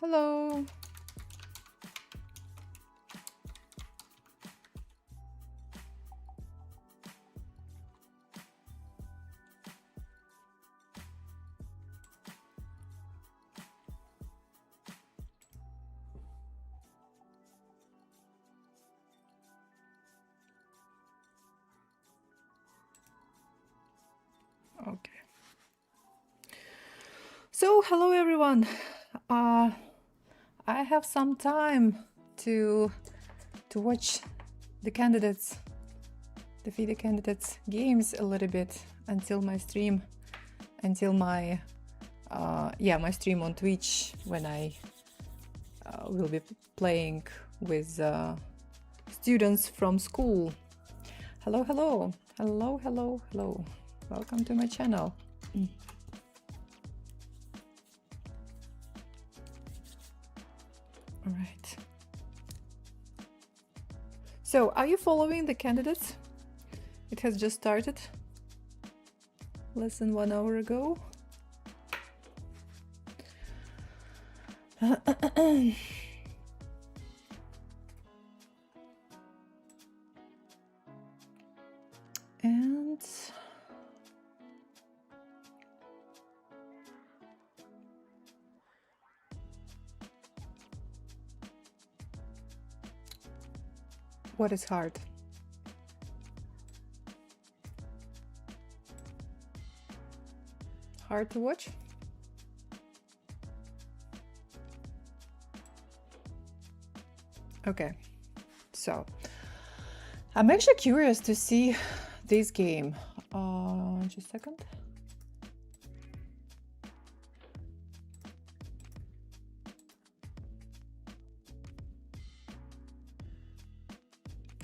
Hello. Okay. So, hello everyone. I have some time to watch the candidates, the FIDE candidates games a little bit until my stream, until my my stream on Twitch when I will be playing with students from school. Hello, hello, hello, hello, hello. Welcome to my channel. All right. So, are you following the candidates? It has just started less than 1 hour ago. And what is hard? Hard to watch? Okay, so I'm actually curious to see this game. Just a second.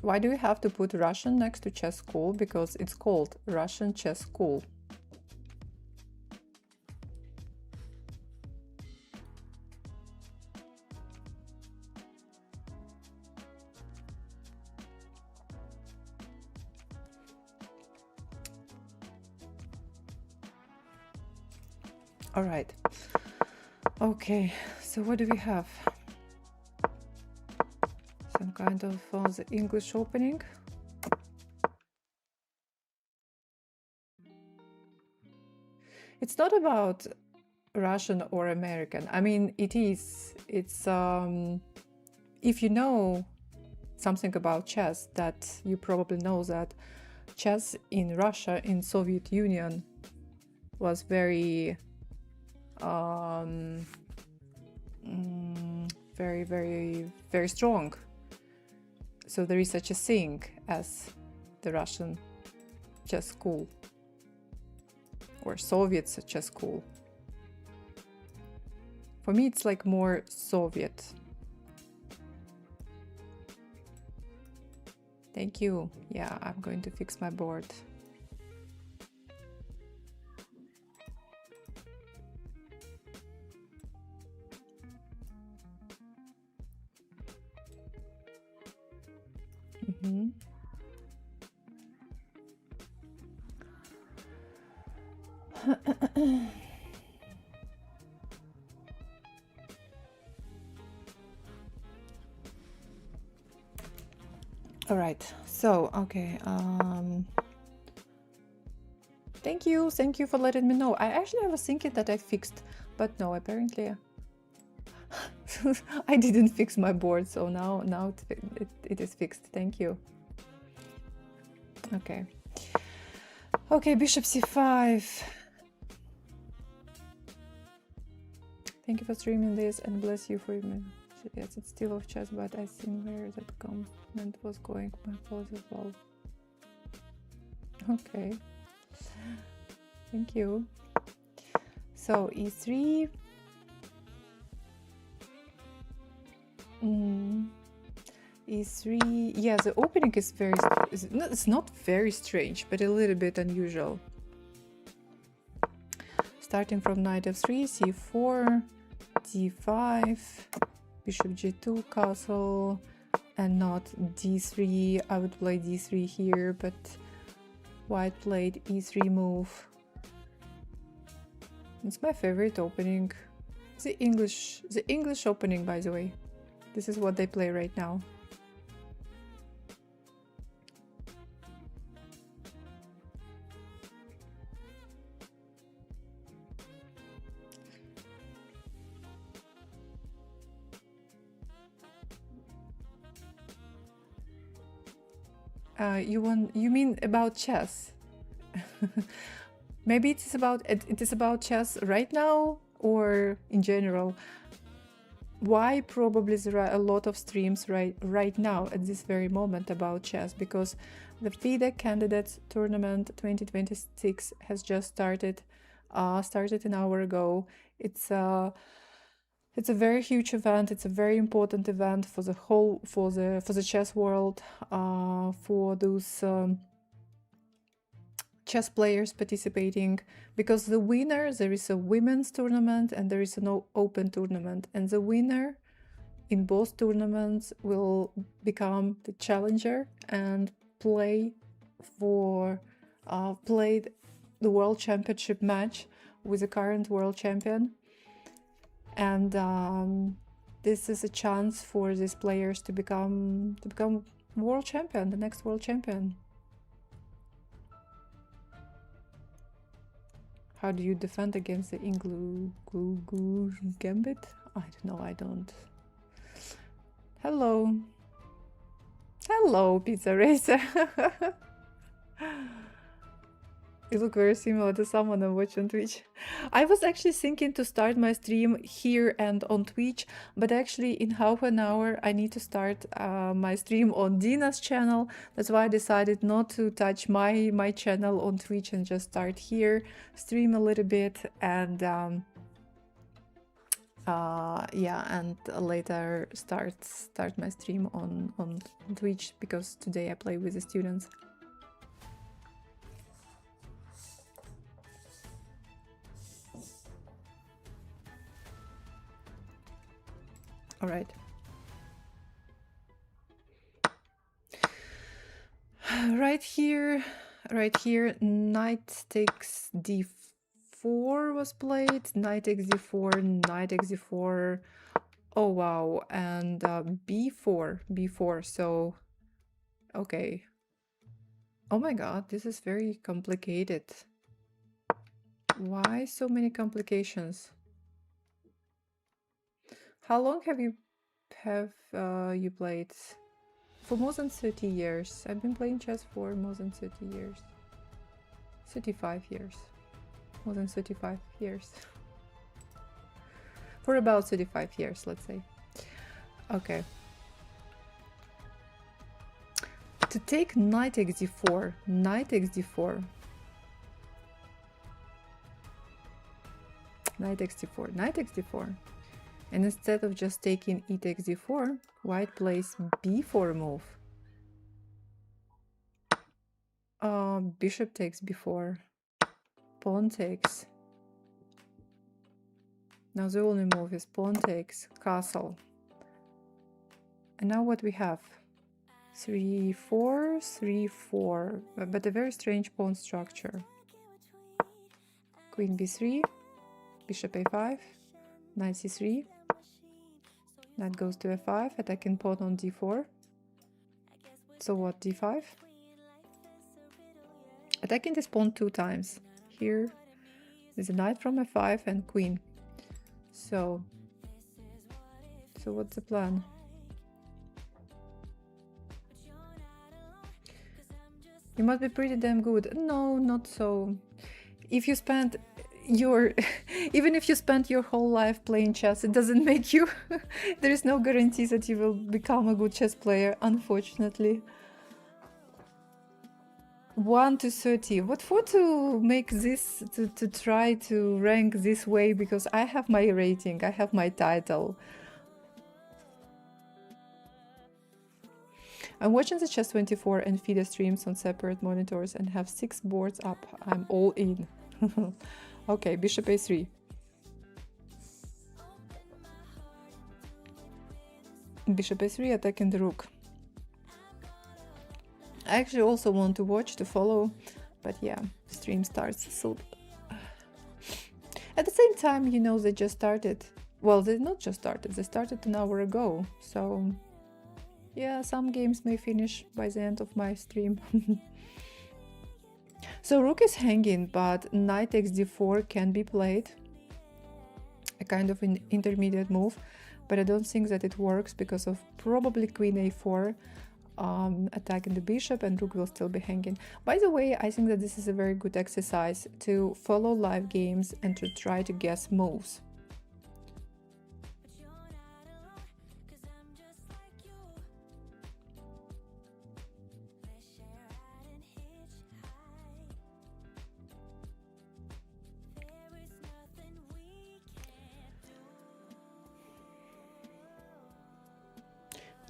Why do we have to put Russian next to chess school? Because it's called Russian chess school. All right. Okay, so what do we have? Some kind of the English opening. It's not about Russian or American. I mean, it is. It's if you know something about chess, that you probably know that chess in Russia, in Soviet Union, was very very strong. So there is such a thing as the Russian chess school or Soviet chess school. For me, it's like more Soviet. Thank you. Yeah, I'm going to fix my board. All right, so okay, thank you for letting me know. I was thinking that I fixed, but no, apparently I didn't fix my board, so now it is fixed. Thank you. Okay, bishop c5. Thank you for streaming this and bless you for me. Yes, it's still off chess, but I think where that comment was going. My apologies as well. Okay, thank you. So e3. E3. Yeah, the opening is it's not very strange, but a little bit unusual. Starting from knight f3, c4, d5, bishop g2, castle, and not d3. I would play d3 here, but white played e3 move. It's my favorite opening. The English opening, by the way. This is what they play right now. You mean about chess? Maybe it is about chess right now or in general. Why probably there are a lot of streams right now at this very moment about chess, because the FIDE Candidates Tournament 2026 has just started an hour ago. It's a very huge event. It's a very important event for the chess world, for those chess players participating, because the winner, there is a women's tournament and there is an open tournament, and the winner in both tournaments will become the challenger and play the world championship match with the current world champion. And this is a chance for these players to become world champion, the next world champion. How do you defend against the gambit? I don't know, I don't. Hello. Hello, Pizza Racer. You look very similar to someone I watch on Twitch. I was actually thinking to start my stream here and on Twitch, but actually in half an hour I need to start my stream on Dina's channel. That's why I decided not to touch my channel on Twitch and just start here, stream a little bit, and yeah, and later start my stream on Twitch, because today I play with the students. All right. Right here, knight takes d4 was played, knight takes d4, knight takes d4. Oh wow, and b4. So, okay. Oh my god, this is very complicated. Why so many complications? How long have you played? For more than 30 years. I've been playing chess for more than 30 years. 35 years. More than 35 years. For about 35 years, let's say. Okay. To take knight takes d4. Knight takes d4. Knight takes d4. Knight takes d4. And instead of just taking e takes d4, white plays b4 move. Bishop takes b4. Pawn takes. Now the only move is pawn takes, castle. And now what we have? 3-4, 3-4, but a very strange pawn structure. Queen b3, bishop a5, knight c3. Knight goes to f5, attacking pawn on d4. So what, d5? Attacking this pawn 2 times. Here is a knight from f5 and queen. So what's the plan? You must be pretty damn good. No, not so. If you spend even if you spend your whole life playing chess, it doesn't make you there is no guarantee that you will become a good chess player, unfortunately. 1 to 30. What for to make this, to try to rank this way? Because I have my rating, I have my title. I'm watching the Chess24 and FIDE streams on separate monitors and have 6 boards up. I'm all in. Okay, bishop a3. Bishop a3, attacking the rook. I actually also want to watch, to follow, but yeah, stream starts so... At the same time, you know, they just started. Well, they not just started, they started an hour ago. So yeah, some games may finish by the end of my stream. So rook is hanging, but knight takes d4 can be played. A kind of an intermediate move, but I don't think that it works because of probably queen a4 attacking the bishop, and rook will still be hanging. By the way, I think that this is a very good exercise to follow live games and to try to guess moves.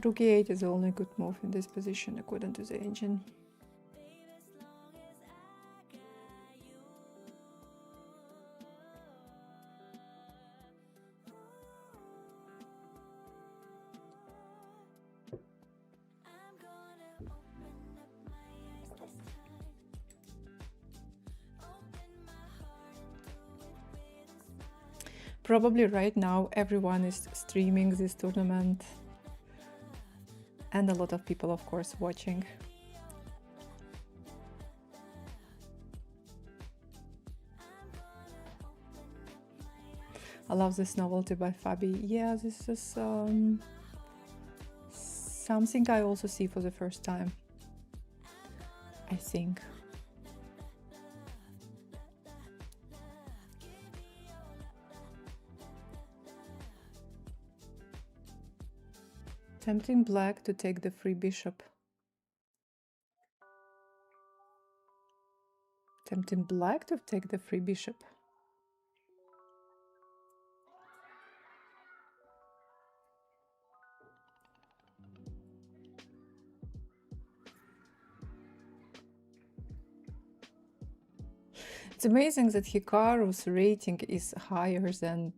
Rook e8 is the only good move in this position according to the engine. Probably right now everyone is streaming this tournament, and a lot of people, of course, watching. I love this novelty by FIDE. Yeah, this is something I also see for the first time, I think. Tempting black to take the free bishop. Tempting black to take the free bishop. It's amazing that Hikaru's rating is higher than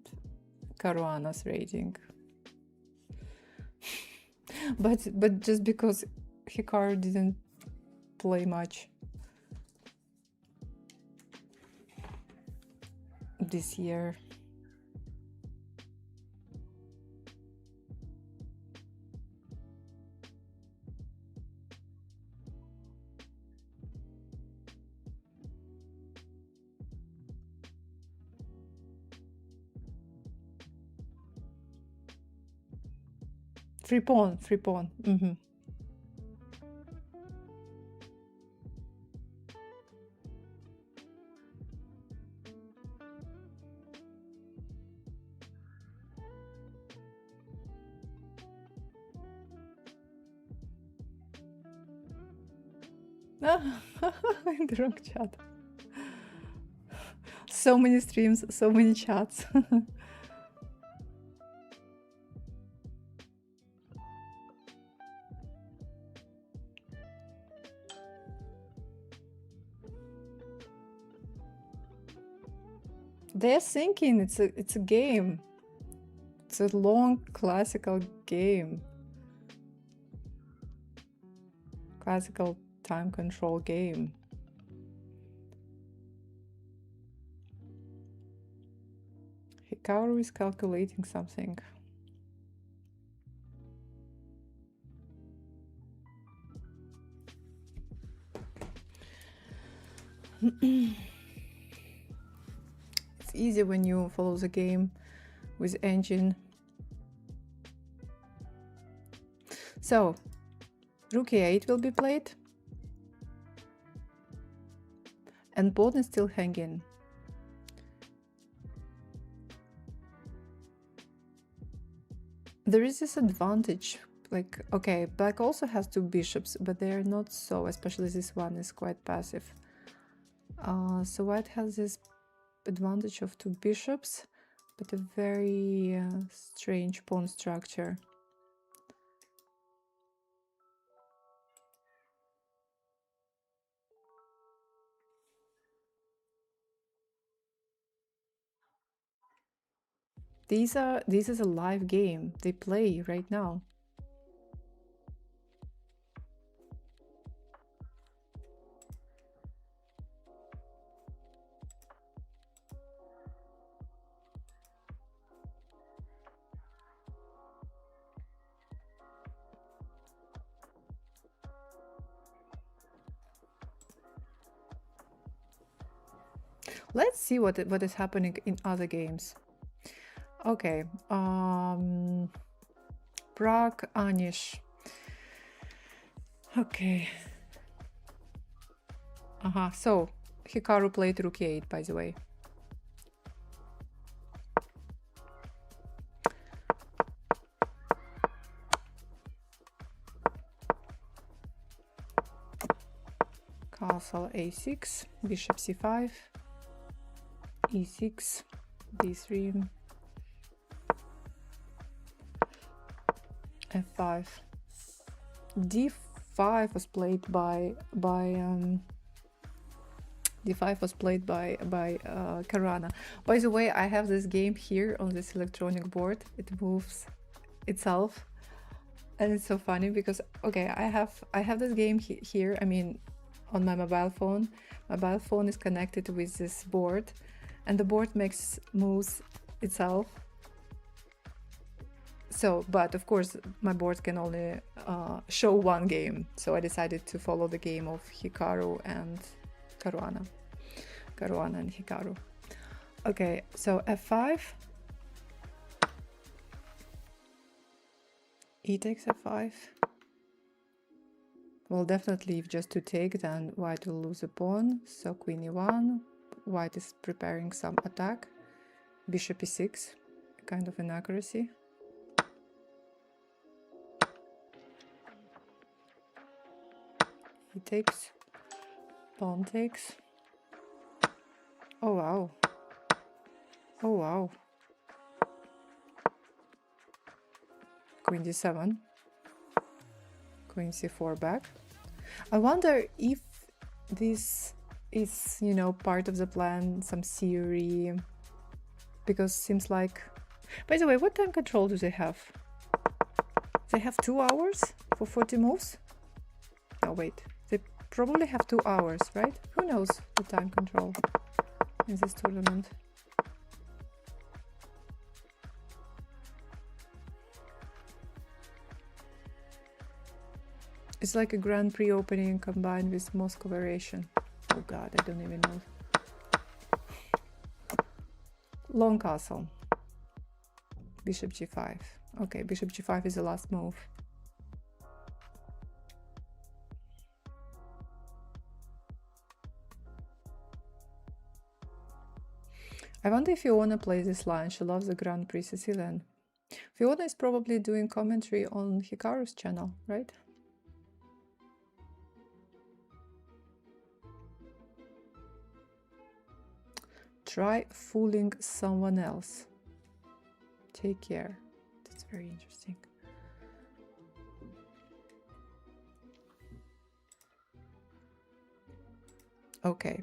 Caruana's rating. but just because Hikaru didn't play much this year. Free pawn, free pawn. In the wrong chat. So many streams, so many chats. They're thinking it's a game. It's a long classical game. Classical time control game. Hikaru is calculating something. It's easy when you follow the game with engine. So, rook e8 will be played. And pawn is still hanging. There is this advantage, like, okay, black also has two bishops, but they're not so, especially this one is quite passive. So white has this advantage of two bishops, but a very strange pawn structure. This is a live game. They play right now. Let's see what is happening in other games. Okay, Prague, Anish. Okay. So Hikaru played rook e8, by the way. Castle a6, bishop c5, e6, d3, f5. d5 was played by Karana. By the way, I have this game here on this electronic board. It moves itself, and it's so funny because okay, I have this game here. I mean, on my mobile phone. Mobile phone is connected with this board, and the board moves itself. So, but of course, my board can only show one game. So I decided to follow the game of Hikaru and Caruana and Hikaru. Okay, so f5. E takes f5. Well, definitely if just to take, then white will lose a pawn. So queen e1. White is preparing some attack. Bishop e6, kind of inaccuracy. He takes, pawn takes. Oh wow. Oh wow. Queen d7. Queen c4 back. I wonder if this is, you know, part of the plan, some theory, because seems like... By the way, what time control do they have? They have 2 hours for 40 moves? Oh wait, they probably have 2 hours, right? Who knows the time control in this tournament? It's like a Grand Prix opening combined with Moscow variation. Oh god, I don't even know. Long castle. Bishop g5. Okay, bishop g5 is the last move. I wonder if Fiona plays this line. She loves the Grand Prix Sicilian. Fiona is probably doing commentary on Hikaru's channel, right? Try fooling someone else. Take care. That's very interesting. Okay.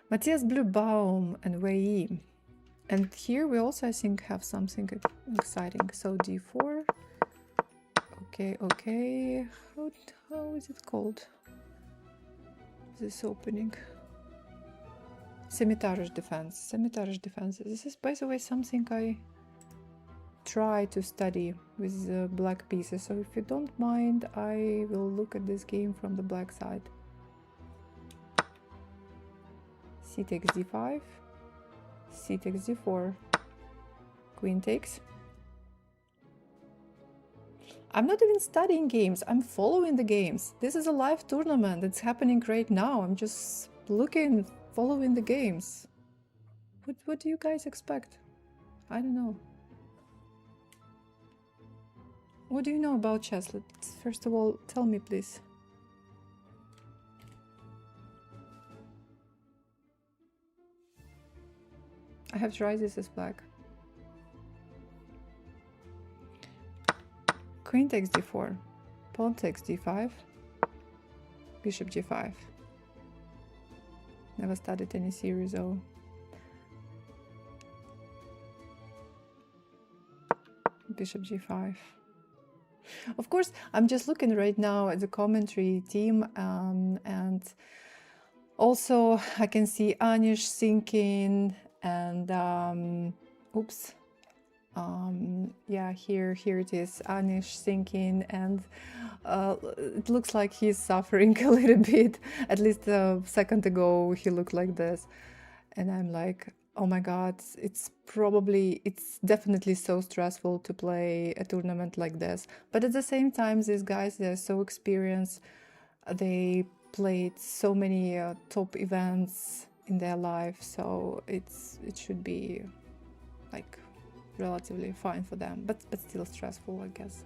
Matthias Bluebaum and Wei. And here we also, I think, have something exciting. So d4. Okay, okay. How is it called? This opening. Scimitar's defense. Scimitar's defense. This is, by the way, something I try to study with black pieces. So if you don't mind, I will look at this game from the black side. C takes d5. C takes d4. Queen takes. I'm not even studying games. I'm following the games. This is a live tournament. It's happening right now. I'm just looking, following the games. What do you guys expect? I don't know. What do you know about chess? Let's first of all, tell me, please. I have tried this as black. Queen takes d4. Pawn takes d5. Bishop g5. Never studied any series though. Bishop g5. Of course, I'm just looking right now at the commentary team, and also I can see Anish thinking, and oops, yeah, here it is, Anish thinking, and it looks like he's suffering a little bit. At least a second ago he looked like this. and I'm like, oh my god, it's definitely so stressful to play a tournament like this. But at the same time, these guys, they're so experienced. They played so many top events in their life, so it should be like relatively fine for them, but still stressful, I guess.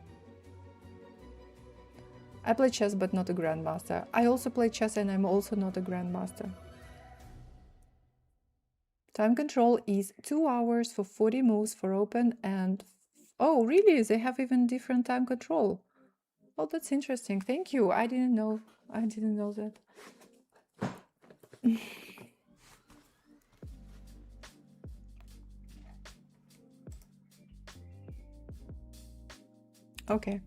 I play chess, but not a grandmaster. I also play chess, and I'm also not a grandmaster. Time control is 2 hours for 40 moves for open, and oh really, they have even different time control. Oh, that's interesting. Thank you. I didn't know that. Okay,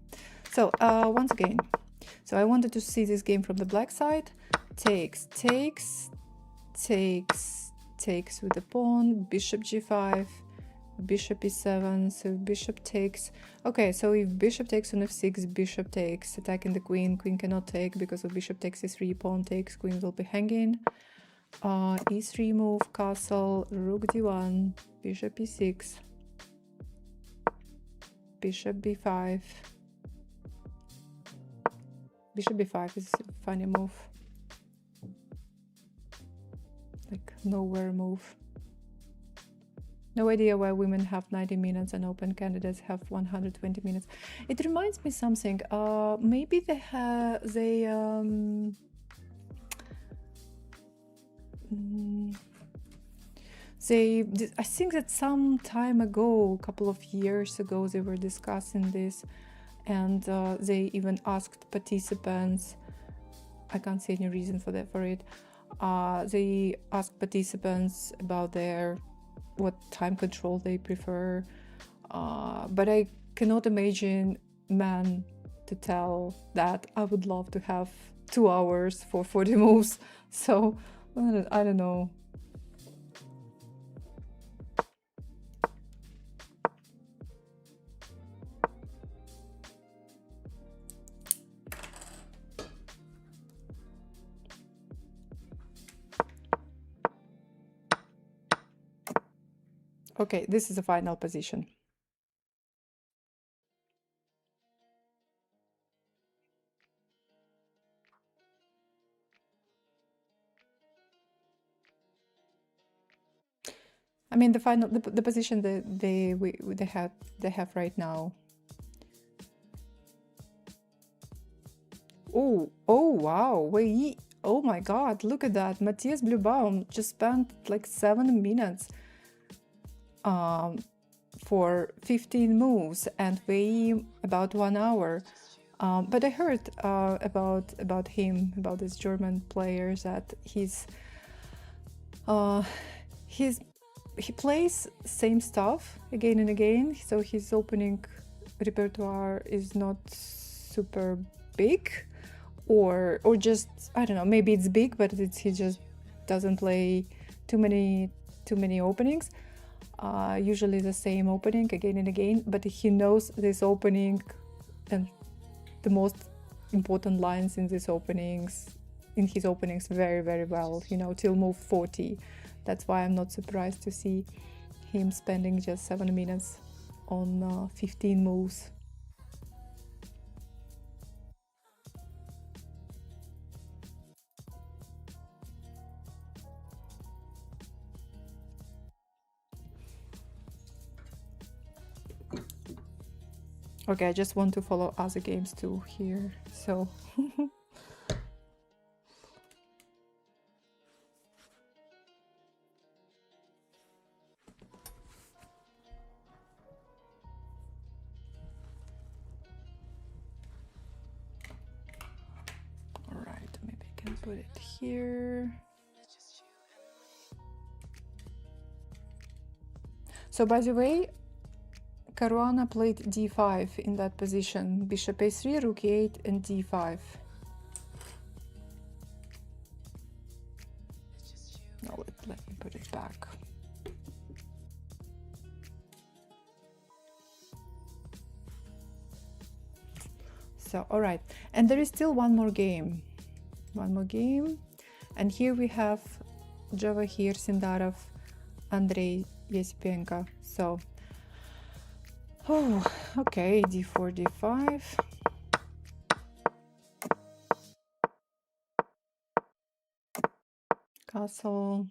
so once again, so I wanted to see this game from the black side. Takes with the pawn, bishop g5, bishop e7, so bishop takes. Okay, so if bishop takes on f6, bishop takes, attacking the queen, queen cannot take because of bishop takes e3, pawn takes, queen will be hanging. E3 move, castle, rook d1, bishop e6, bishop b5. Bishop b5 is a funny move, like nowhere move. No idea why women have 90 minutes and open candidates have 120 minutes. It reminds me something. Maybe I think that some time ago, a couple of years ago, they were discussing this, and they even asked participants. I can't see any reason for it. They asked participants about what time control they prefer, but I cannot imagine man to tell that I would love to have 2 hours for 40 moves. So I don't know. Okay, this is the final position. I mean, the position that they have right now. Oh wow, wait, oh my god, look at that. Matthias Blubaum just spent like 7 minutes for 15 moves and we about 1 hour. But I heard about him, about this German player, that he plays same stuff again and again, so his opening repertoire is not super big, or just, I don't know, maybe it's big, but he just doesn't play too many openings. Usually the same opening again and again, but he knows this opening and the most important lines in his openings very, very well, you know, till move 40. That's why I'm not surprised to see him spending just 7 minutes on 15 moves. Okay, I just want to follow other games too here, so all right, maybe I can put it here. So by the way, Caruana played d5 in that position, bishop a3, rook e8, and d5. No, let me put it back. So, all right, and there is still one more game, and here we have Jawahir Sindarov, Andrei Yesipenko. So, oh, okay, d4, d5. Castle.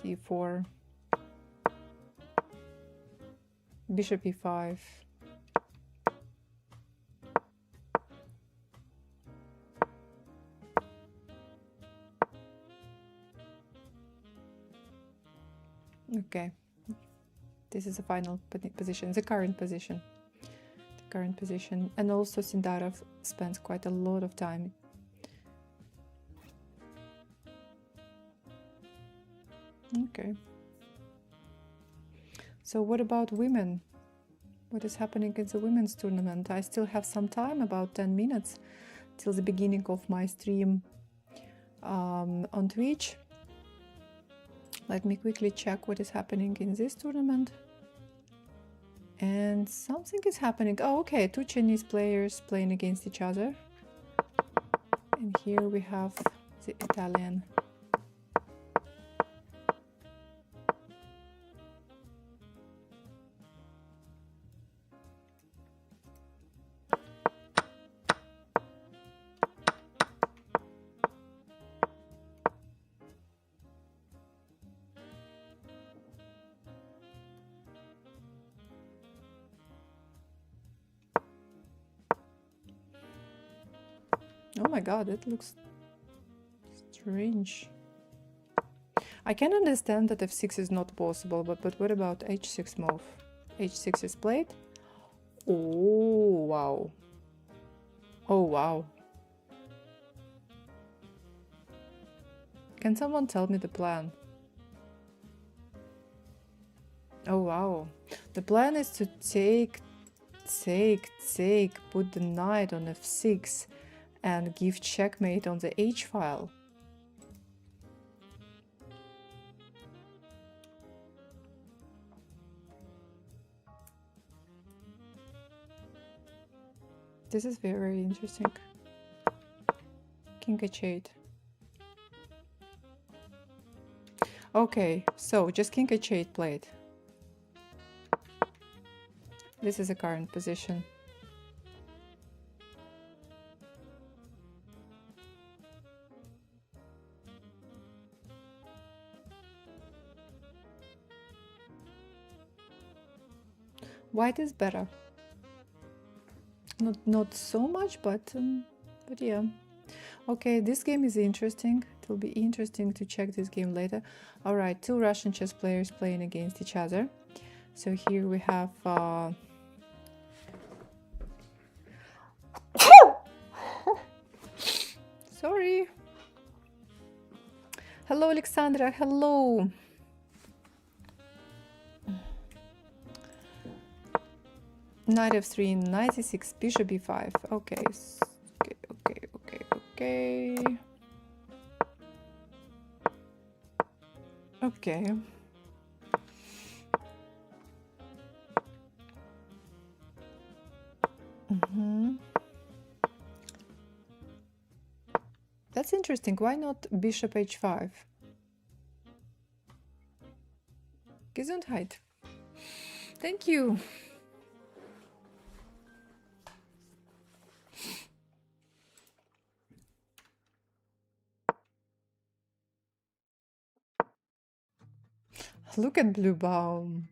c4. Bishop e5. Okay, this is the final position, the current position. The current position. And also Sindarov spends quite a lot of time. Okay. So what about women? What is happening in the women's tournament? I still have some time, about 10 minutes, till the beginning of my stream on Twitch. Let me quickly check what is happening in this tournament. And something is happening. Oh, okay, 2 Chinese players playing against each other. And here we have the Italian. Oh my god, it looks strange. I can understand that f6 is not possible, but what about h6 move? h6 is played. Oh, wow. Oh, wow. Can someone tell me the plan? Oh, wow. The plan is to take, put the knight on f6 and give checkmate on the h file. This is very, very interesting. King h8. Okay, so just king h8 played. This is the current position. White is better. Not so much, but yeah. Okay, this game is interesting. It will be interesting to check this game later. All right, 2 Russian chess players playing against each other. So here we have sorry. Hello, Alexandra. Hello. Knight f3, knight e6, bishop b5. Okay, okay. That's interesting. Why not bishop h5? Gesundheit. Thank you. Look at Blue Baum.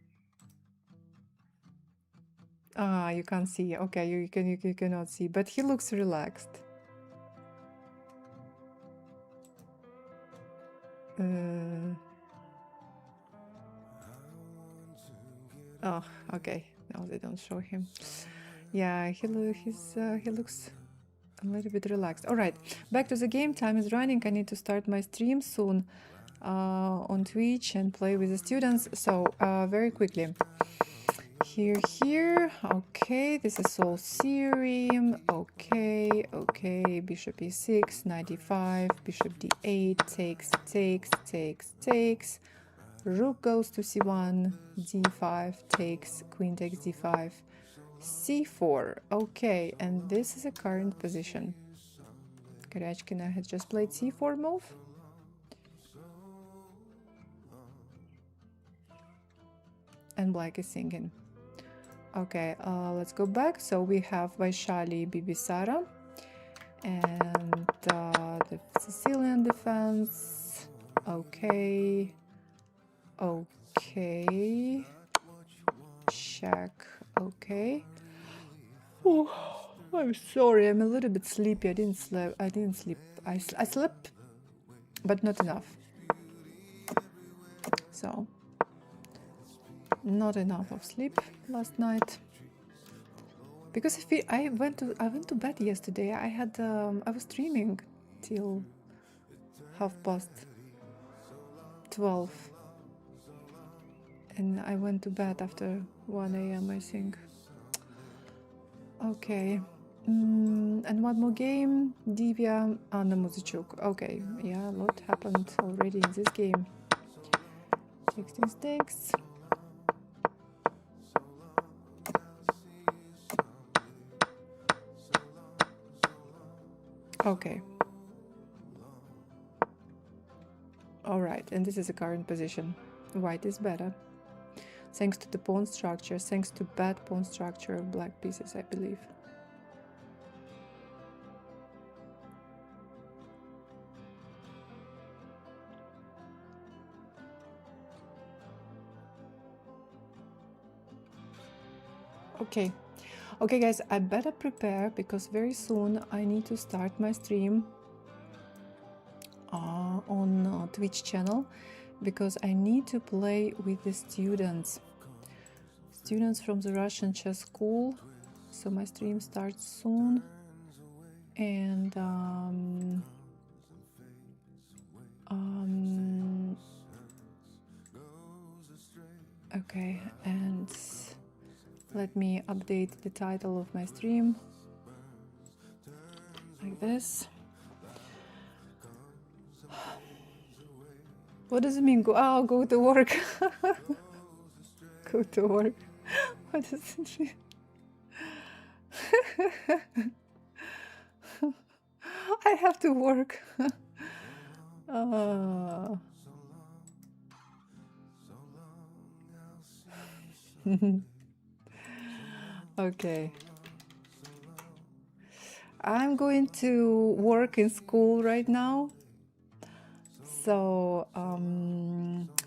Ah, you can't see. Okay, you cannot see, but he looks relaxed. Oh, okay. No, they don't show him. Yeah, he looks a little bit relaxed. All right, back to the game. Time is running. I need to start my stream soon on Twitch and play with the students. So very quickly. Here. Okay, this is all theorem. Okay. Bishop e6, knight e5, bishop d8, takes. Rook goes to c1, d5 takes, queen takes d5, c4. Okay, and this is a current position. Korechkina has just played c4 move. And black is singing. Okay, let's go back. So we have Vaishali Bibisara and the Sicilian defense. Okay. Okay. Check. Okay. Oh, I'm sorry. I'm a little bit sleepy. I didn't sleep. I slept, but not enough. So, not enough of sleep last night. Because I went to bed yesterday. I was streaming till 12:30, and I went to bed after 1 a.m. I think. Okay, and one more game. Divya, Anna Muzichuk. Okay, yeah, a lot happened already in this game. 16 stakes. Okay. All right, and this is the current position. White is better. Thanks to the pawn structure, thanks to bad pawn structure of black pieces, I believe. Okay. Okay, guys, I better prepare because very soon I need to start my stream on Twitch channel because I need to play with the students from the Russian chess school. So my stream starts soon, and okay, and let me update the title of my stream like this. What does it mean? Go to work. Go to work. What does it mean? I have to work. Okay. I'm going to work in school right now. So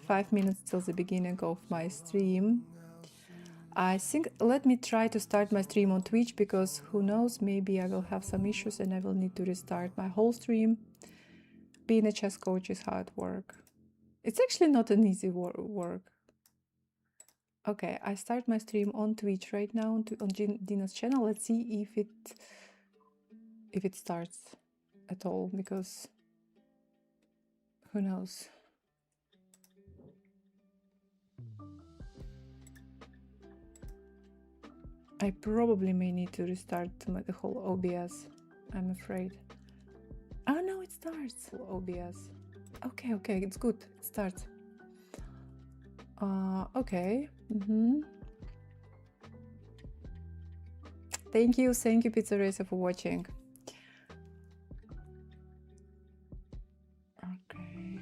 5 minutes till the beginning of my stream. I think let me try to start my stream on Twitch because who knows, maybe I will have some issues and I will need to restart my whole stream. Being a chess coach is hard work. It's actually not an easy work. Okay, I start my stream on Twitch right now on Dina's channel. Let's see if it starts at all, because who knows. I probably may need to restart the whole OBS, I'm afraid. Oh no, it starts. OBS. Okay, it's good. It starts. Okay. Thank you, Pizza Racer, for watching. Okay.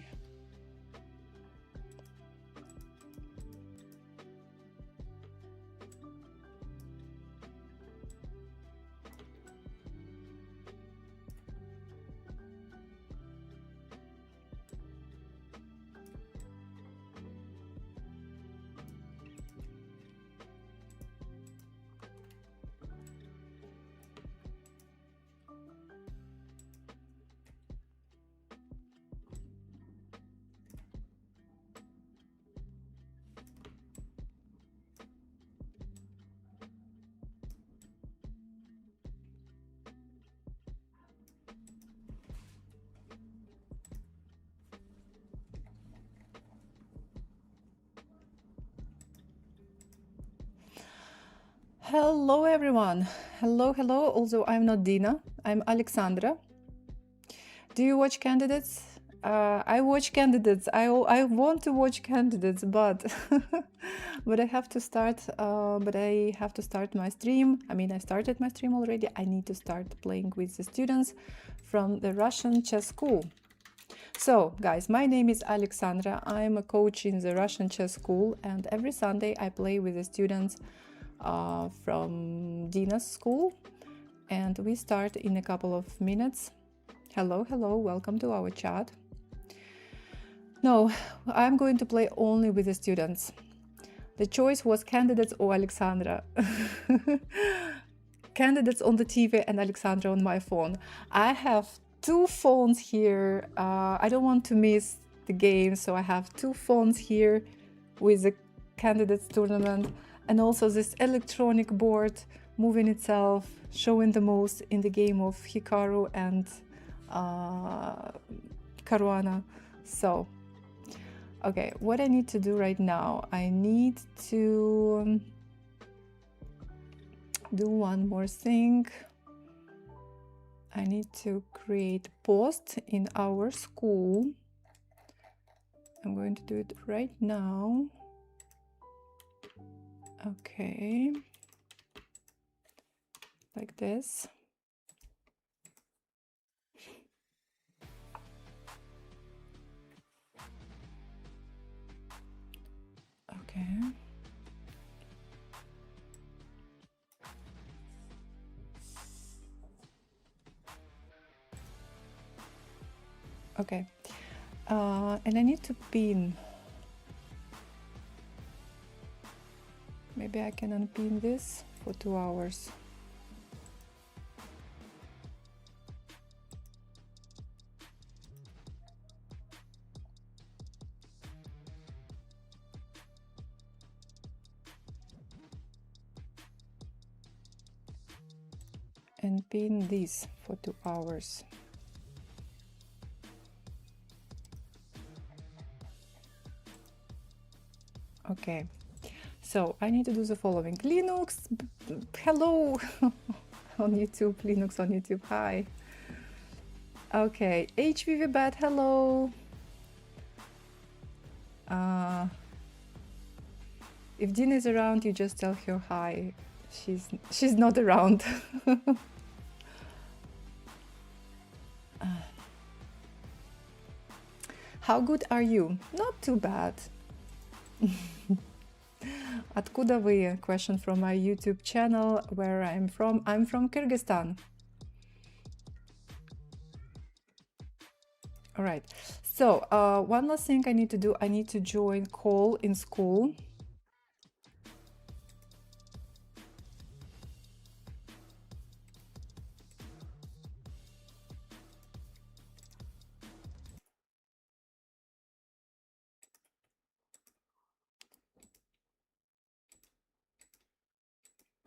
Hello everyone. Hello. Although I'm not Dina, I'm Alexandra. Do you watch candidates? I watch candidates. I want to watch candidates, but but I have to start. But I have to start my stream. I mean, I started my stream already. I need to start playing with the students from the Russian chess school. So, guys, my name is Alexandra. I'm a coach in the Russian chess school, and every Sunday I play with the students from Dina's school, and we start in a couple of minutes. Hello, hello, welcome to our chat. No, I'm going to play only with the students. The choice was candidates or Alexandra. Candidates on the TV and Alexandra on my phone. I have two phones here. I don't want to miss the game, so I have two phones here with the candidates tournament, and also this electronic board moving itself, showing the most in the game of Hikaru and Caruana. So, okay, what I need to do right now, I need to do one more thing. I need to create post in our school. I'm going to do it right now. Okay, like this. Okay. Okay. And I need to pin. Maybe I can unpin this for 2 hours. And pin this for 2 hours. Okay, so I need to do the following. Linux, hello on YouTube. Linux on YouTube, hi. Okay, HVVBat, hello. If Dina is around, you just tell her hi. She's not around. How good are you? Not too bad. Откуда вы? Question from my YouTube channel, where I'm from. I'm from Kyrgyzstan. All right. So one last thing I need to do. I need to join call in school.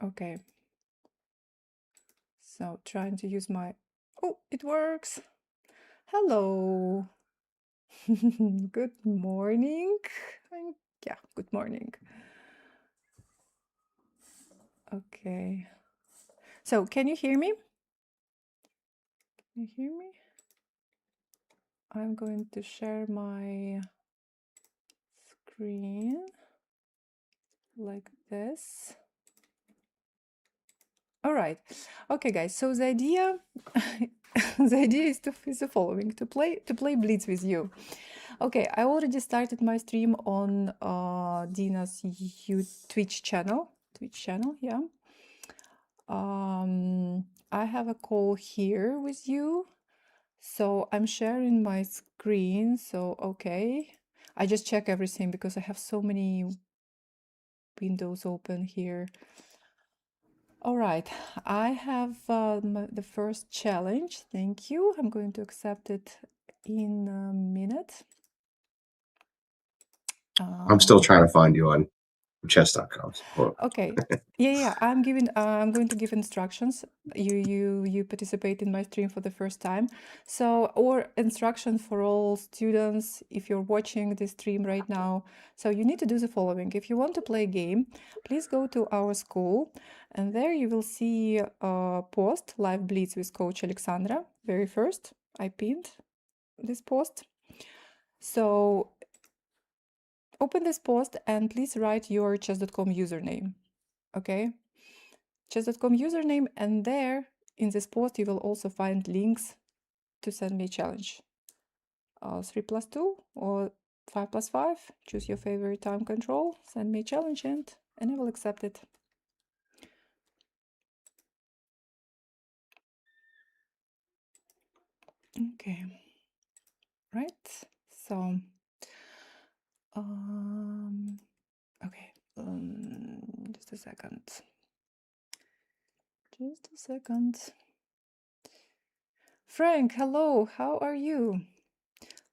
Okay. So trying to use my... Oh, it works. Hello. Good morning. Yeah, good morning. Okay. So can you hear me? Can you hear me? I'm going to share my screen like this. All right. Okay, guys. So the idea, the idea is the following: to play Blitz with you. Okay, I already started my stream on Dina's Twitch channel. Yeah. I have a call here with you, so I'm sharing my screen. So okay, I just check everything because I have so many windows open here. All right, I have the first challenge. Thank you. I'm going to accept it in a minute. I'm still trying to find you on chess.com. Okay. Yeah. I'm going to give instructions. You participate in my stream for the first time. So, or instruction for all students if you're watching this stream right now. So you need to do the following. If you want to play a game, please go to our school, and there you will see a post, Live Blitz with Coach Alexandra. Very first, I pinned this post. So open this post and please write your chess.com username. Okay, chess.com username, and there in this post you will also find links to send me a challenge. 3+2 or 5+5, choose your favorite time control, send me a challenge, and I will accept it. Okay, right, so okay, just a second. Frank, hello, how are you?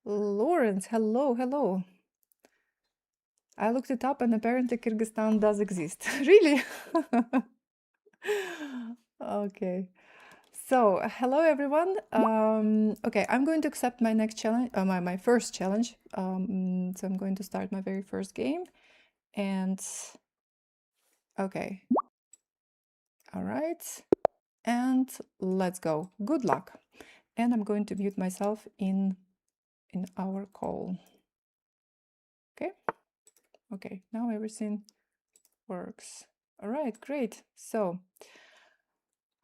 Lawrence, hello. I looked it up and apparently Kyrgyzstan does exist. Really? Okay. So, hello everyone. Okay, I'm going to accept my next challenge, my first challenge. So I'm going to start my very first game. And okay. All right. And let's go. Good luck. And I'm going to mute myself in our call. Okay. Okay, now everything works. All right, great. So,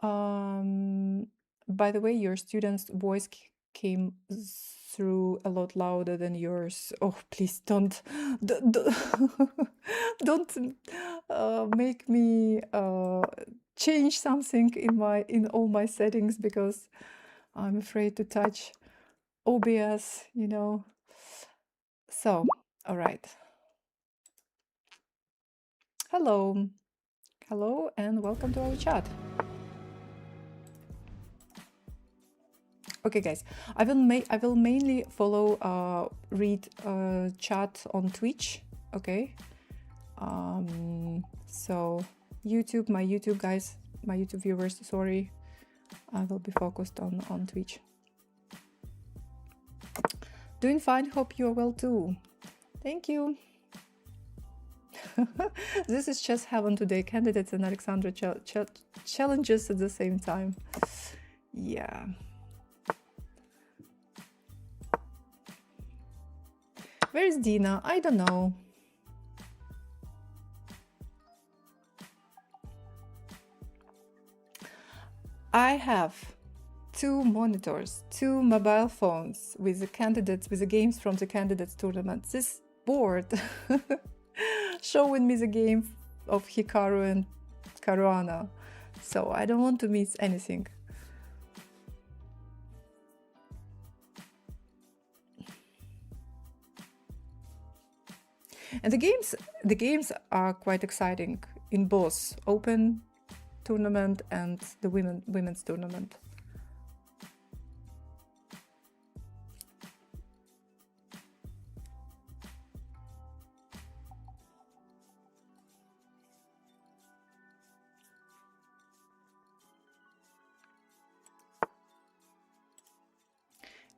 by the way, your student's voice came through a lot louder than yours. Oh, please don't make me change something in all my settings, because I'm afraid to touch OBS, you know. So, all right. Hello, and welcome to our chat. Okay, guys, I will mainly follow read chat on Twitch. Okay, so YouTube, my YouTube guys, my YouTube viewers, sorry, I will be focused on Twitch. Doing fine, hope you are well too. Thank you. This is Chess Heaven today, candidates and Alexandra challenges at the same time. Yeah. Where's Dina? I don't know. I have 2 monitors, 2 mobile phones with the candidates, with the games from the candidates tournament. This board showing me the game of Hikaru and Caruana. So I don't want to miss anything. And the games are quite exciting in both open tournament and the women's tournament.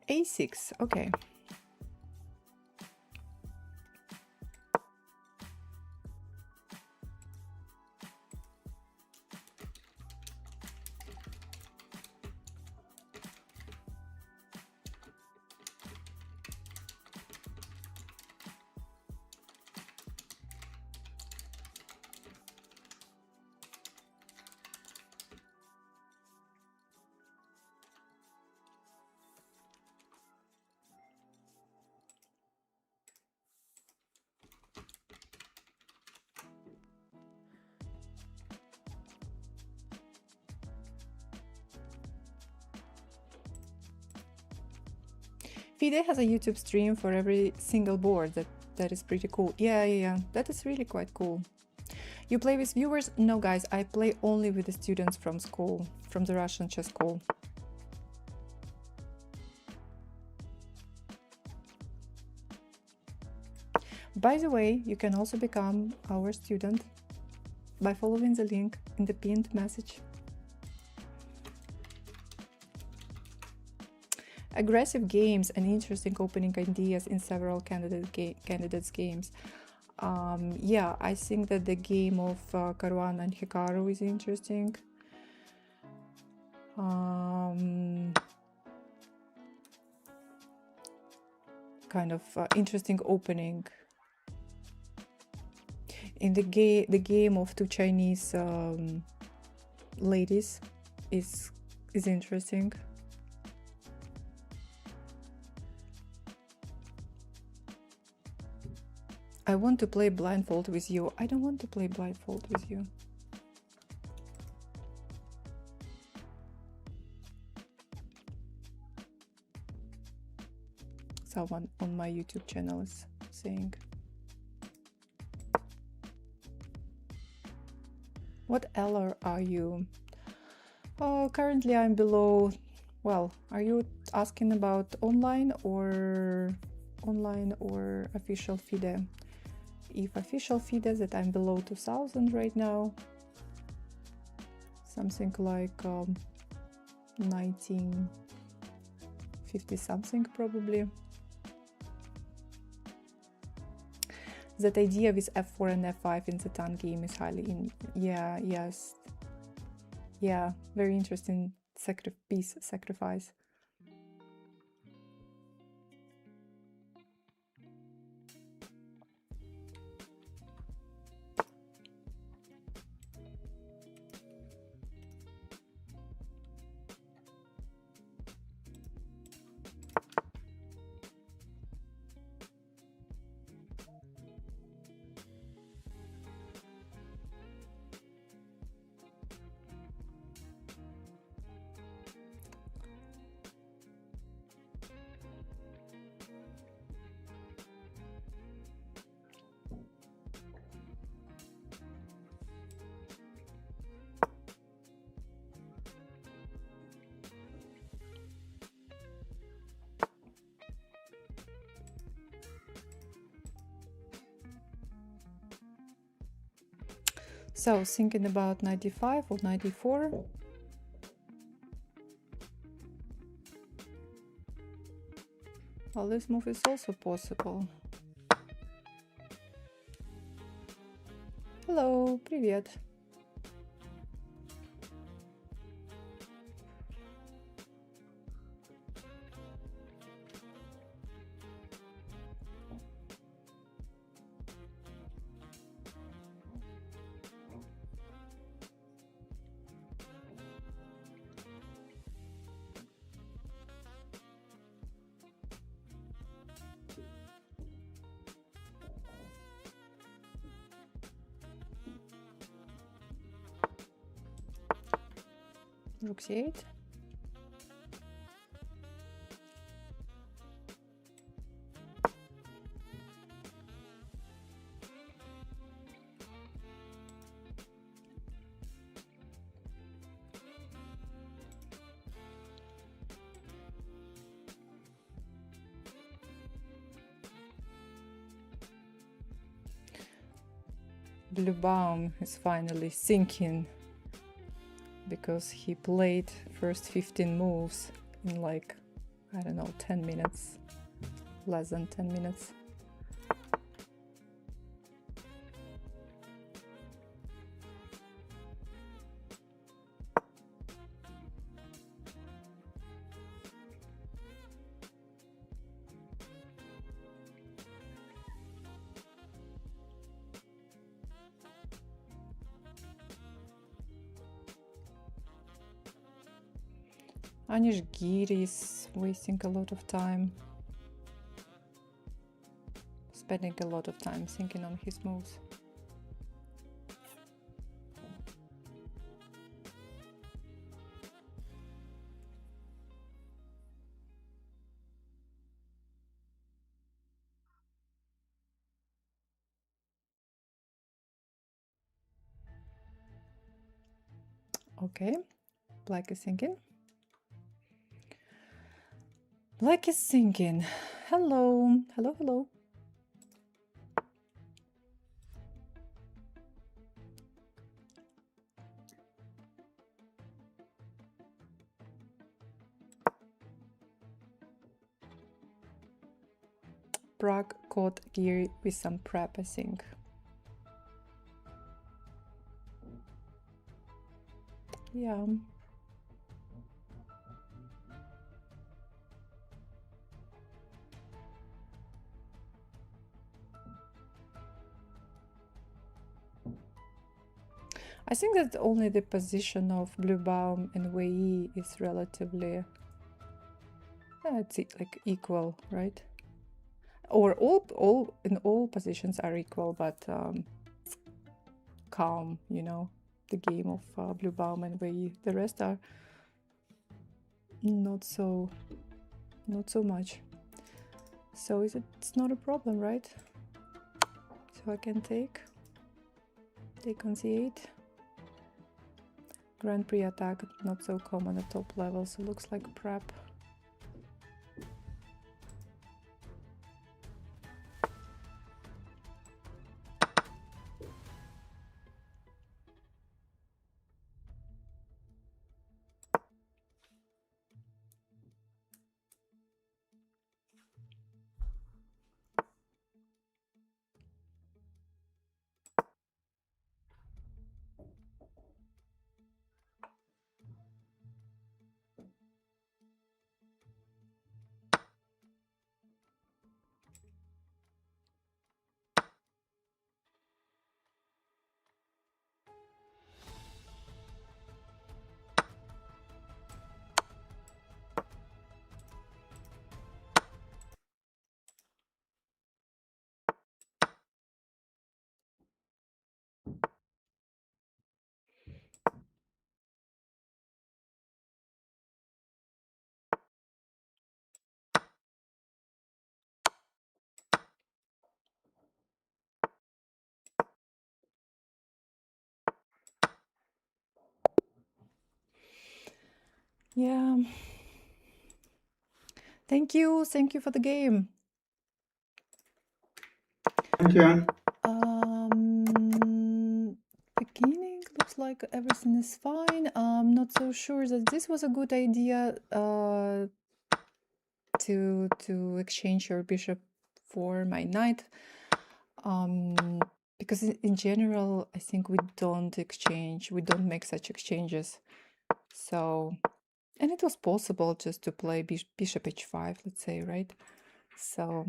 A6, okay. FIDE has a YouTube stream for every single board. That is pretty cool. Yeah, that is really quite cool. You play with viewers? No, guys, I play only with the students from school, from the Russian chess school. By the way, you can also become our student by following the link in the pinned message. Aggressive games and interesting opening ideas in several candidates' games. Yeah, I think that the game of Caruana and Hikaru is interesting. kind of interesting opening. In the game of two Chinese ladies is interesting. I want to play blindfold with you. I don't want to play blindfold with you. Someone on my YouTube channel is saying. What LR are you? Oh, currently I'm below. Well, are you asking about online or official FIDE? If official FIDE, that I'm below 2000 right now. Something like 1950 something probably. That idea with f4 and f5 in the Tan game is highly in. Yeah, yes. Yeah, very interesting sacrifice. So, thinking about 95 or 94. Well, this move is also possible. Hello, привет. Rook c8. Blue Baum is finally thinking, because he played first 15 moves in like, I don't know, 10 minutes, less than 10 minutes. Anish Giri is wasting a lot of time, spending a lot of time thinking on his moves. Okay, Black is thinking. Black is thinking. Hello, hello, hello. Prague caught Geary with some prep, I think. Yeah. I think that only the position of blue baum and Wei is relatively it's like equal, right? Or all in all positions are equal, but calm, you know, the game of blue baum and Wei. The rest are not so much. So it's not a problem, right? So I can take on c8. Grand Prix attack, not so common at top level, so looks like prep. Yeah. Thank you for the game. Thank you. Beginning looks like everything is fine. I'm not so sure that this was a good idea to exchange your bishop for my knight. Because in general, I think we don't make such exchanges. So, and it was possible just to play bishop h5, let's say, right? So,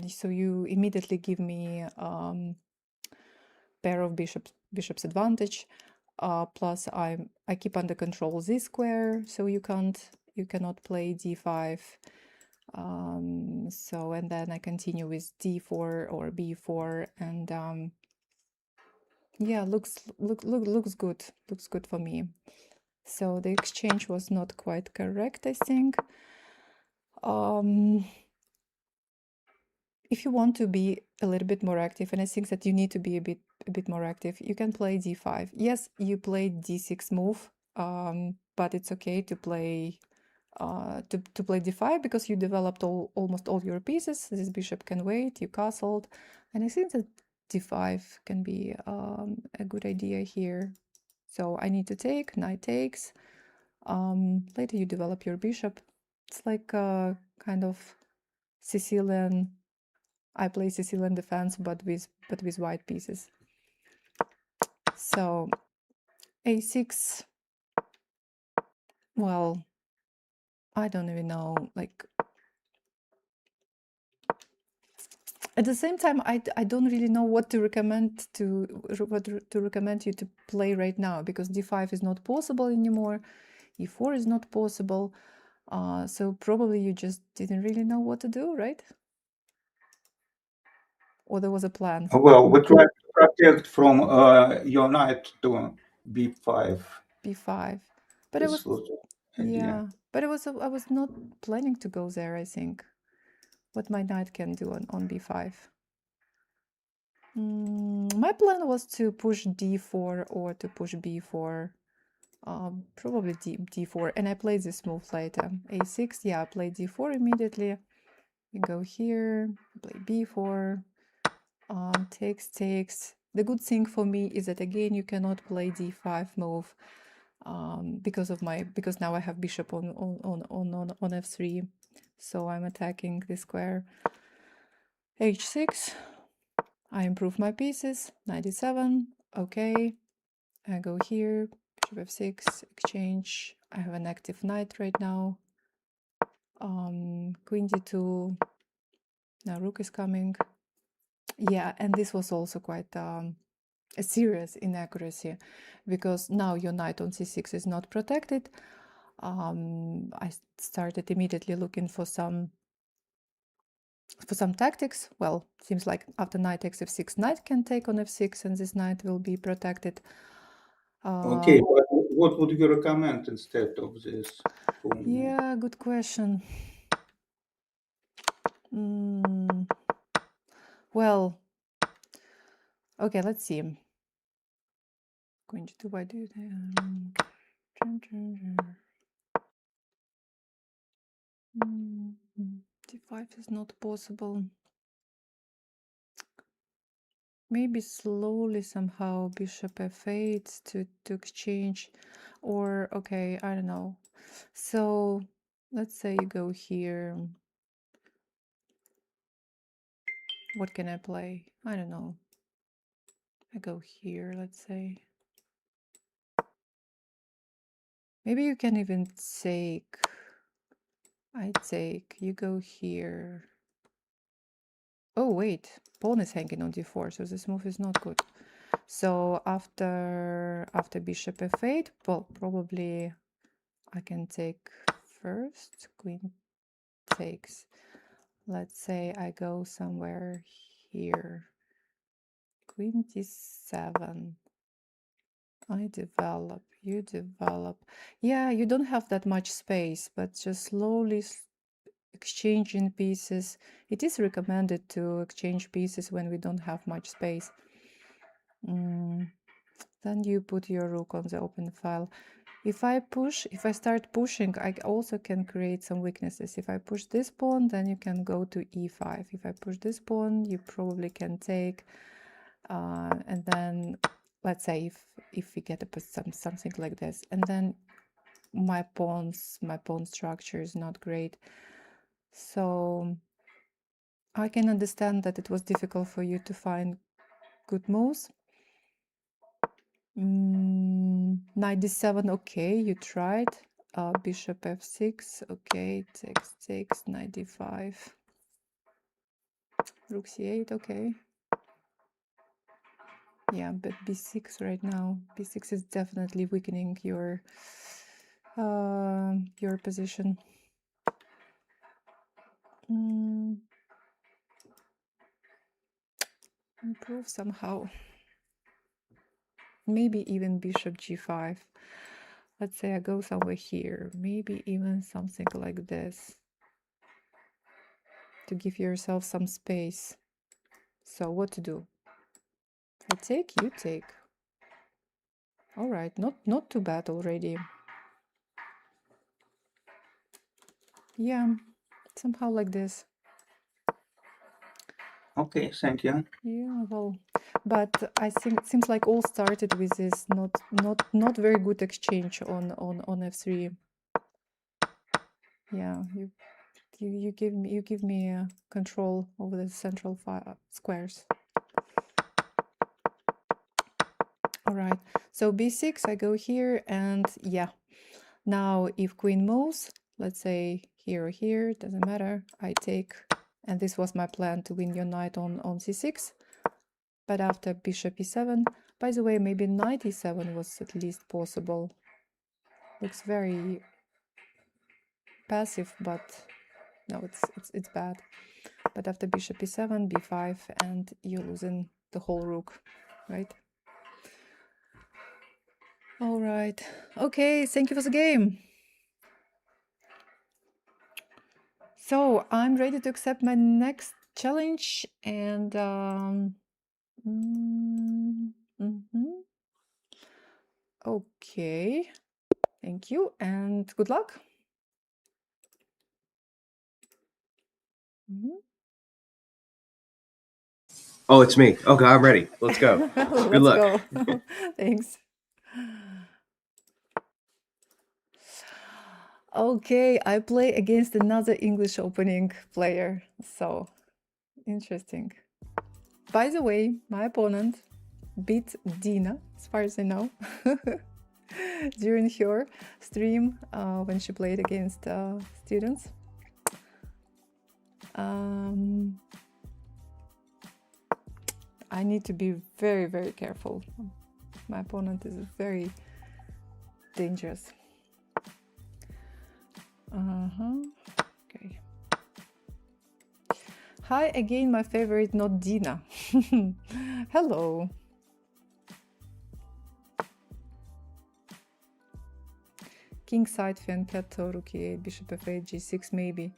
so you immediately give me pair of bishops advantage. Plus, I keep under control z square, so you cannot play d5. So, and then I continue with d4 or b4, and yeah, looks good. Looks good for me. So the exchange was not quite correct, I think. If you want to be a little bit more active, and I think that you need to be a bit more active, you can play d5. Yes, you played d6 move, but it's okay to play to play d5 because you developed almost all your pieces. This bishop can wait, you castled, and I think that d5 can be a good idea here. So I need to take, knight takes. Later you develop your bishop. It's like a kind of Sicilian. I play Sicilian defense, but with white pieces. So a6. Well, I don't even know. Like at the same time, I don't really know what to recommend you to play right now, because d5 is not possible anymore. e4 is not possible. So probably you just didn't really know what to do, right? Or there was a plan? Well, we try to protect from your knight to b5. b5. But This was the idea. yeah, but I was not planning to go there, I think. What my knight can do on b5. My plan was to push d4 or to push b4. Probably d4, and I played this move later. a6, yeah, I play d4 immediately. We go here, play b4, takes. The good thing for me is that again you cannot play d5 move because now I have bishop on f3, so I'm attacking the square. h6, I improve my pieces. 97, okay. I go here, bishop f6, exchange. I have an active knight right now. Queen d2. Now rook is coming. Yeah, and this was also quite a serious inaccuracy, because now your knight on c6 is not protected. I started immediately looking for some tactics. Well, seems like after knight takes f6, knight can take on f6, and this knight will be protected. Okay, but what would you recommend instead of this? Yeah, good question. Well, okay, let's see. Going to why do you d5 is not possible. Maybe slowly somehow bishop f8 to exchange, or okay, I don't know. So let's say you go here. What can I play? I don't know. I go here, let's say. Maybe you can even take. I take. You go here. Oh wait, pawn is hanging on d4, so this move is not good. So after bishop f8, well, probably I can take first. Queen takes. Let's say I go somewhere here. Queen d7. I develop, you develop. Yeah, you don't have that much space, but just slowly exchanging pieces. It is recommended to exchange pieces when we don't have much space. Then you put your rook on the open file. If I start pushing, I also can create some weaknesses. If I push this pawn, then you can go to e5. If I push this pawn, you probably can take, and then let's say if we get something like this, and then my pawn structure is not great. So I can understand that it was difficult for you to find good moves. Knight d7, okay, you tried. Bishop f6, okay, takes, knight d5. Rook c8, okay. Yeah, but b6 right now. b6 is definitely weakening your position. Improve somehow. Maybe even bishop g5. Let's say I go somewhere here. Maybe even something like this, to give yourself some space. So what to do? I take, you take. All right, not too bad already. Yeah, somehow like this. Okay, thank you. Yeah, well, but I think it seems like all started with this not very good exchange on f3. Yeah, you give me control over the central squares. All right, so b6, I go here, and yeah, now if queen moves, let's say here or here, doesn't matter, I take, and this was my plan, to win your knight on c6. But after bishop e7, by the way, maybe knight e7 was at least possible. Looks very passive, but no, it's bad. But after bishop e7, b5, and you're losing the whole rook, right? All right. Okay, thank you for the game. So I'm ready to accept my next challenge, and okay, thank you and good luck. Oh, it's me. Okay, I'm ready. Let's go. Good luck. Go. Thanks. Okay, I play against another English opening player. So interesting. By the way, my opponent beat Dina, as far as I know, during her stream when she played against students. I need to be very, very careful. My opponent is very dangerous. Okay. Hi again, my favorite, not Dina. Hello. King side, fianchetto, rook e8, bishop f8, g6 maybe.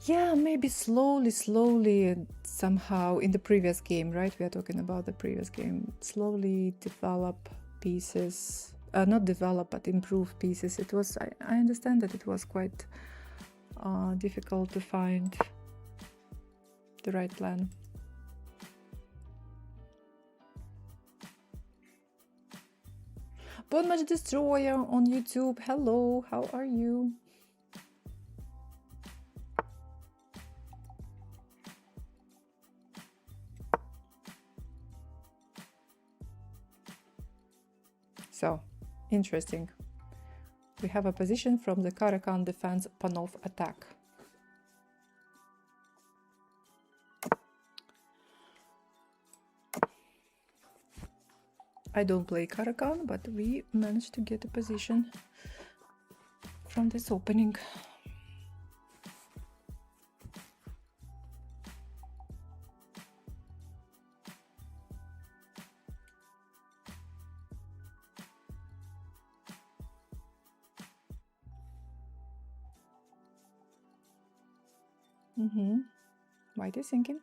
Yeah, maybe slowly, somehow in the previous game, right? We are talking about the previous game. Slowly develop pieces, not develop, but improve pieces. It was, I understand that it was quite difficult to find the right plan. Pawn Match Destroyer on YouTube. Hello, how are you? So, interesting. We have a position from the Caro-Kann defense, Panov attack. I don't play Caro-Kann, but we managed to get a position from this opening. White is thinking.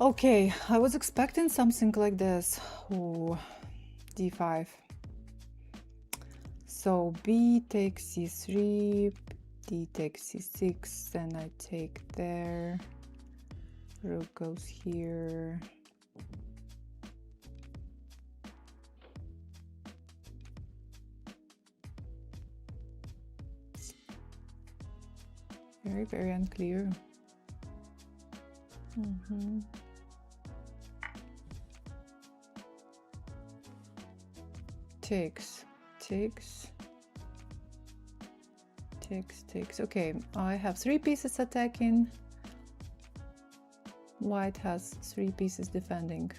Okay, I was expecting something like this. Ooh, d5. So b takes c3, d takes c6, then I take there, rook goes here. Very, very unclear. Takes. Okay, I have 3 pieces attacking. White has 3 pieces defending.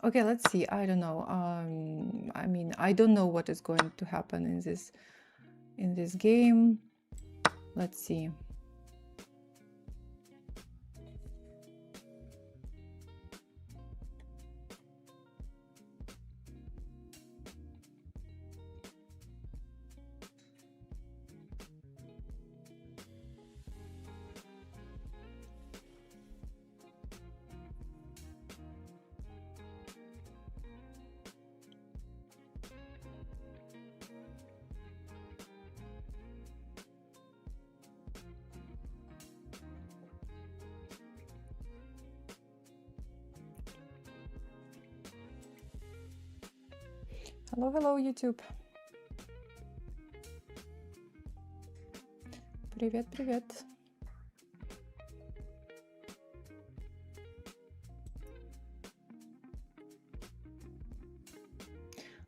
Okay, let's see. I don't know. I mean, I don't know what is going to happen in this game. Let's see. Hello, YouTube. Привет.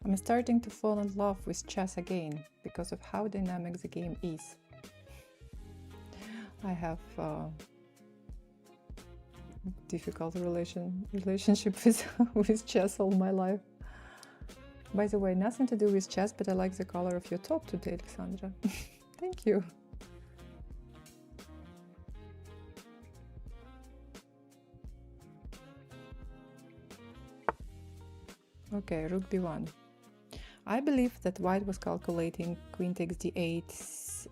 I'm starting to fall in love with chess again because of how dynamic the game is. I have difficult relationship with chess all my life. By the way, nothing to do with chess, but I like the color of your top today, Alexandra. Thank you. Okay, rook b1. I believe that white was calculating queen takes d8,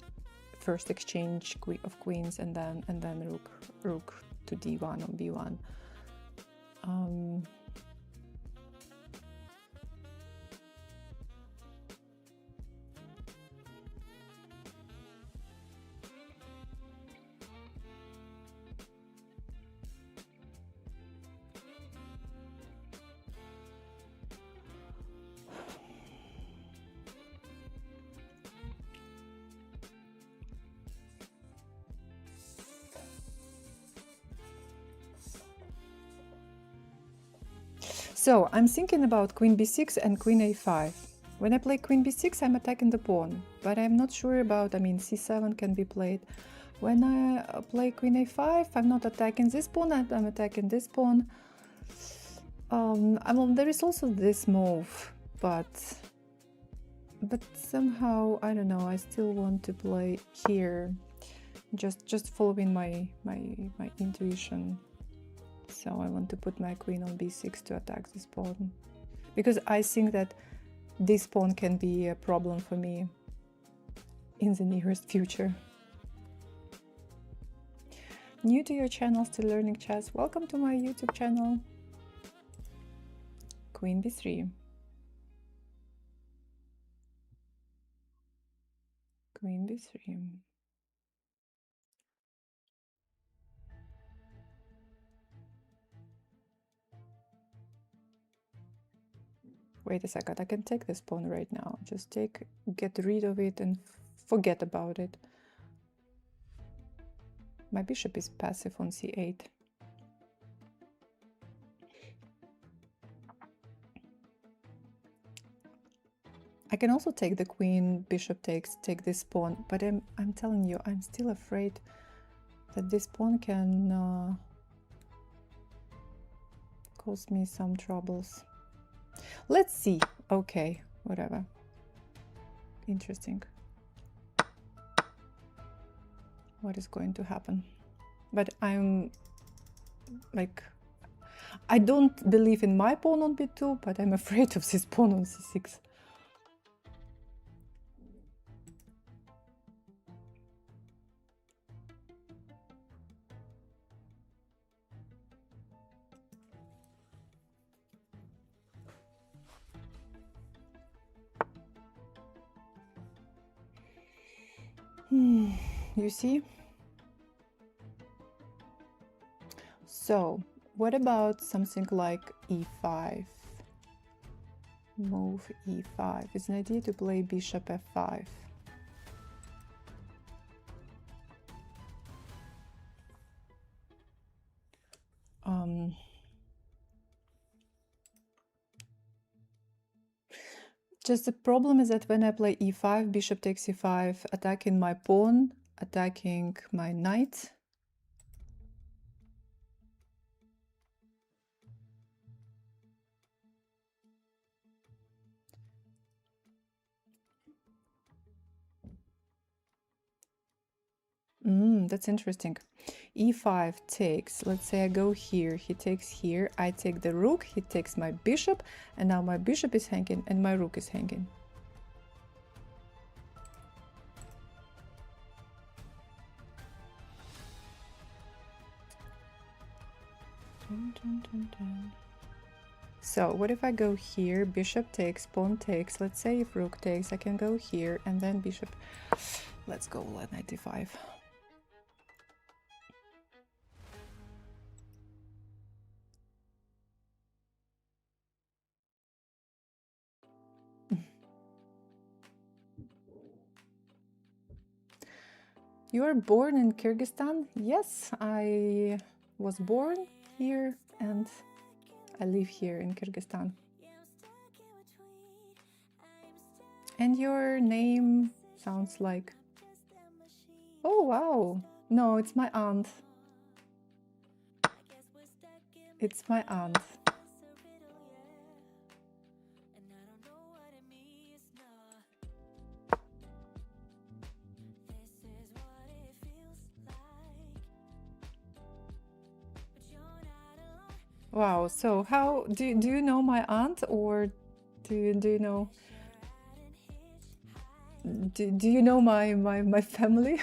first exchange of queens, and then rook to d1 on b1. So I'm thinking about queen b6 and queen a5. When I play queen b6, I'm attacking the pawn, but I'm not sure about, I mean, c7 can be played. When I play queen a5, I'm not attacking this pawn, I'm attacking this pawn. There is also this move, but somehow, I don't know, I still want to play here, just following my intuition. So I want to put my queen on b6 to attack this pawn, because I think that this pawn can be a problem for me in the nearest future. New to your channel, still learning chess? Welcome to my YouTube channel. Queen b3. Queen b3. Wait a second, I can take this pawn right now. Just get rid of it and forget about it. My bishop is passive on c8. I can also take the queen, bishop takes, take this pawn, but I'm telling you, I'm still afraid that this pawn can cause me some troubles. Let's see. Okay, whatever. Interesting. What is going to happen? But I'm like, I don't believe in my pawn on b2, but I'm afraid of this pawn on c6. You see? So, what about something like e5? Move e5. It's an idea to play bishop f5. Just the problem is that when I play e5, bishop takes e5, attacking my pawn, attacking my knight. That's interesting. e5 takes, let's say I go here, he takes here, I take the rook, he takes my bishop, and now my bishop is hanging and my rook is hanging. So what if I go here, bishop takes, pawn takes, let's say if rook takes, I can go here and then bishop, let's go knight d5. You were born in Kyrgyzstan? Yes, I was born here and I live here in Kyrgyzstan. And your name sounds like... Oh, wow. No, it's my aunt. It's my aunt. Wow, so how do you know my aunt, or do you know do you know my family?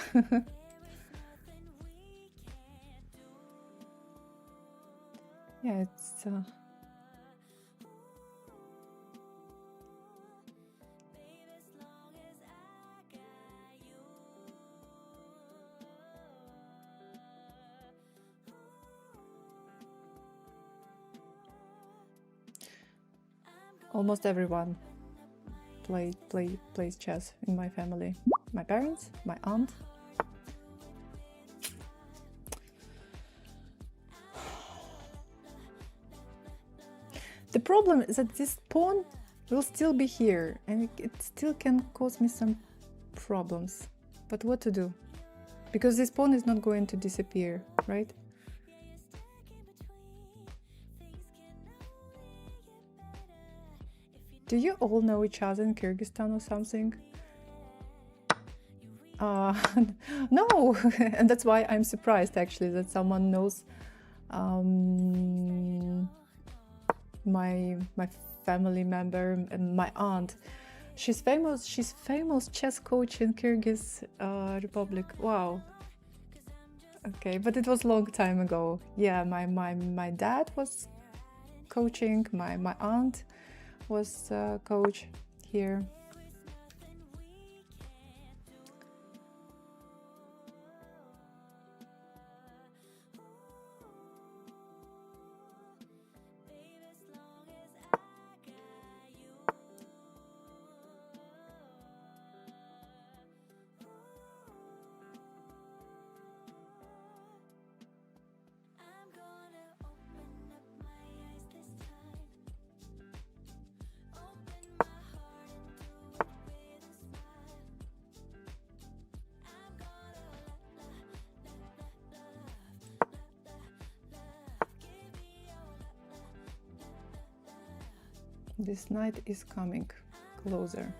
Yeah, it's almost everyone plays chess in my family. My parents, my aunt. The problem is that this pawn will still be here, and it still can cause me some problems. But what to do? Because this pawn is not going to disappear, right? Do you all know each other in Kyrgyzstan or something? No, and that's why I'm surprised actually that someone knows my family member and my aunt. She's famous chess coach in Kyrgyz Republic. Wow. Okay, but it was a long time ago. Yeah, my dad was coaching, my aunt was coach here. This knight is coming closer.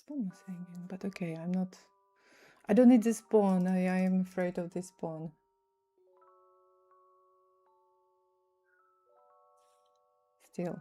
Pawn is hanging, but okay, I don't need this pawn. I am afraid of this pawn. Still.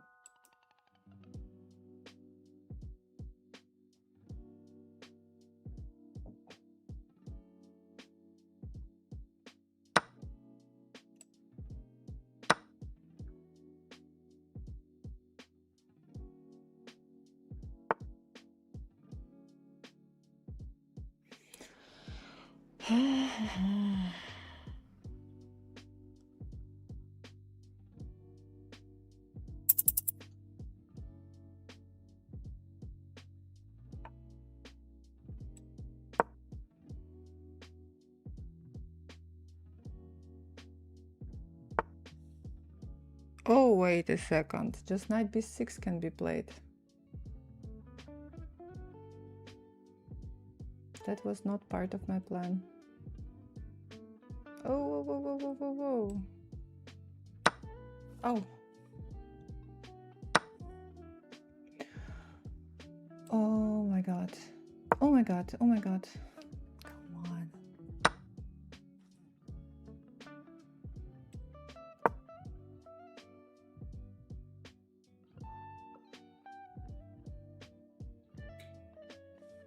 Oh, wait a second. Just knight b6 can be played. That was not part of my plan. Oh, whoa, whoa, whoa, whoa, whoa. Oh. Oh my god. Oh my god. Oh my god. Come on.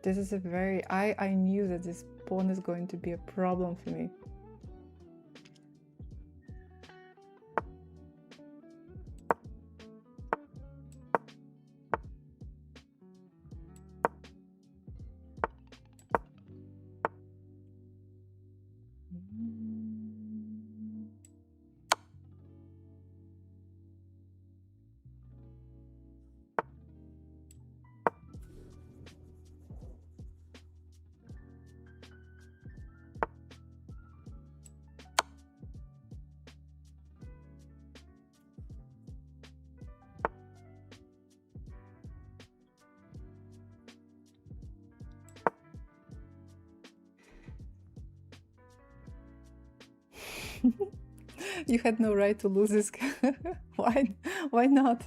This is a very... I knew that this pawn is going to be a problem for me. You had no right to lose this. Why not?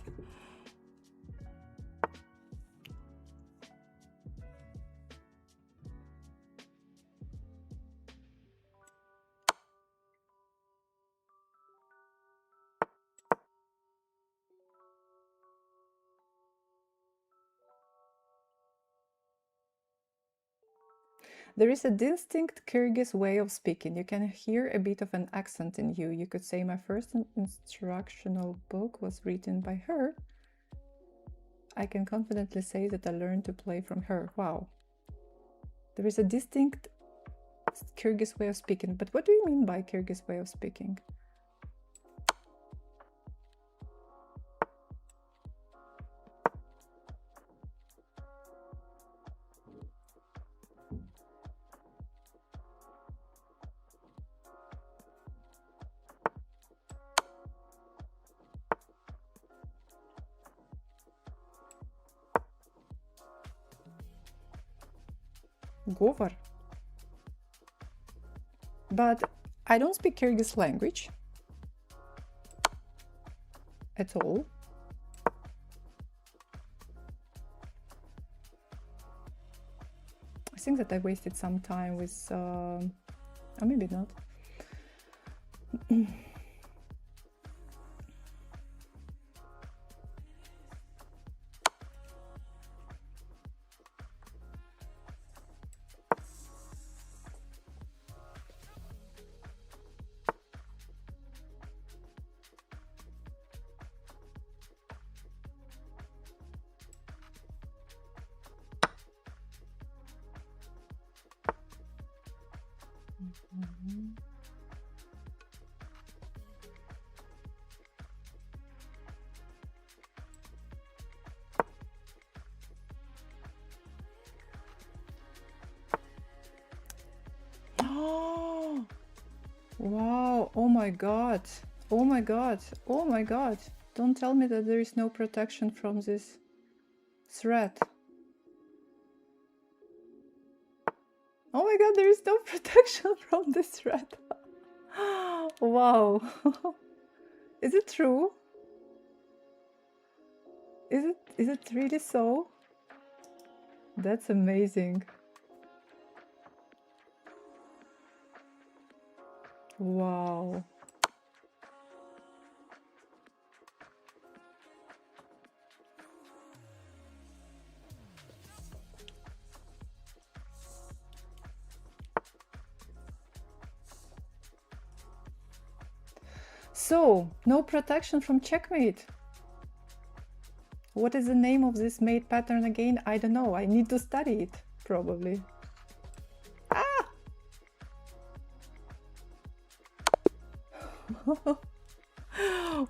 There is a distinct Kyrgyz way of speaking. You can hear a bit of an accent in you. You could say my first instructional book was written by her. I can confidently say that I learned to play from her. Wow. There is a distinct Kyrgyz way of speaking. But what do you mean by Kyrgyz way of speaking? Говор. But I don't speak Kyrgyz language at all. I think that I wasted some time with, or maybe not. Wow, oh my god, oh my god, oh my god. Don't tell me that there is no protection from this threat. Oh my god, there is no protection from this threat. Wow. Is it true? Is it really so? That's amazing. Wow. So, no protection from checkmate. What is the name of this mate pattern again? I don't know. I need to study it, probably. Ah!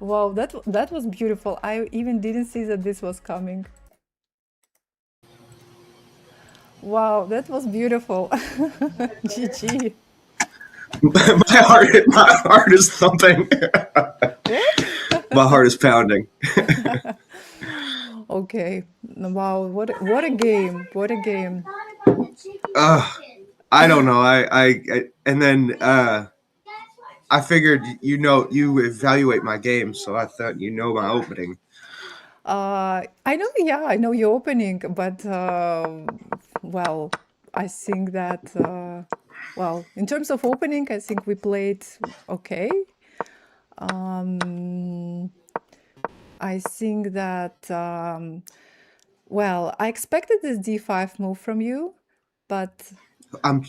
Wow, that was beautiful. I even didn't see that this was coming. Wow, that was beautiful. GG. My heart is thumping. My heart is pounding. Okay. Wow, what a game. What a game. I don't know. I and then I figured you evaluate my game, so I thought my opening. I know, yeah, I know your opening, but well, I think that well, in terms of opening, I think we played okay. I think that well, I expected this d5 move from you, but I'm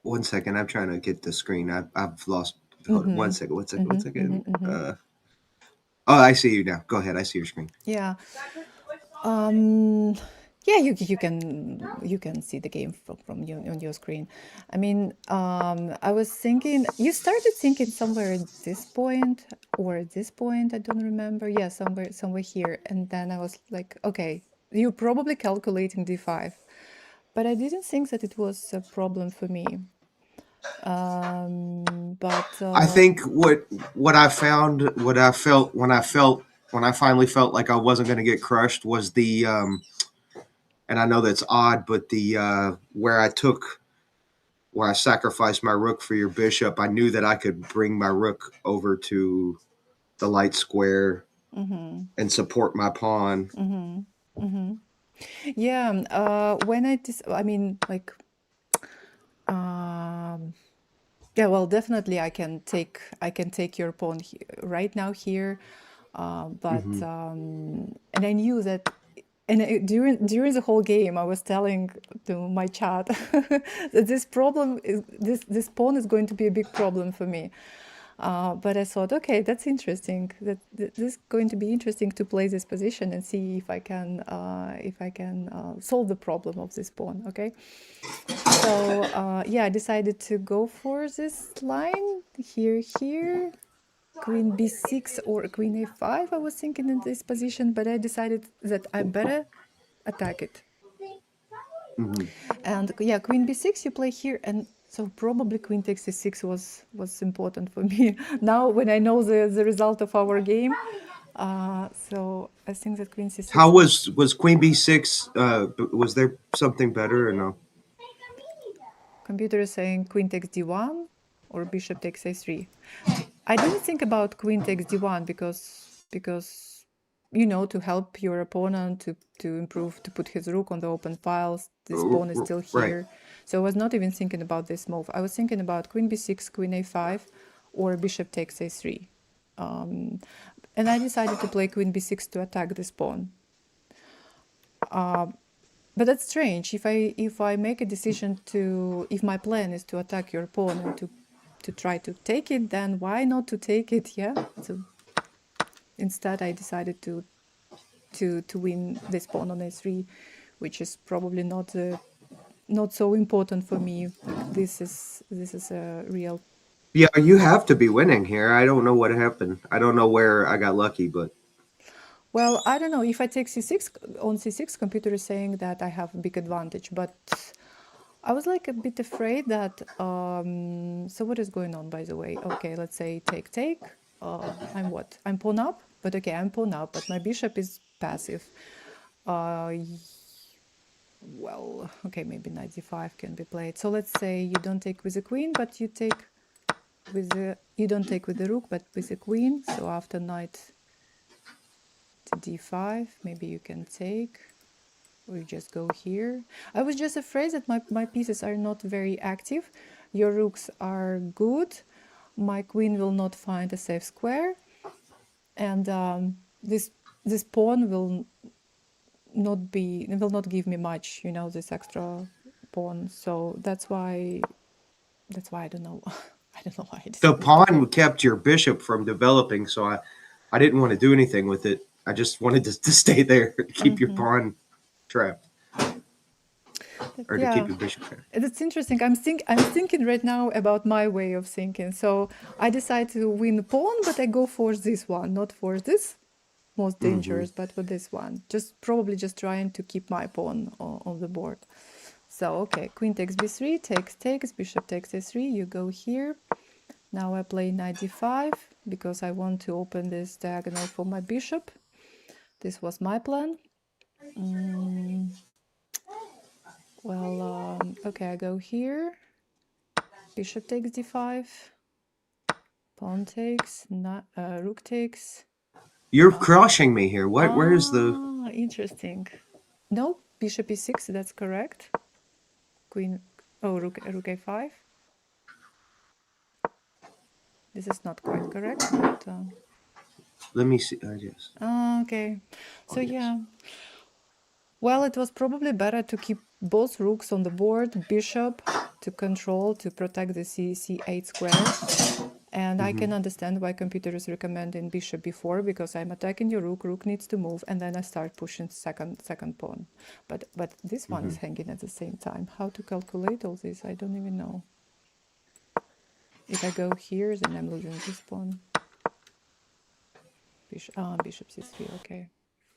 1 second. I'm trying to get the screen. I've lost. Hold on, 1 second. 1 second. 1 second. Oh, I see you now. Go ahead. I see your screen. Yeah. Yeah, you can see the game from you on your screen. I mean, I was thinking you started thinking somewhere at this point or at this point, I don't remember. Yeah, somewhere here. And then I was like, okay, you're probably calculating d5. But I didn't think that it was a problem for me. But I think what I found, what I felt when I finally felt like I wasn't going to get crushed was the and I know that's odd, but the where I took where I sacrificed my rook for your bishop, I knew that I could bring my rook over to the light square and support my pawn. Yeah, when I mean, like, yeah, well, definitely I can take your pawn right now here, but and I knew that, and during the whole game I was telling to my chat that this problem is this pawn is going to be a big problem for me. But I thought, okay, that's interesting. This is going to be interesting to play this position and see if I can solve the problem of this pawn. Okay, so yeah, I decided to go for this line here, queen b6 or queen a5. I was thinking in this position, but I decided that I better attack it. And yeah, queen b6 you play here, and so probably queen takes c6 was important for me. Now when I know the result of our game, so I think that queen c6. How was queen b6? Was there something better or no? Computer is saying queen takes d1 or bishop takes a3. I didn't think about queen takes d1 because you know, to help your opponent to improve, to put his rook on the open files. This pawn is still here. Right. So I was not even thinking about this move. I was thinking about queen b6, queen a5, or bishop takes a3. And I decided to play queen b6 to attack this pawn. But that's strange. If I make a decision if my plan is to attack your pawn and to try to take it, then why not to take it? Yeah. So instead, I decided to win this pawn on a3, which is probably not so important for me. This is a real. Yeah, you have to be winning here. I don't know what happened. I don't know where I got lucky, but. Well, I don't know. If I take c6, on c6, computer is saying that I have a big advantage, but I was like a bit afraid that, so what is going on, by the way? Okay, let's say take. I'm what? I'm pawn up, but okay, I'm pawn up, but my bishop is passive. Well, okay, maybe knight d5 can be played. So let's say you don't take with the queen, but you take with you don't take with the rook, but with the queen. So after knight to d5, maybe you can take, or you just go here. I was just afraid that my pieces are not very active. Your rooks are good. My queen will not find a safe square, and this pawn will not give me much, you know, this extra pawn. So that's why I don't know. I don't know why I The decided. pawn kept your bishop from developing, so I didn't want to do anything with it. I just wanted to stay there, keep your pawn trapped, or to keep your bishop trapped. It's interesting. I'm thinking right now about my way of thinking. So I decide to win the pawn, but I go for this one, not for this most dangerous, but for this one. Probably just trying to keep my pawn on the board. So okay, queen takes b3, takes, bishop takes a3. You go here. Now I play knight d5 because I want to open this diagonal for my bishop. This was my plan. Well, okay, I go here. Bishop takes d5. Pawn takes, rook takes. You're crushing me here. Where is the... Interesting. No, bishop e6, that's correct. Queen, rook a5. This is not quite correct, but... Let me see. Yes. Okay. So yeah. Well, it was probably better to keep both rooks on the board, bishop to control, to protect the c8 square. And I can understand why computer is recommending bishop b4, because I'm attacking your rook needs to move, and then I start pushing second pawn. But this one is hanging at the same time. How to calculate all this, I don't even know. If I go here, then I'm losing this pawn. Bishop c3, okay.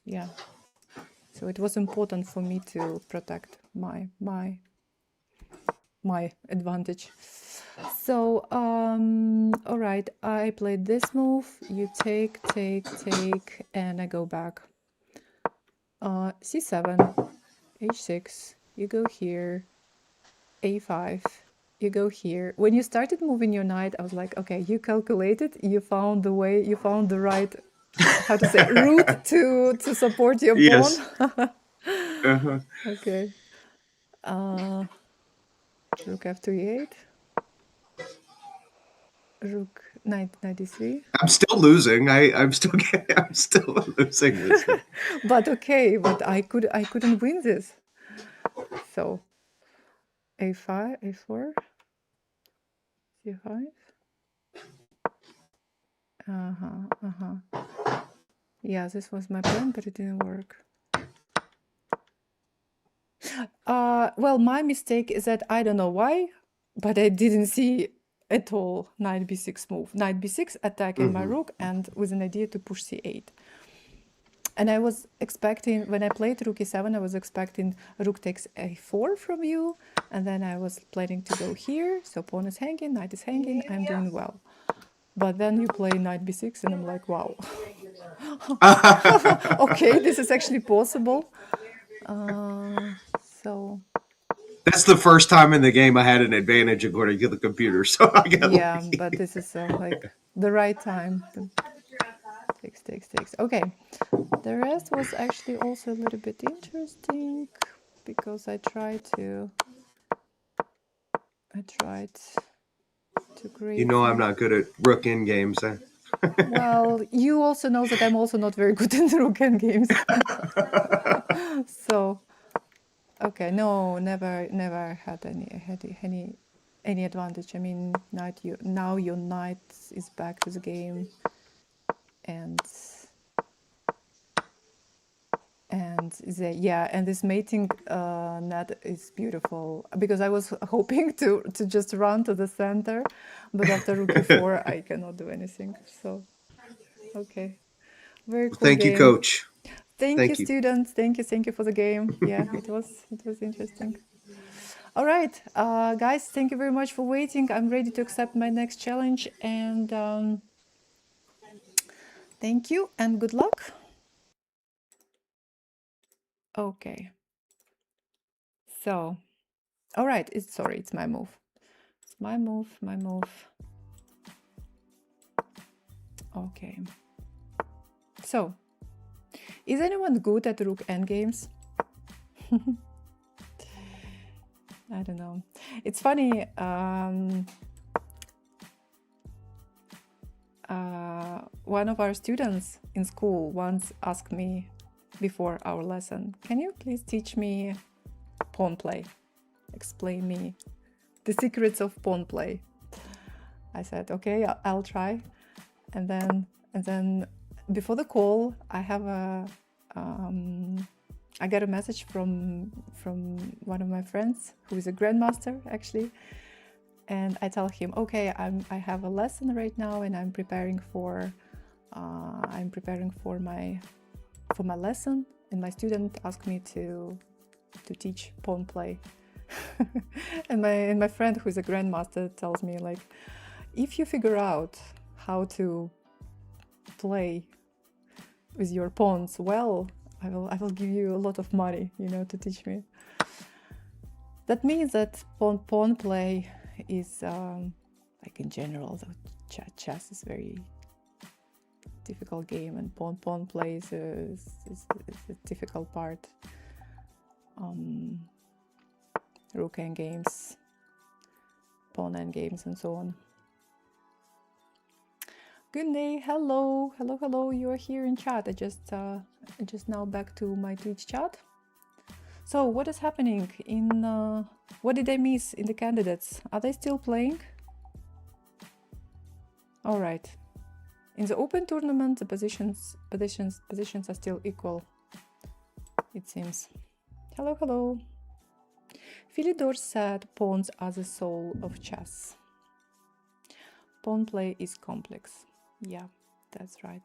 Yeah. So it was important for me to protect my advantage. So all right, I played this move. You take, and I go back. C7, h6. You go here. A5, you go here. When you started moving your knight, I was like, okay, you calculated, you found the way, you found the right, how to say, route to support your pawn. Yes. Uh-huh. Okay. Rook f3, rook knight 93. I'm still losing. I'm still losing this thing. But okay, but I couldn't win this. So a5, a4, c5. Yeah, this was my plan, but it didn't work. Well, my mistake is that I don't know why, but I didn't see at all knight b6 move. Knight b6 attacking my rook and with an idea to push c8. And I was expecting, when I played rook e7, I was expecting rook takes a4 from you, and then I was planning to go here, so pawn is hanging, knight is hanging, I'm doing well. But then you play knight b6, and I'm like, wow. Okay, this is actually possible. So That's the first time in the game I had an advantage according to the computer. So I got yeah, lucky. but this is like the right time. Takes. Okay, the rest was actually also a little bit interesting because I tried to create. You know I'm not good at rook in games. Huh? Well, you also know that I'm also not very good in rook end games. So, okay, no, never had any advantage. I mean, now your knight is back to the game, and this mating net is beautiful because I was hoping to just run to the center, but after rook e4 I cannot do anything. So, okay, very cool Thank game. you, coach. Thank you, students. Thank you for the game. Yeah, it was interesting. All right, guys, thank you very much for waiting. I'm ready to accept my next challenge, and thank you and good luck. Okay. So, all right, it's my move. It's my move. Okay. So, is anyone good at rook endgames? I don't know. It's funny. One of our students in school once asked me before our lesson, can you please teach me pawn play? Explain me the secrets of pawn play. I said, okay, I'll try. And then before the call, I got a message from one of my friends who is a grandmaster actually, and I tell him, okay, I have a lesson right now, and I'm preparing for my lesson, and my student asked me to teach pawn play. and my friend who is a grandmaster tells me, like, if you figure out how to play with your pawns well, I will give you a lot of money, to teach me. That means that pawn play is like in general, the chess is very difficult game, and pawn play is a difficult part. Rook end games, pawn end games, and so on. Good day, hello, you are here in chat. I just now back to my Twitch chat. So what is happening in what did I miss in the candidates? Are they still playing? All right. In the open tournament, the positions are still equal, it seems. Hello. Philidor said pawns are the soul of chess. Pawn play is complex. Yeah, that's right.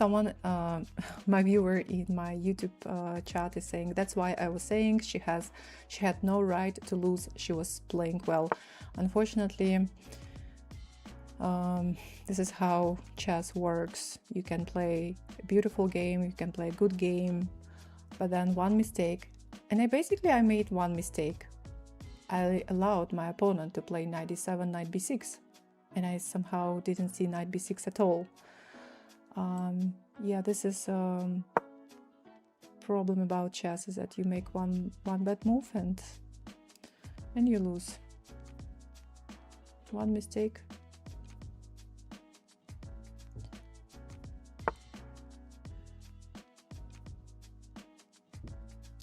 someone, my viewer in my YouTube chat is saying, that's why I was saying she had no right to lose. She was playing well. Unfortunately, this is how chess works. You can play a beautiful game, you can play a good game, but then one mistake, and I made one mistake. I allowed my opponent to play knight d7, knight b6, and I somehow didn't see knight b6 at all. Yeah, this is problem about chess, is that you make one bad move and you lose. One mistake.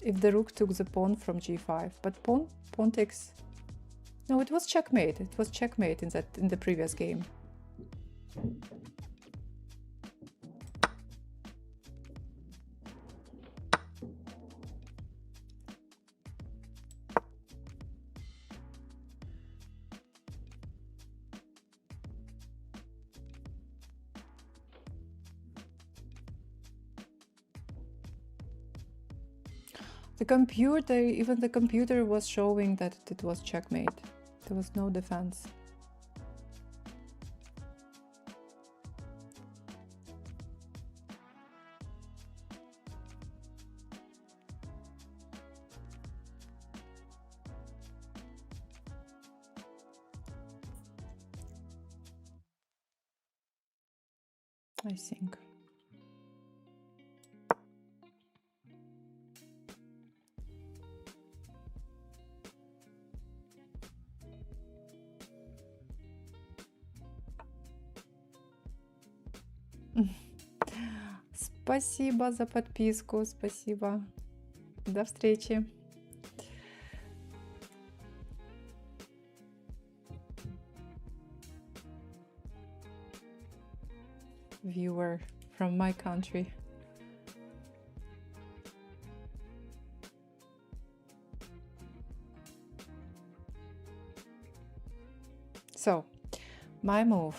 If the rook took the pawn from g5, but pawn takes. No, it was checkmate. It was checkmate in the previous game. The computer, even the computer was showing that it was checkmate. There was no defense. I think. Спасибо за подписку, спасибо. До встречи. Viewer from my country. So, my move.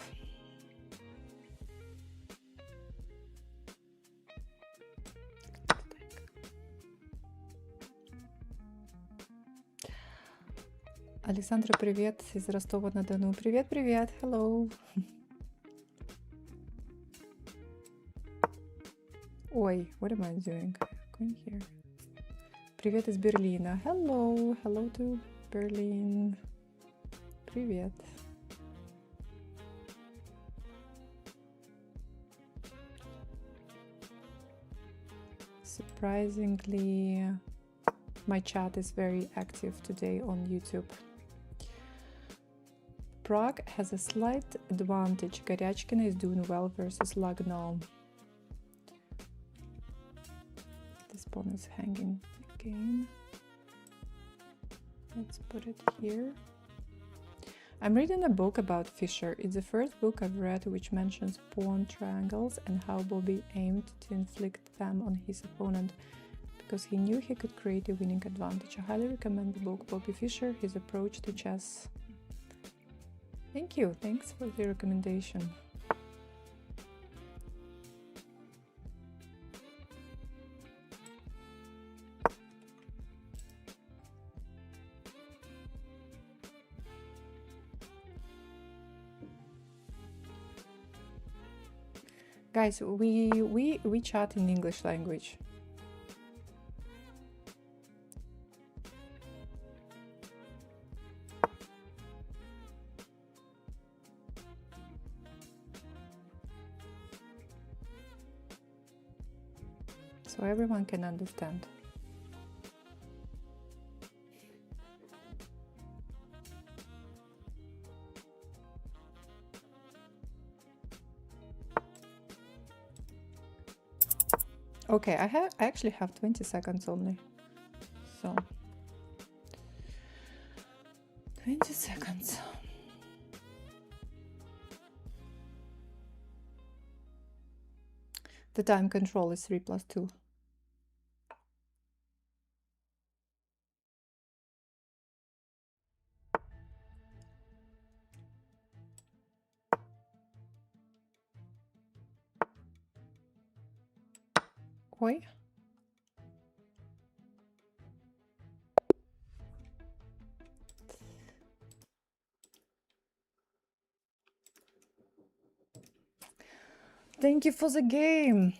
Александра, привет из Ростова-на-Дону. Привет, привет, hello. Ой, what am I doing? Going here. Привет из Берлина. Hello, hello to Berlin. Привет. Surprisingly, my chat is very active today on YouTube. Prague has a slight advantage. Goryachkina is doing well versus Lagno. This pawn is hanging again. Let's put it here. I'm reading a book about Fischer. It's the first book I've read which mentions pawn triangles and how Bobby aimed to inflict them on his opponent because he knew he could create a winning advantage. I highly recommend the book Bobby Fischer, His Approach to Chess. Thank you. Thanks for the recommendation. Guys, we chat in English language. So everyone can understand. Okay, I actually have 20 seconds only. So 20 seconds. The time control is 3+2. Oi. Thank you for the game.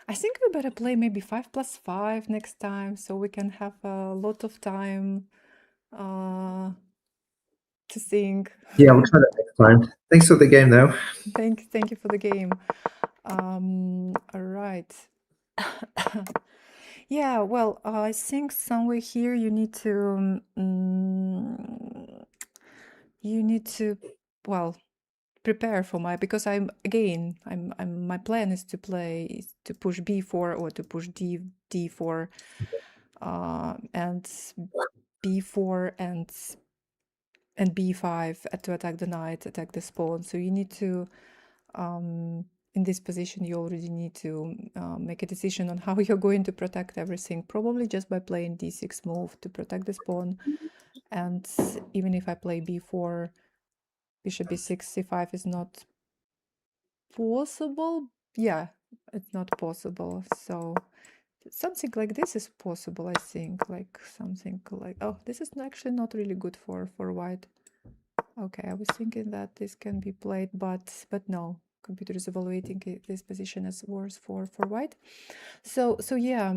I think we better play maybe 5+5 next time, so we can have a lot of time to think. Yeah, we'll try that next time. Thanks for the game, though. Thank you for the game. All right. Yeah, well, I think somewhere here you need to well, prepare for my, because I'm my plan is to push b4 or to push d4 and b4 and b5 to attack the knight, attack the pawn. So you need to in this position you already need to make a decision on how you're going to protect everything, probably just by playing d6 move to protect this pawn. And even if I play b4, bishop b6, c5 is not possible. Yeah, it's not possible. So something like this is possible, I think, like something like, oh, this is actually not really good for white. Okay, I was thinking that this can be played, but no, computer is evaluating this position as worse for white. So yeah,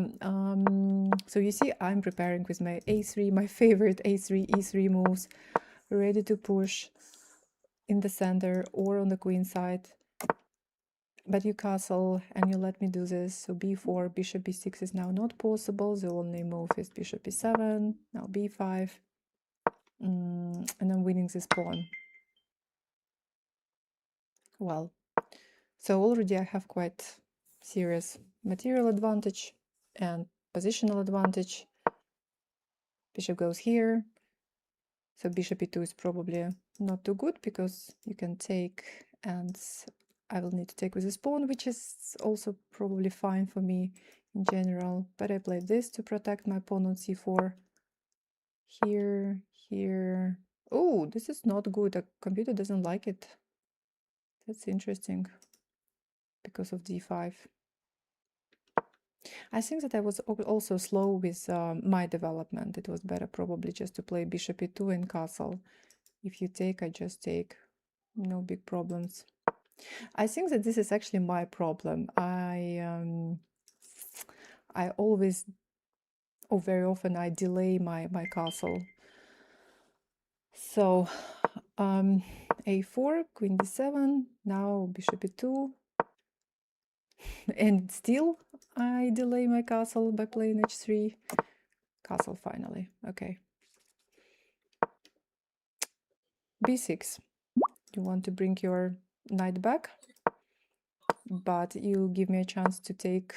so you see, I'm preparing with my a3, my favorite a3 e3 moves, ready to push in the center or on the queen side. But you castle and you let me do this. So b4, bishop b6 is now not possible. The only move is bishop b7, now b5, and I'm winning this pawn. Well, so already I have quite serious material advantage and positional advantage. Bishop goes here. So bishop e2 is probably not too good because you can take, and I will need to take with this pawn, which is also probably fine for me in general. But I played this to protect my pawn on c4. Here, here. Oh, this is not good. The computer doesn't like it. That's interesting. Because of d5. I think that I was also slow with my development. It was better probably just to play bishop e2 and castle. If you take, I just take. No big problems. I think that this is actually my problem. I always, or very often, I delay my castle. So a4, queen d7, now bishop e2, and still I delay my castle by playing h3. Castle finally. Okay. b6. You want to bring your knight back, but you give me a chance to take.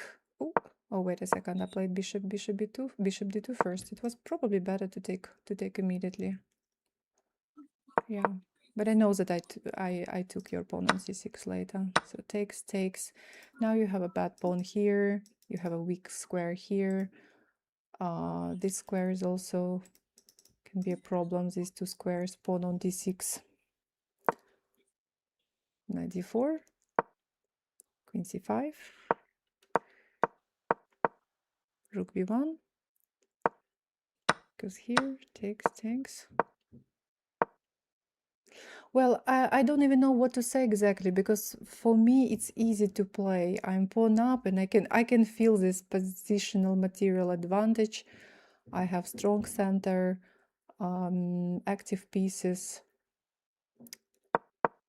Oh, wait a second. I played bishop b2, bishop d2 first. It was probably better to take immediately. Yeah, but I know that I took your pawn on c6 later. So takes. Now you have a bad pawn here. You have a weak square here. This square is also can be a problem. These two squares. Pawn on d6. Knight d4. Queen c5. Rook b1. Goes here. Takes. Well, I don't even know what to say exactly, because for me it's easy to play. I'm pawn up and I can feel this positional material advantage. I have strong center, active pieces.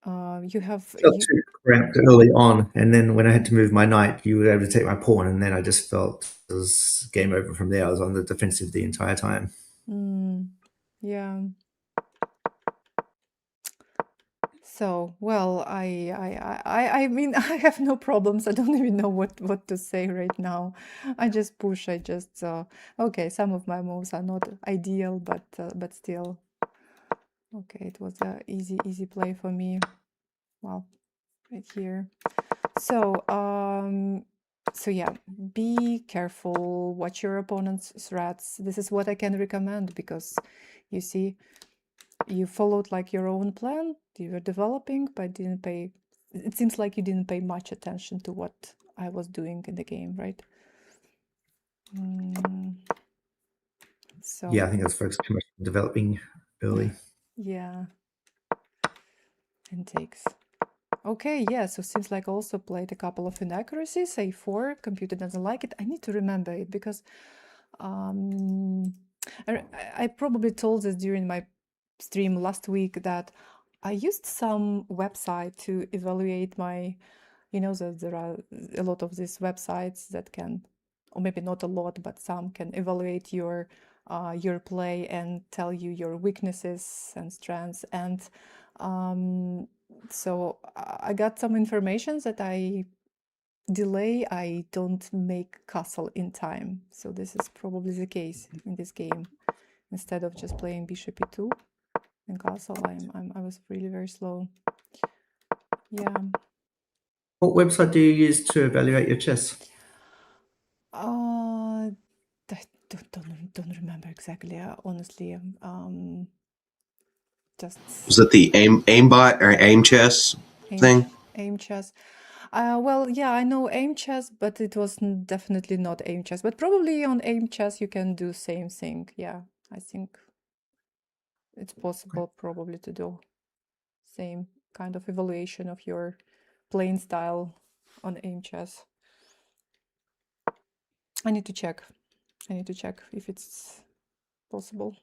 You have Felt too cramped early on, and then when I had to move my knight, you were able to take my pawn, and then I just felt it was game over from there. I was on the defensive the entire time. Yeah. So, well, I mean, I have no problems. I don't even know what to say right now. I just push. I just okay. Some of my moves are not ideal, but still, okay. It was a easy play for me. Well, right here. So so yeah, be careful. Watch your opponent's threats. This is what I can recommend, because you see, you followed like your own plan. You were developing, but didn't pay. It seems like you didn't pay much attention to what I was doing in the game, right? So Yeah, I think I was focused too much on developing early. yeah, and takes. Okay, yeah, so seems like also played a couple of inaccuracies. A4, computer doesn't like it. I need to remember it because I probably told this during my stream last week that I used some website to evaluate my, that there are a lot of these websites that can, or maybe not a lot, but some can evaluate your play and tell you your weaknesses and strengths. And so I got some information that I don't make castle in time. So this is probably the case in this game. Instead of just playing bishop e2 and castle, I was really very slow. Yeah. What website do you use to evaluate your chess? I don't remember exactly. Honestly, just Was it the aimbot or aim chess thing? aim chess. Well, yeah, I know aim chess, but it was definitely not aim chess. But probably on aim chess you can do same thing. Yeah, I think it's possible probably to do same kind of evaluation of your playing style on aim chess. I need to check if it's possible.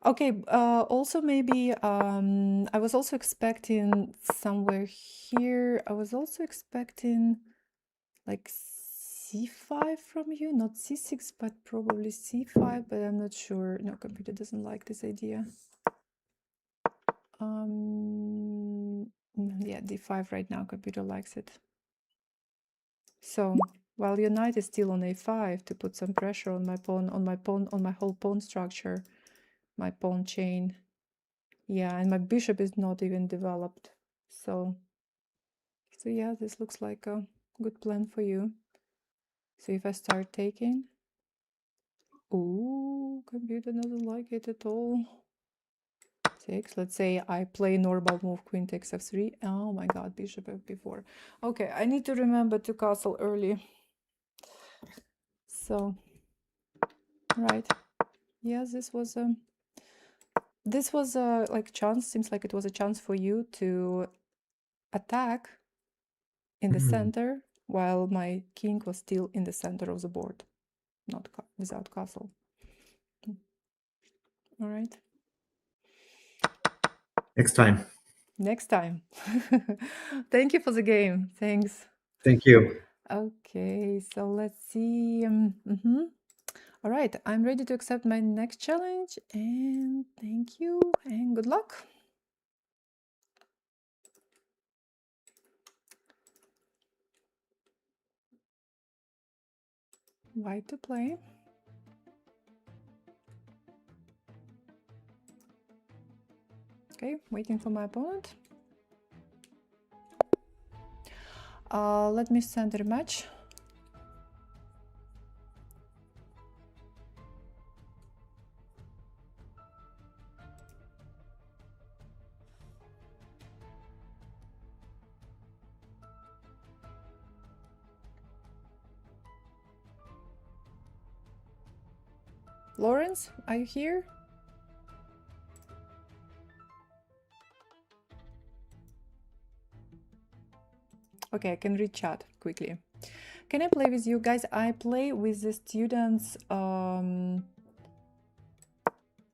Okay, also maybe I was also expecting somewhere here, I was also expecting like c5 from you, not c6, but probably c5, but I'm not sure. No, computer doesn't like this idea. Yeah, d5 right now, computer likes it. So while your knight is still on a5 to put some pressure on my pawn, on my whole pawn structure, my pawn chain. Yeah, and my bishop is not even developed. So yeah, this looks like a good plan for you. So if I start taking, ooh, computer doesn't like it at all. Takes, let's say I play normal move, queen takes f3. Oh my god, bishop f4. Okay, I need to remember to castle early. So, right. Yes, this was a like chance. Seems like it was a chance for you to attack in the center while my king was still in the center of the board, not without castle. All right. Next time. Next time. Thank you for the game. Thanks. Thank you. Okay, so let's see. All right, I'm ready to accept my next challenge, and thank you and good luck. White to play. Okay, waiting for my opponent. Let me send a rematch. Lawrence, are you here? Okay, I can read chat quickly. Can I play with you guys? I play with the students from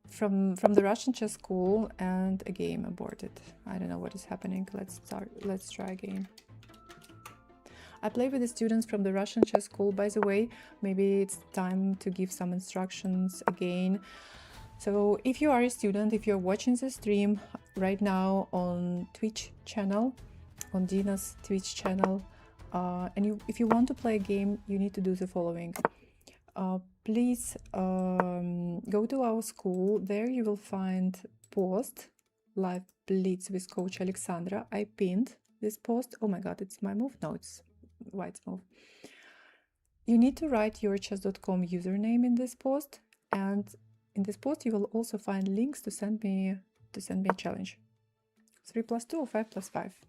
the Russian chess school, and a game aborted. I don't know what is happening. Let's try again. I play with the students from the Russian chess school. By the way, maybe it's time to give some instructions again. So if you are a student, if you're watching the stream right now on Twitch channel, on Dina's Twitch channel, and if you want to play a game, you need to do the following. Please go to our school. There you will find post live blitz with coach Alexandra. I pinned this post. Oh my god, it's my move. No, it's White's move. You need to write your chess.com username in this post, and in this post you will also find links to send me a challenge. 3+2 or 5+5.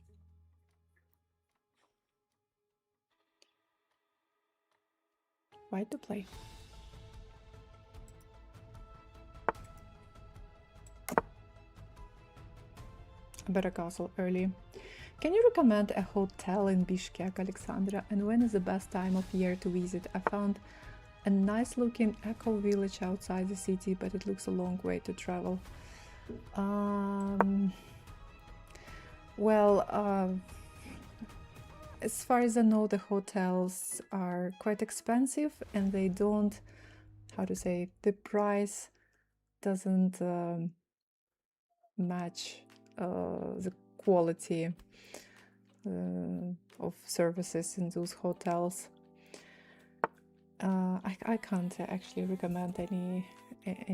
white to play. Better castle early. Can you recommend a hotel in Bishkek, Alexandra? And when is the best time of year to visit? I found a nice looking eco village outside the city, but it looks a long way to travel. As far as I know, the hotels are quite expensive and they don't, how to say, the price doesn't match the quality of services in those hotels. I can't actually recommend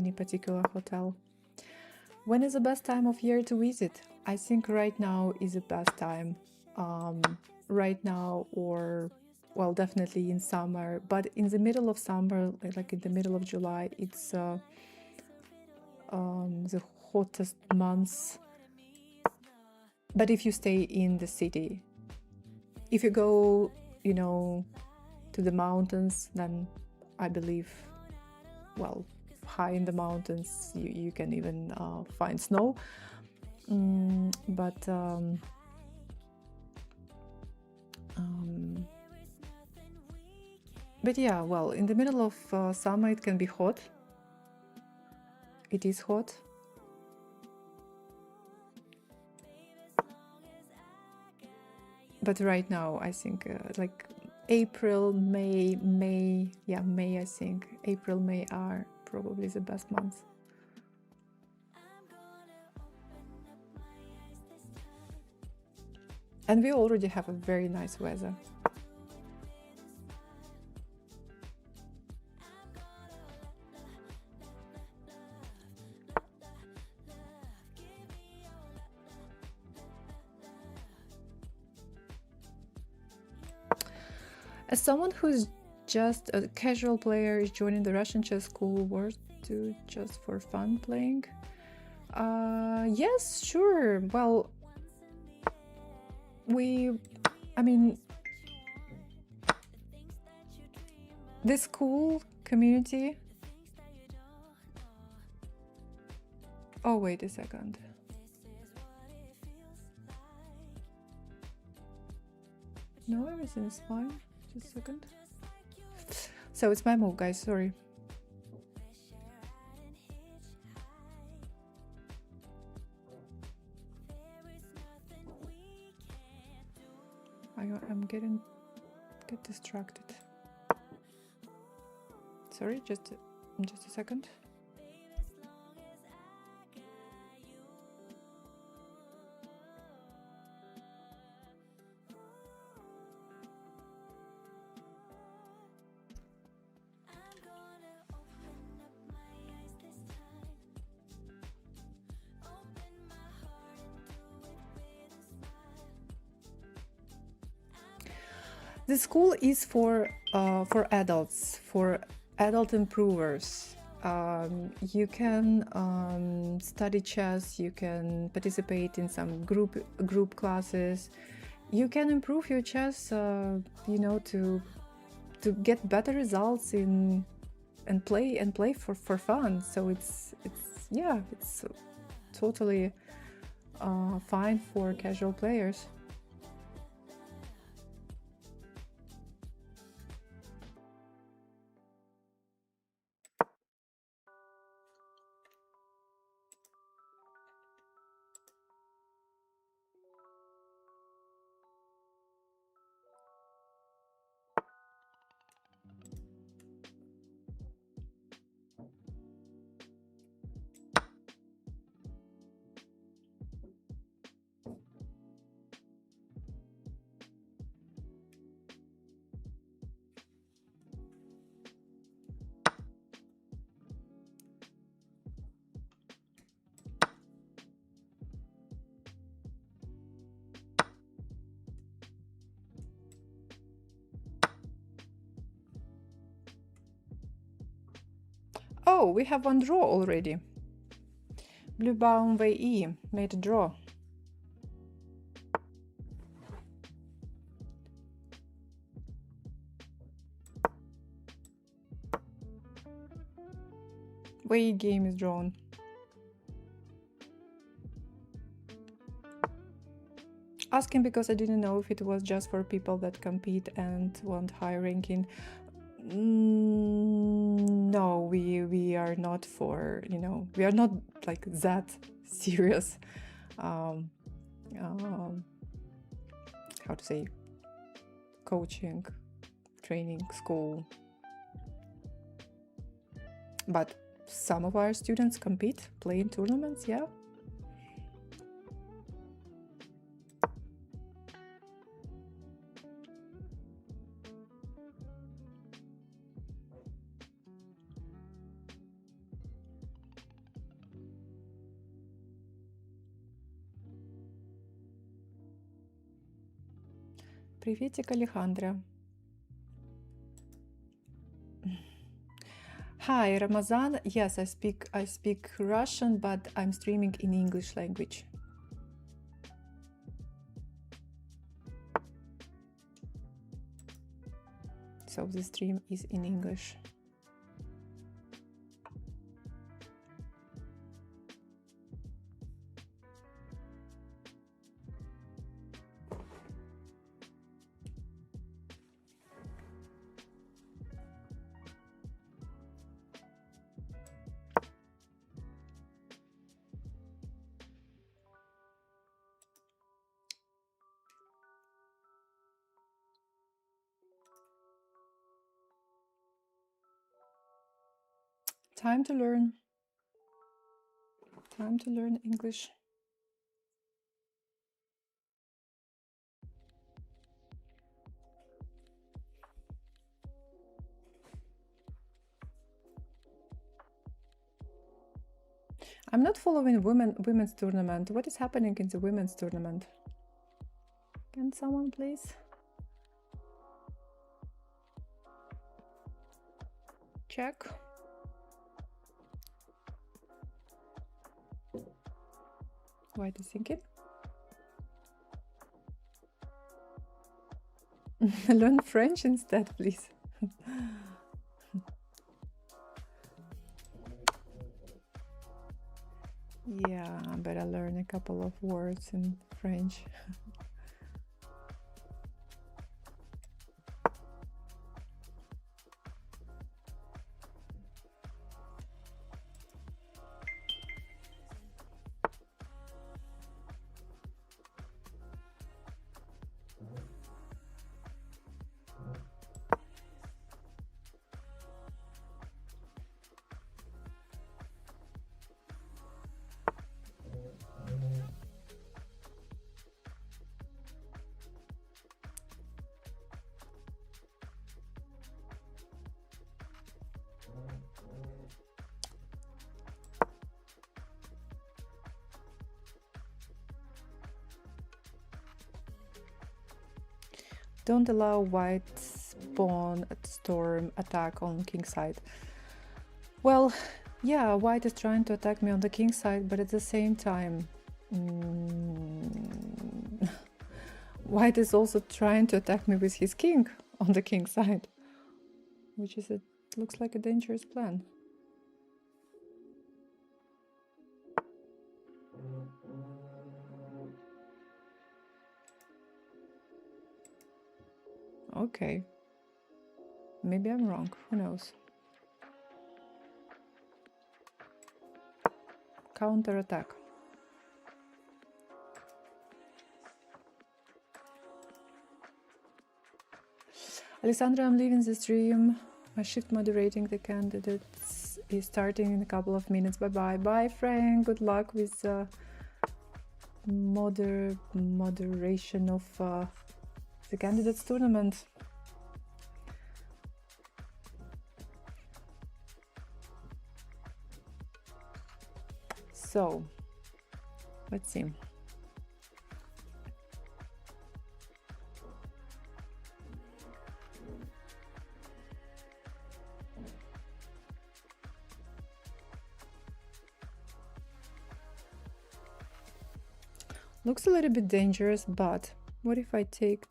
any particular hotel. When is the best time of year to visit? I think right now is the best time. Right now, or well, definitely in summer, but in the middle of summer, like in the middle of July, it's the hottest months. But if you stay in the city, if you go, you know, to the mountains, then I believe, well, high in the mountains, you can even find snow. But yeah, well, in the middle of summer it can be hot. It is hot. But right now, I think like April, May, I think. April, May are probably the best months. And we already have a very nice weather. As someone who's just a casual player is joining the Russian chess school, worth to just for fun playing? Yes, sure. Well, I mean, the school community. Oh, wait a second. No, everything is fine. Just a second. So it's my move, guys. Sorry. I'm get distracted. Sorry, just a second. The school is for adults, for adult improvers. You can study chess. You can participate in some group classes. You can improve your chess, you know, to get better results and play for fun. So it's totally fine for casual players. Oh, we have one draw already. Blue Baum VE made a draw. away game is drawn. Asking because I didn't know if it was just for people that compete and want high ranking. No, we are not for, you know, we are not like that serious. How to say, coaching, training, school. But some of our students compete, play in tournaments, yeah. Приветик, Алехандро. Hi, Ramazan. Yes, I speak Russian, but I'm streaming in English language. So the stream is in English. Time to learn. Time to learn English. I'm not following women's tournament. What is happening in the women's tournament? Can someone please check? White is thinking. Learn French instead, please. Yeah, I better learn a couple of words in French. Don't allow white pawn at storm attack on king side. Well, yeah, white is trying to attack me on the king side, but at the same time, white is also trying to attack me with his king on the king side, which is looks like a dangerous plan. Okay, maybe I'm wrong, who knows. Counter attack. Alessandra, I'm leaving the stream. My shift moderating the candidates is starting in a couple of minutes. Bye bye. Bye, Frank. Good luck with moderation of the candidates tournament. So, let's see. Looks a little bit dangerous, but what if I take,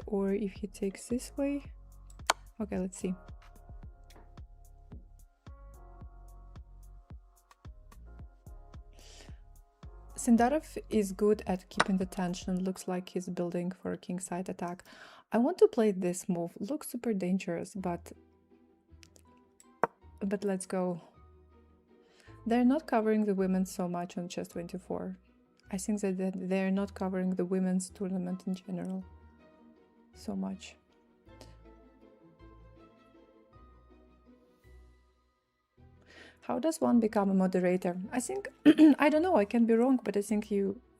or if he takes this way? Okay, let's see. Sindarov is good at keeping the tension. Looks like he's building for a kingside attack. I want to play this move. Looks super dangerous, but let's go. They're not covering the women so much on Chess 24. I think that they're not covering the women's tournament in general so much. How does one become a moderator? I think, I don't know, I can be wrong, but I think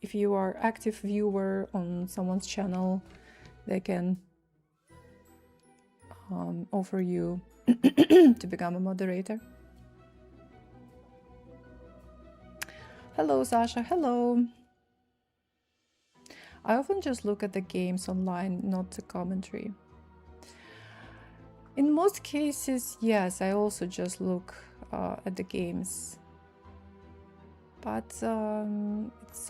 if you are active viewer on someone's channel, they can offer you to become a moderator. Hello, Sasha. Hello. I often just look at the games online, not the commentary. In most cases, yes, I also just look at the games. But it's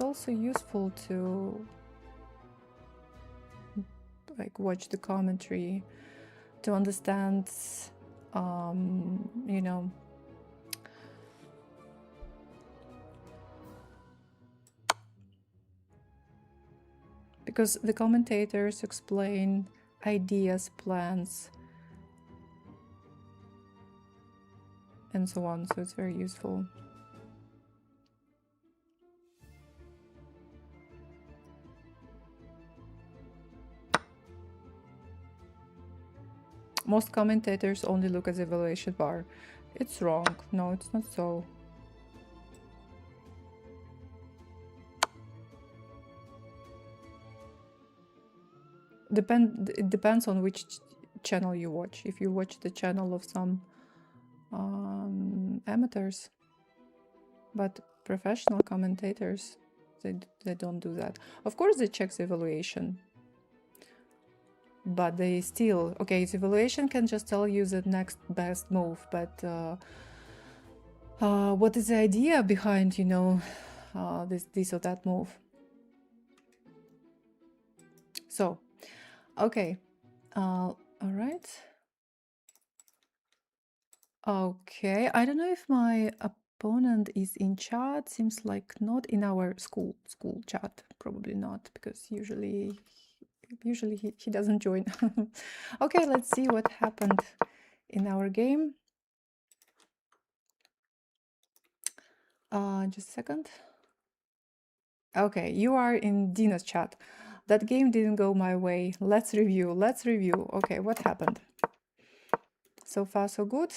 also useful to like watch the commentary to understand, you know, because the commentators explain ideas, plans, and so on, so it's very useful. Most commentators only look at the evaluation bar. It's wrong. No, it's not so. It depends on which channel you watch. If you watch the channel of some amateurs, but professional commentators, they don't do that. Of course, they check the evaluation, but they still, okay, the evaluation can just tell you the next best move, but what is the idea behind, you know, this or that move? So, okay, all right. Okay, I don't know if my opponent is in chat. Seems like not in our school chat. Probably not, because usually he doesn't join. Okay, let's see what happened in our game. Just a second. Okay, you are in Dina's chat. That game didn't go my way. Let's review. Okay, what happened? So far, so good.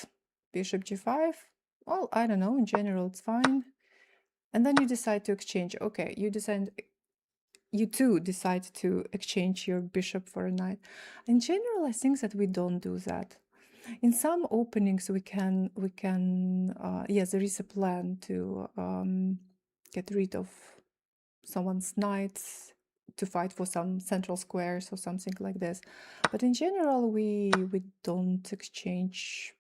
Bishop g5. Well, I don't know. In general, it's fine. And then you decide to exchange. Okay, you two decide to exchange your bishop for a knight. In general, I think that we don't do that. In some openings, we can. Yes, there is a plan to get rid of someone's knights to fight for some central squares or something like this. But in general, we don't exchange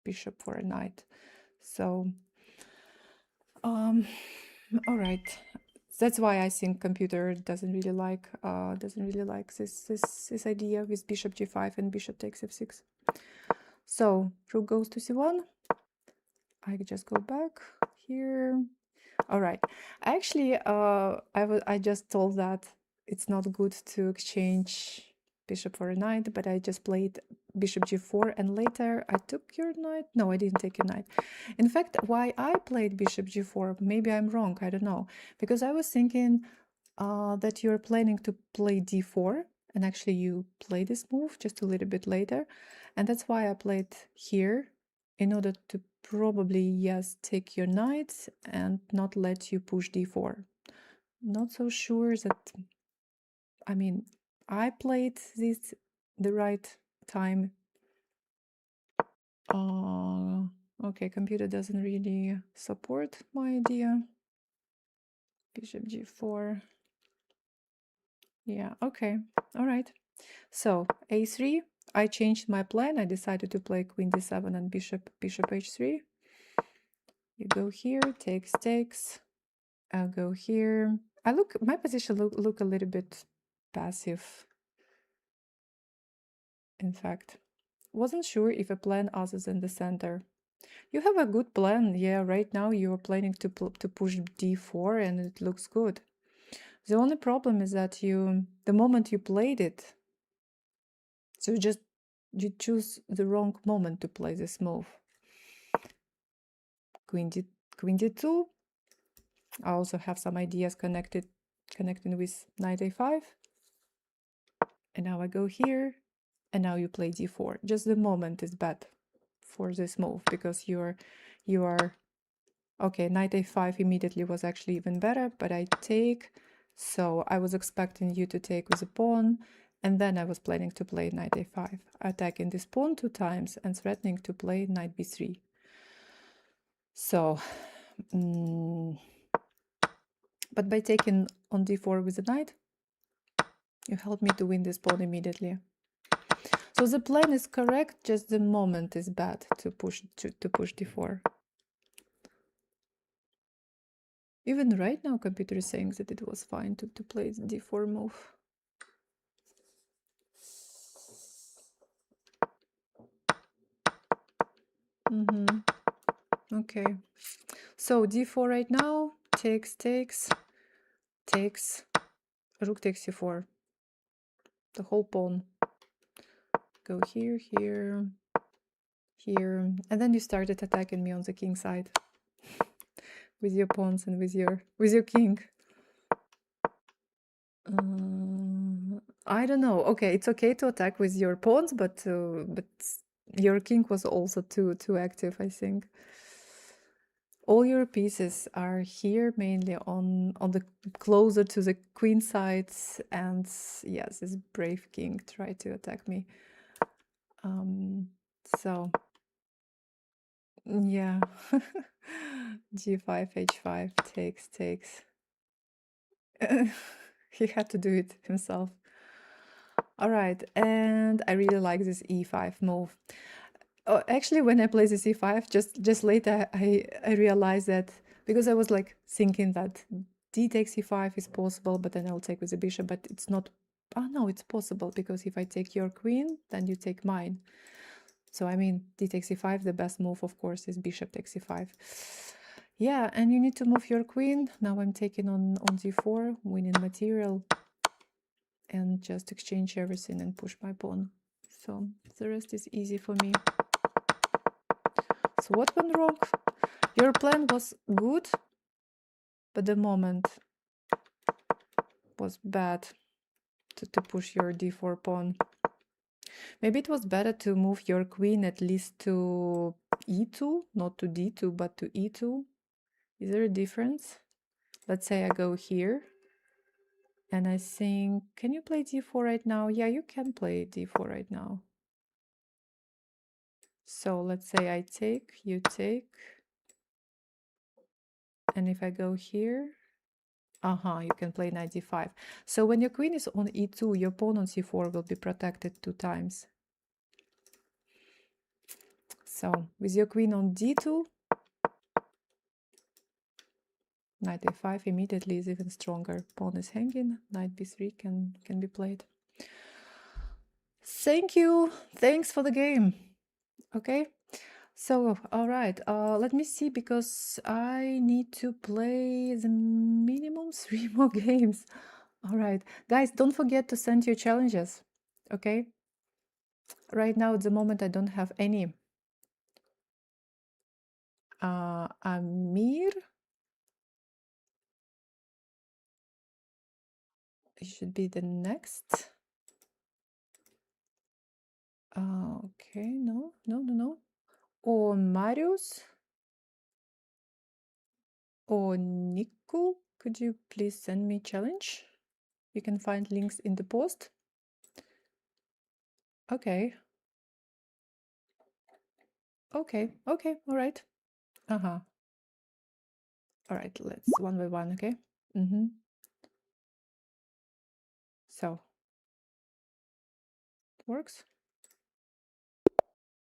bishop for a knight. So, all right. That's why I think computer doesn't really like this idea with bishop g5 and bishop takes f6. So rook goes to c1. I just go back here. All right. Actually, I just told that it's not good to exchange bishop for a knight, but I just played bishop g4 and later I took your knight. No, I didn't take your knight. In fact, why I played bishop g4, maybe I'm wrong, I don't know, because I was thinking that you're planning to play d4, and actually you play this move just a little bit later, and that's why I played here, in order to probably, yes, take your knight and not let you push d4. Not so sure that, I mean, I played this the right time. Okay, computer doesn't really support my idea. Bishop g4. Yeah, okay, all right. So a3, I changed my plan. I decided to play queen d7 and bishop h3. You go here, takes. I'll go here. My position look a little bit passive. In fact, wasn't sure if a plan other than the center You have a good plan. Yeah, right now you're planning to push d4 and it looks good. The only problem is that the moment you played it, so you choose the wrong moment to play this move. Queen d2. I also have some ideas connecting with knight a5. And now I go here, and now you play d4. Just the moment is bad for this move because you are okay. Knight a5 immediately was actually even better, but I take. So I was expecting you to take with a pawn, and then I was planning to play knight a5, attacking this pawn 2 times and threatening to play knight b3. So, but by taking on d4 with the knight, you helped me to win this pawn immediately. So the plan is correct, just the moment is bad to push d4. Even right now, computer is saying that it was fine to play the d4 move. Okay. So d4 right now, takes, rook takes c4. The whole pawn. Go here, here, here. And then you started attacking me on the king side. With your pawns and with your king. I don't know. Okay, it's okay to attack with your pawns, but your king was also too active, I think. All your pieces are here mainly on the closer to the queen sides, and yes, this brave king tried to attack me. So yeah. G5, H5, takes. He had to do it himself. All right, and I really like this e5 move. Oh, actually, when I play this e5, just later, I realized that because I was like thinking that d takes e5 is possible, but then I'll take with the bishop, but it's not. Oh no, it's possible because if I take your queen, then you take mine. So I mean, d takes e5, the best move, of course, is bishop takes e5. Yeah, and you need to move your queen. Now I'm taking on d4, winning material, and just exchange everything and push my pawn. So the rest is easy for me. So what went wrong? Your plan was good, but the moment was bad to push your d4 pawn. Maybe it was better to move your queen at least to e2, not to d2, but to e2. Is there a difference? Let's say I go here. And I think, can you play d4 right now? Yeah, you can play d4 right now. So let's say I take, you take. And if I go here, you can play knight d5. So when your queen is on e2, your pawn on c4 will be protected 2 times. So with your queen on d2, knight a5 immediately is even stronger. Pawn is hanging, knight b3 can be played. Thank you. Thanks for the game. Okay. So, all right, let me see, because I need to play the minimum 3 more games. All right, guys, don't forget to send your challenges, okay? Right now, at the moment, I don't have any. Amir, it should be the next. Okay, no. Or Marius, or Nico, could you please send me challenge? You can find links in the post. Okay. Okay, all right. All right, let's one by one, okay? So, it works?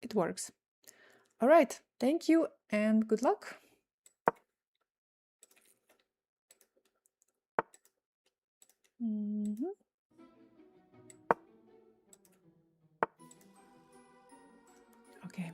It works. All right, thank you and good luck. Okay.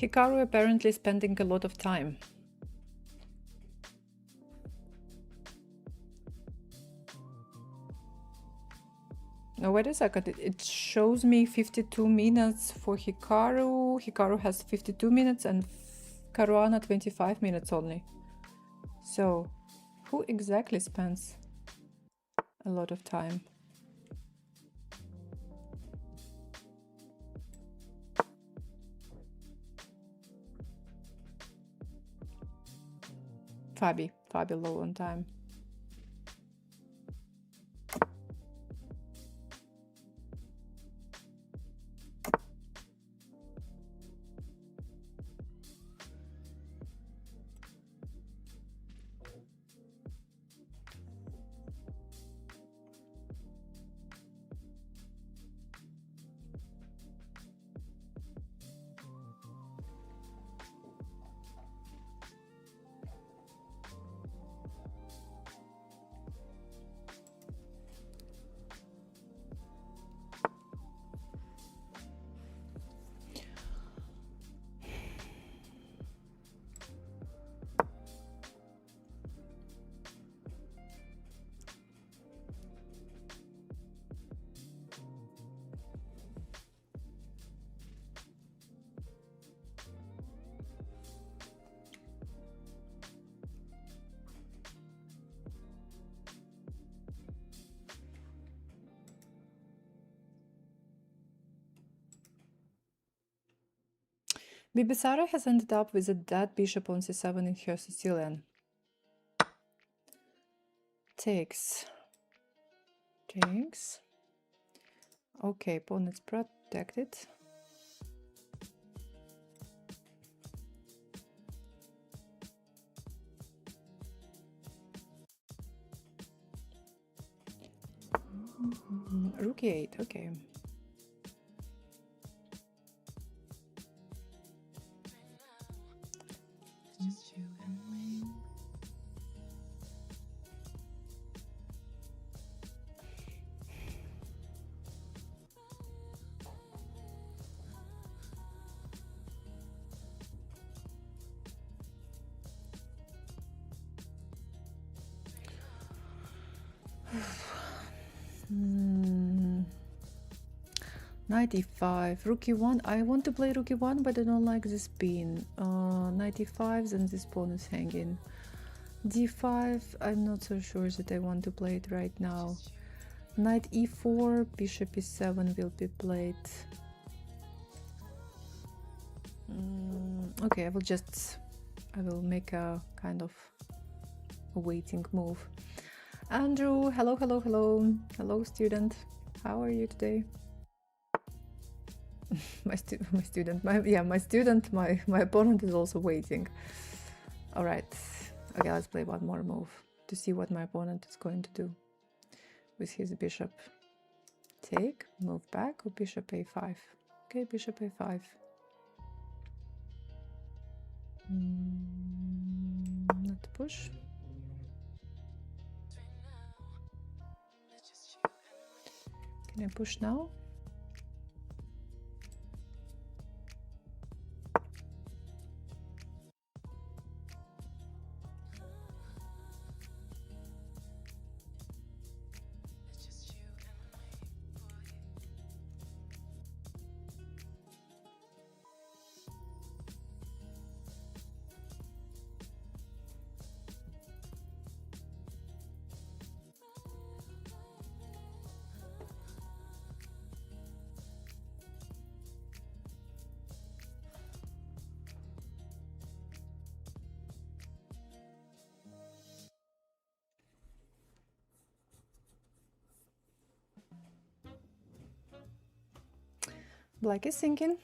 Hikaru apparently spending a lot of time. Now wait a second, it shows me 52 minutes for Hikaru. Hikaru has 52 minutes and Caruana 25 minutes only. So who exactly spends a lot of time? Fabi low on time. Bibisara has ended up with a dead bishop on c7 in her Sicilian. Takes. Okay, pawn is protected. Rook e8, okay. Knight e5, rook e1. I want to play rook e1, but I don't like this pin. Knight e5, and this pawn is hanging. d5, I'm not so sure that I want to play it right now. Knight e4, bishop e7 will be played. Okay, I will make a kind of a waiting move. Andrew, hello. Hello, student. How are you today? my opponent is also waiting. All right. Okay, let's play one more move to see what my opponent is going to do with his bishop. Take, move back, or bishop a5. Okay, bishop a5. Not push. Can I push now? Black is sinking.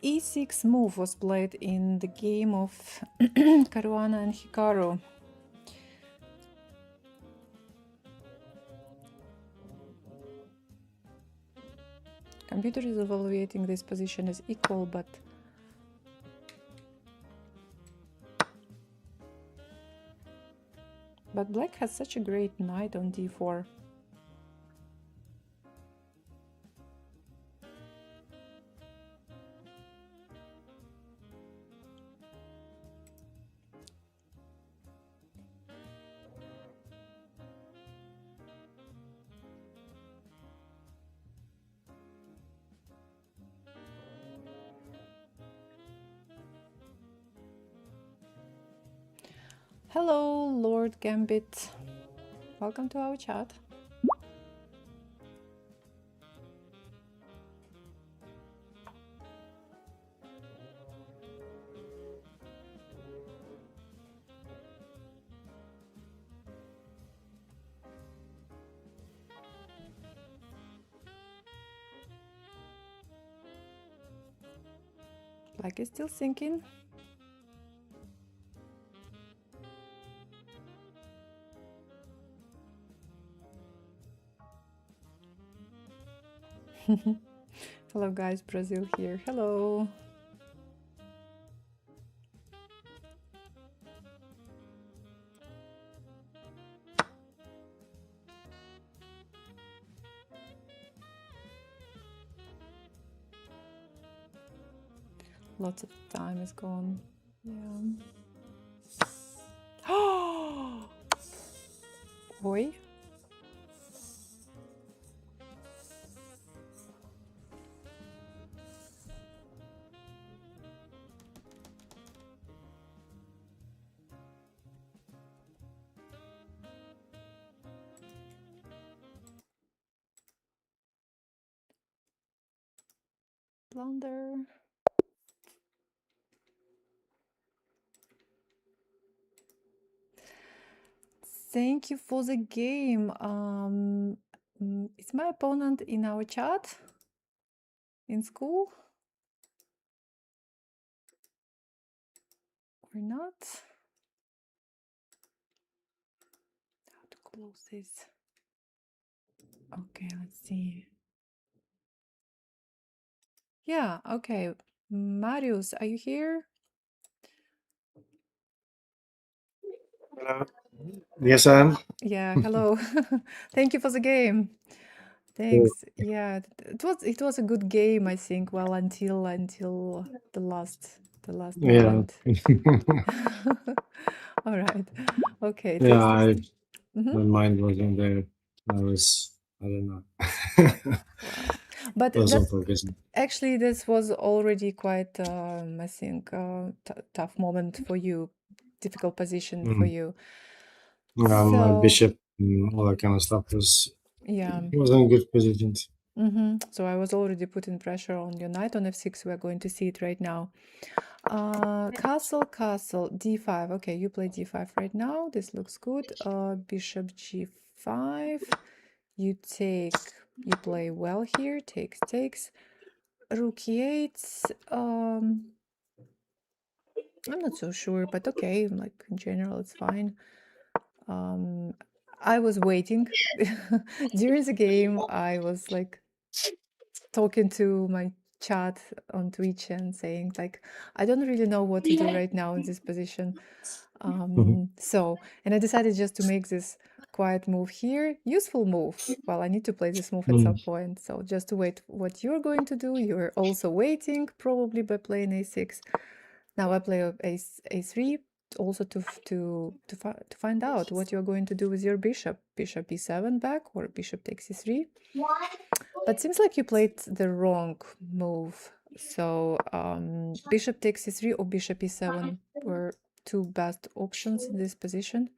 e6 move was played in the game of Caruana and Hikaru. Computer is evaluating this position as equal, but black has such a great knight on d4. Hello, Lord Gambit. Welcome to our chat. Black is still thinking. Hello guys, Brazil here. Hello. Lots of time is gone. Yeah. Oi. Blunder. Thank you for the game. Is my opponent in our chat? In school? Or not? How to close this? Okay, let's see. Yeah, okay. Marius, are you here? Hello. Yes, I am. Yeah, hello. Thank you for the game. Thanks. Yeah, it was a good game, I think. Well, until the last Yeah. moment. All right. Okay. Yeah, Mhm. my mind wasn't there. I don't know. Wow. But Wasn't that focusing. actually this was already quite I think tough moment for you, difficult position for you. Yeah, my So bishop and all that kind of stuff was in good positions. So I was already putting pressure on your knight on f6. We're going to see it right now. Castle, d5. Okay, you play d5 right now. This looks good. Bishop g5. You play well here. Takes. Rook e8. I'm not so sure, but okay. Like in general, it's fine. I was waiting during the game. I was like talking to my chat on Twitch and saying like, I don't really know what to do right now in this position. So, and I decided just to make this quiet move here, useful move. Well, I need to play this move at some point. So just to wait what you're going to do. You're also waiting probably by playing a6. Now I play a3 also to find out what you're going to do with your bishop. Bishop e7 back or bishop takes e3. But seems like you played the wrong move. So bishop takes e3 or bishop e7 were two best options in this position.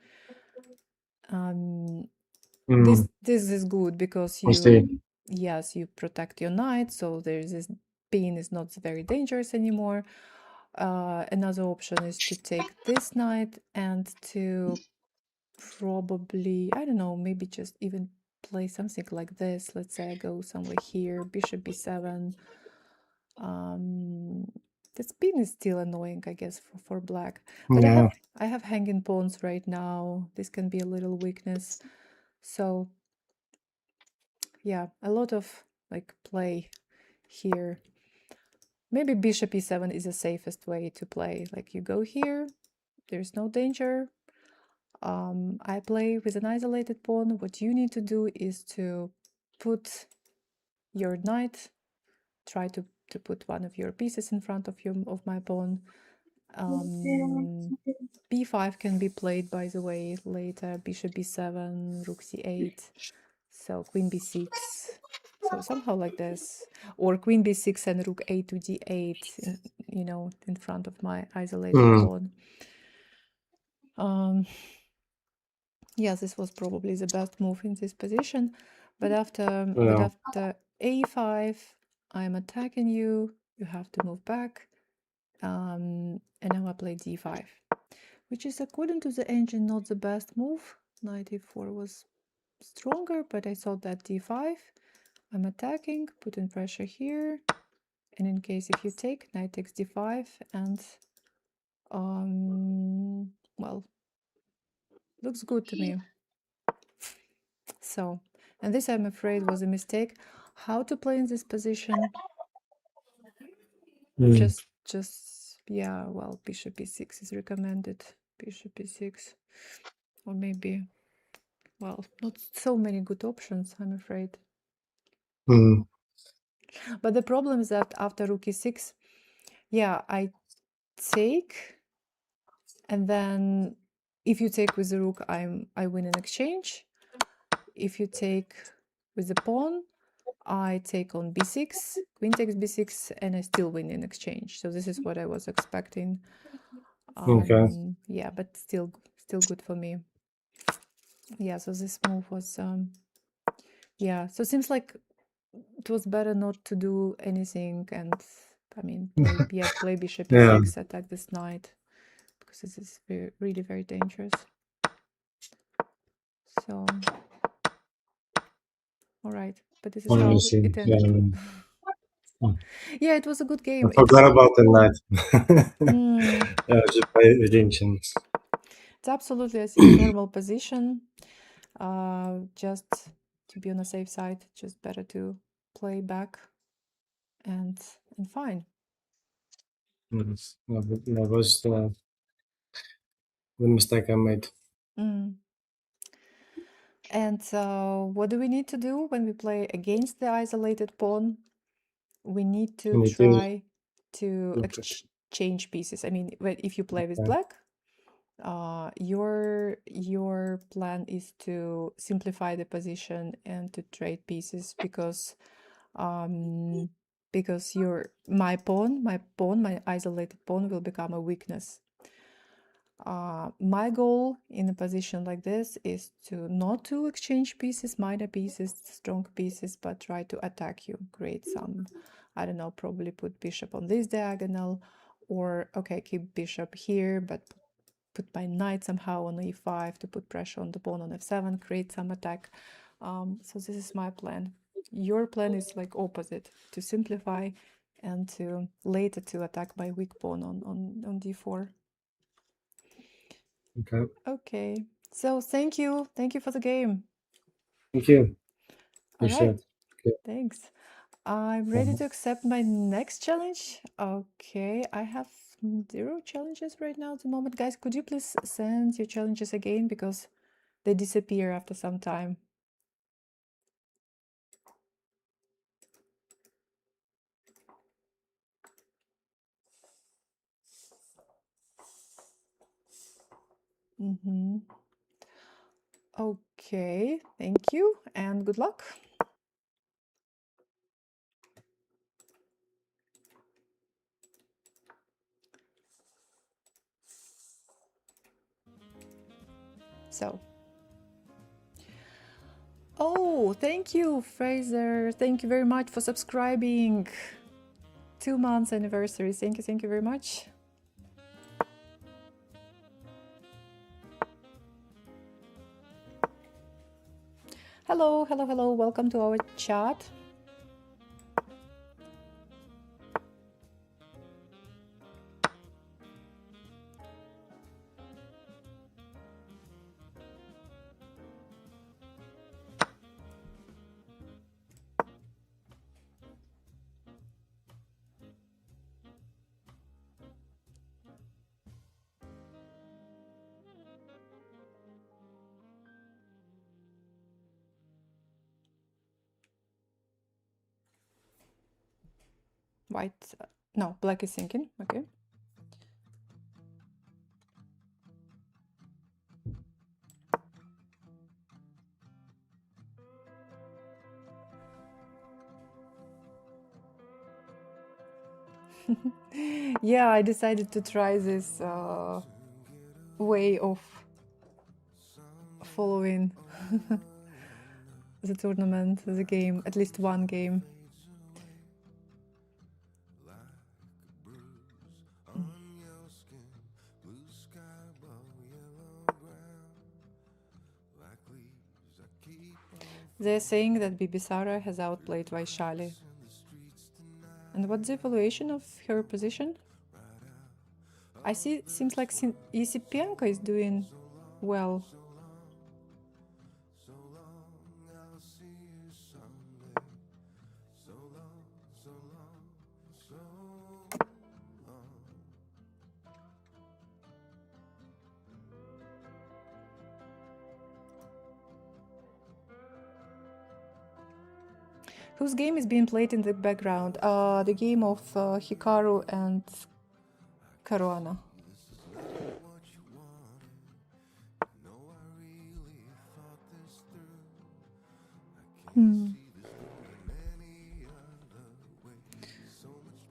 This is good because you protect your knight, so there's this pin is not very dangerous anymore. Another option is to take this knight and to probably, I don't know, maybe just even play something like this. Let's say I go somewhere here, bishop b7. The spin is still annoying, I guess, for black. But Yeah. I have hanging pawns right now. This can be a little weakness. So yeah, a lot of like play here. Maybe bishop e7 is the safest way to play. Like you go here, there's no danger. I play with an isolated pawn. What you need to do is to put your knight, try to put one of your pieces in front of my pawn. B5 can be played, by the way, later. Bishop b7, rook c8, so queen b6. So somehow like this, or queen b6 and rook a to d8, in front of my isolated pawn. Yeah, this was probably the best move in this position. But after a5, I'm attacking you. You have to move back. And now I play d5, which is, according to the engine, not the best move. Knight e4 was stronger, but I thought that d5. I'm attacking, putting pressure here. And in case if you take, knight takes d5, and well, looks good to me. So, and this, I'm afraid, was a mistake. How to play in this position? Just yeah, well, bishop e6 is recommended. Bishop e6, or maybe, well, not so many good options, I'm afraid. But the problem is that after rook e6, yeah, I take, and then if you take with the rook, I win in exchange. If you take with the pawn, I take on b6, queen takes b6, and I still win in exchange. So this is what I was expecting. Yeah, but still good for me. Yeah, so this move was yeah, so it seems like it was better not to do anything, and I mean play bishop e6, attack this knight, because this is really very dangerous. So all right, but this is how it ended. Yeah, it was a good game. I forgot about the knight. Yeah, just play redemption. It's absolutely a normal position. Just to be on the safe side, just better to play back and fine. That was the mistake I made. And what do we need to do when we play against the isolated pawn? We need to try to exchange pieces. I mean, if you play with black, your plan is to simplify the position and to trade pieces, because my isolated pawn will become a weakness. My goal in a position like this is to not to exchange pieces, minor pieces, strong pieces, but try to attack you, create some, I don't know, probably put bishop on this diagonal, or okay, keep bishop here, but put my knight somehow on e5 to put pressure on the pawn on f7, create some attack. So this is my plan. Your plan is like opposite, to simplify and to later to attack my weak pawn on d4. Okay. So thank you for the game. Thank you. All right. Thanks. I'm ready to accept my next challenge. Okay, I have 0 challenges right now at the moment. Guys, could you please send your challenges again, because they disappear after some time. Okay, thank you and good luck. So, oh, thank you, Fraser. Thank you very much for subscribing. 2 months anniversary. Thank you very much. Hello. Welcome to our chat. White, no, black is thinking, okay. Yeah, I decided to try this way of following the tournament, the game, at least one game. They're saying that Bibisara has outplayed Vaishali. And what's the evaluation of her position? I see, seems like Isipenko is doing well. Whose game is being played in the background? The game of Hikaru and Caruana.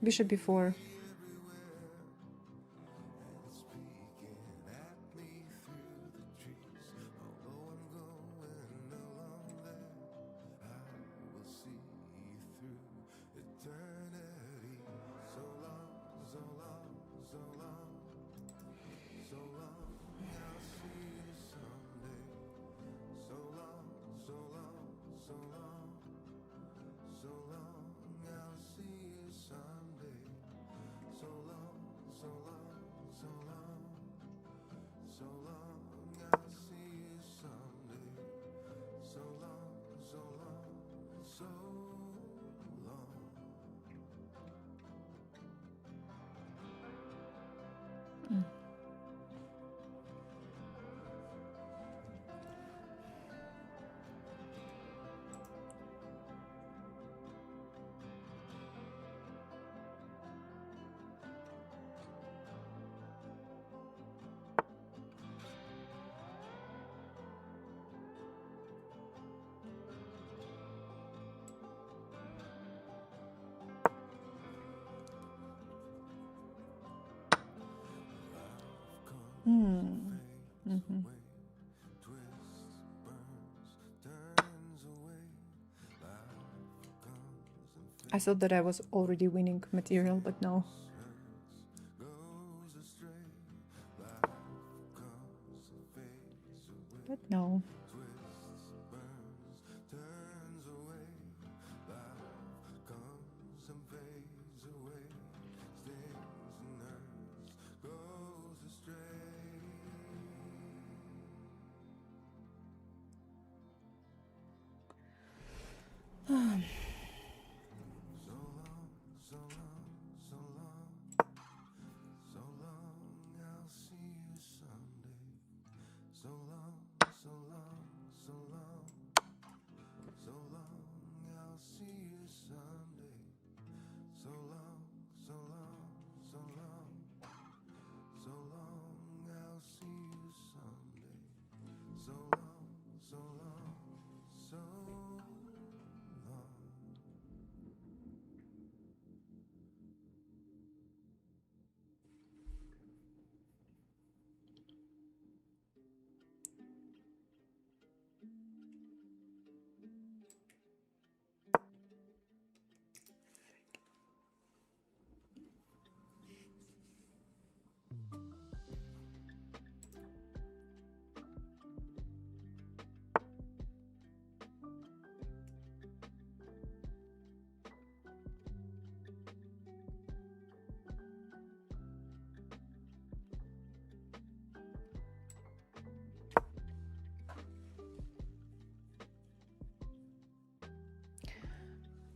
Bishop b4. I thought that I was already winning material, but no. But no.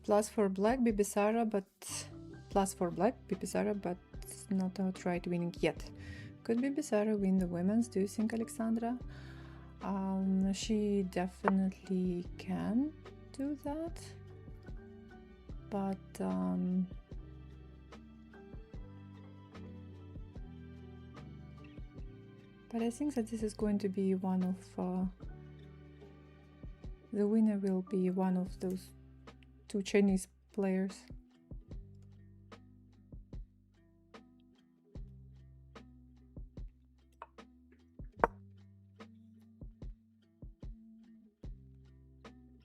Plus for black, Bibisara, but not outright winning yet. Could Bibisara win the women's? Do you think, Alexandra? She definitely can do that, but But I think that this is going to be one of the winner will be one of those two Chinese players.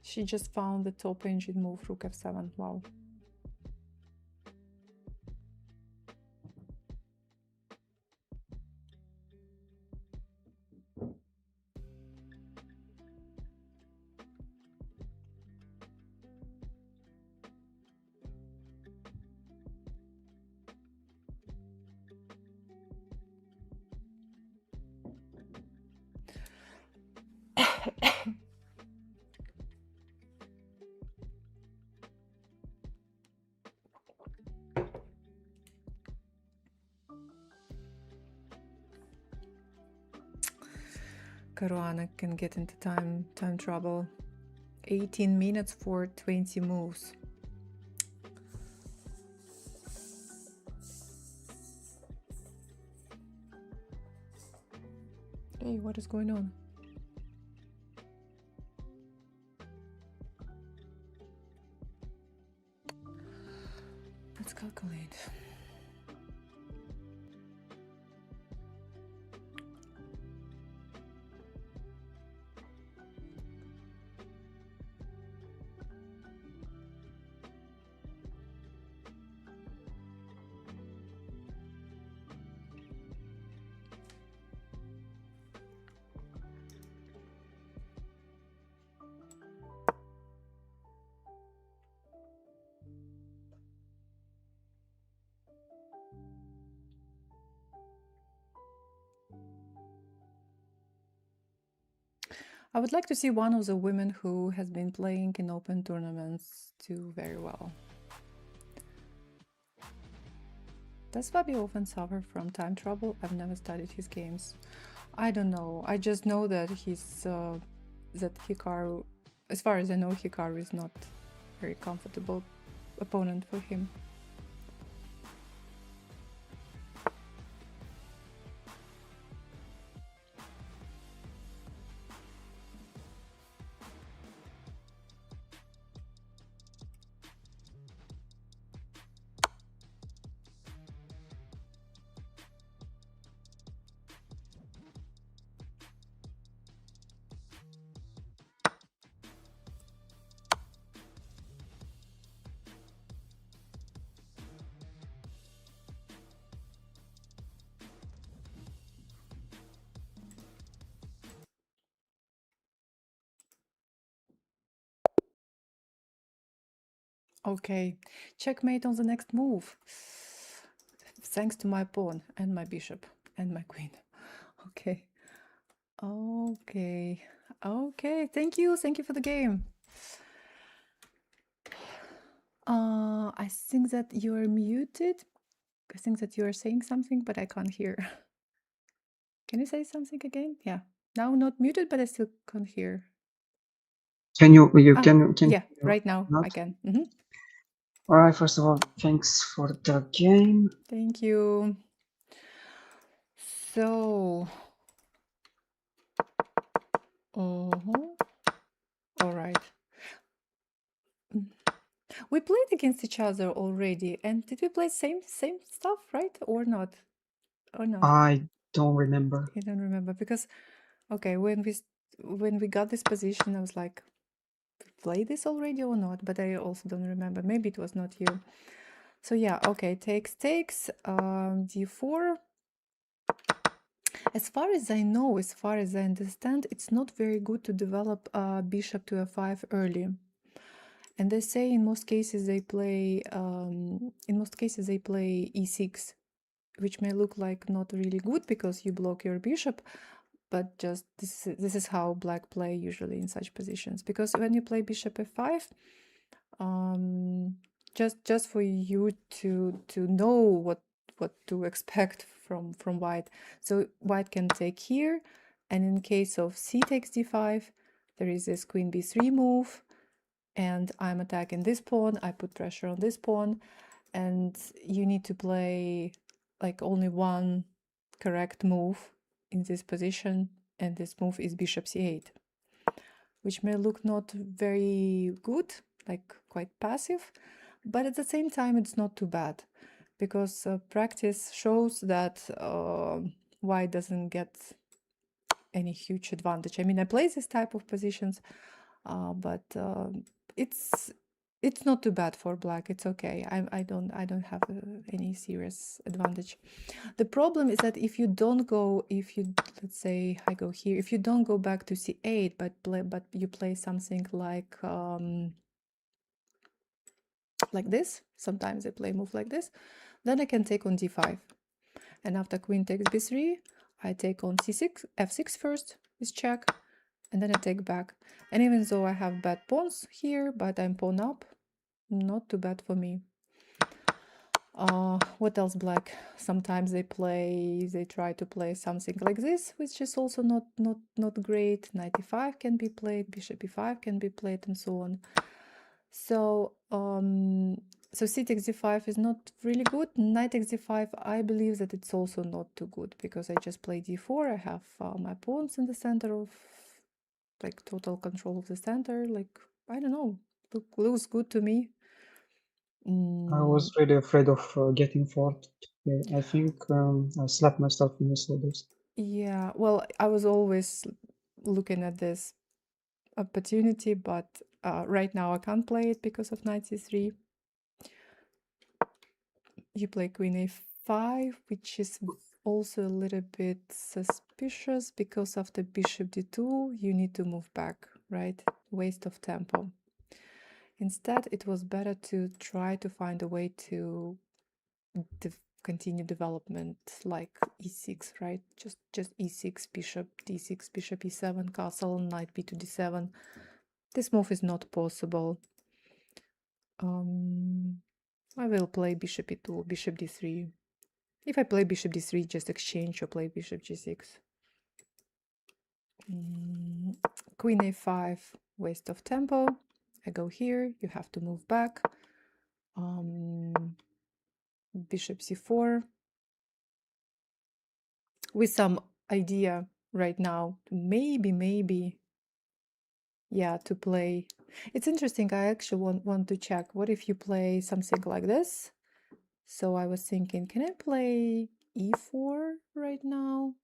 She just found the top engine move, rook f7. Wow. Caruana can get into time trouble. 18 minutes for 20 moves. Hey, what is going on? Let's calculate. I would like to see one of the women who has been playing in open tournaments do very well. Does Fabio often suffer from time trouble? I've never studied his games. I don't know. I just know that that Hikaru, as far as I know, Hikaru is not very comfortable opponent for him. Okay, checkmate on the next move. Thanks to my pawn and my bishop and my queen. Okay. Okay. Okay. Thank you for the game. I think that you're muted. I think that you are saying something, but I can't hear. Can you say something again? Yeah. Now not muted, but I still can't hear. Can you yeah, right now I can. All right, first of all, thanks for the game. Thank you. So, all right. We played against each other already, and did we play same stuff, right? Or not? Or not? I don't remember. You don't remember because, okay, when we got this position, I was like, play this already or not? But I also don't remember. Maybe it was not you. So yeah, okay, takes d4. As far as I know, as far as I understand, it's not very good to develop bishop to f5 early. And they say in most cases they play e6, which may look like not really good because you block your bishop, but just this is how black play usually in such positions. Because when you play bishop f5, just for you to know what to expect from white. So white can take here, and in case of c takes d5, there is this queen b3 move, and I'm attacking this pawn. I put pressure on this pawn, and you need to play like only one correct move in this position, and this move is bishop c8, which may look not very good, like quite passive, but at the same time it's not too bad, because practice shows that white doesn't get any huge advantage. I mean, I play this type of positions, but it's not too bad for black. It's okay. I don't have any serious advantage. The problem is that if you don't go, let's say I go here, if you don't go back to c8, but you play something like this. Sometimes I play move like this. Then I can take on d5, and after queen takes b3, I take on c6, f6 first is check, and then I take back. And even though I have bad pawns here, but I'm pawn up, not too bad for me. What else black? Sometimes they try to play something like this, which is also not great. Knight e5 can be played, bishop e5 can be played, and so on. So so c takes d5 is not really good. Knight takes d5, I believe that it's also not too good, because I just play d4. I have my pawns in the center of, like, total control of the center. Like, I don't know, looks good to me. I was really afraid of getting fourth. I think I slapped myself in the shoulders. Yeah, well, I was always looking at this opportunity, but right now I can't play it because of knight c3. You play queen a5, which is also a little bit suspicious, because after bishop d2 you need to move back, right? Waste of tempo. Instead, it was better to try to find a way to continue development, like e6, right? Just e6, bishop d6, bishop e7, castle, knight b to d7. This move is not possible. I will play bishop e2, bishop d3. If I play bishop d3, just exchange or play bishop g6. Queen a5, waste of tempo. I go here, you have to move back. Bishop c4. With some idea right now, maybe, yeah, to play. It's interesting, I actually want to check, what if you play something like this? So I was thinking, can I play e4 right now?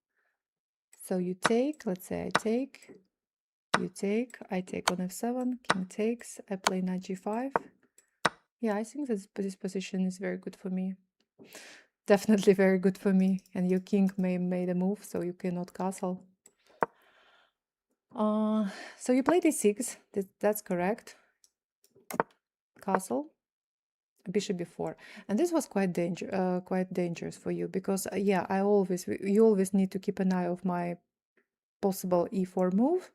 So you take, let's say I take, you take, I take on f7, king takes, I play knight g5. Yeah, I think this position is very good for me. Definitely very good for me. And your king made a move, so you cannot castle. So you play d6, that's correct. Castle, bishop b4, and this was quite dangerous for you, because yeah, you always need to keep an eye of my possible e4 move.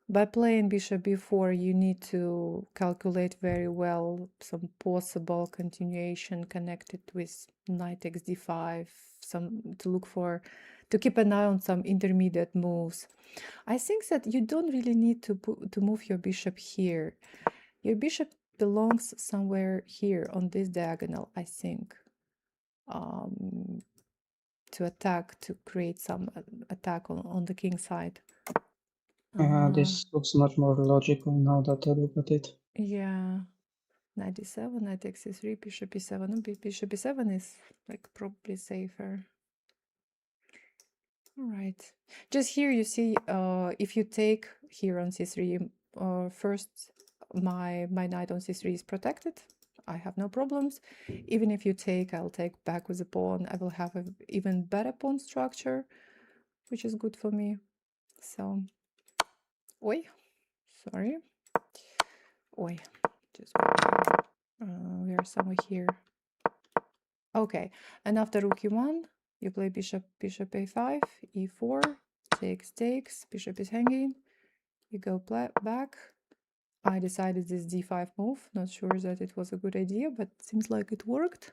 By playing bishop b4, you need to calculate very well some possible continuation connected with knight takes d5, to keep an eye on some intermediate moves. I think that you don't really need to move your bishop here. Your bishop belongs somewhere here on this diagonal, I think, to attack, to create some attack on the king side. This looks much more logical now that I look at it. Yeah, knight d7, knight takes c3, bishop e7. Bishop e7 is like probably safer. All right. Just here you see, if you take here on c3, first my knight on c3 is protected. I have no problems. Even if you take, I'll take back with the pawn. I will have an even better pawn structure, which is good for me. So, oi, sorry. Oi, just we are somewhere here. Okay, and after rook e1, you play bishop a5, e4, takes, bishop is hanging. You go back. I decided this d5 move. Not sure that it was a good idea, but seems like it worked.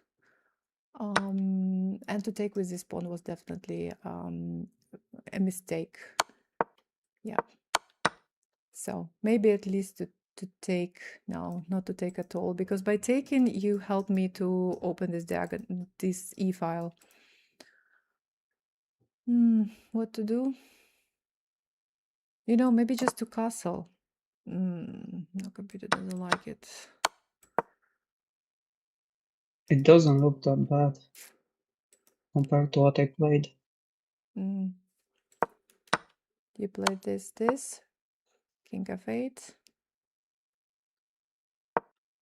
And to take with this pawn was definitely a mistake. Yeah. So maybe at least to take, no, not to take at all, because by taking you help me to open this diagonal, this e file. What to do? You know, maybe just to castle. No, computer doesn't like it. It doesn't look that bad compared to what I played. You played this, King f8,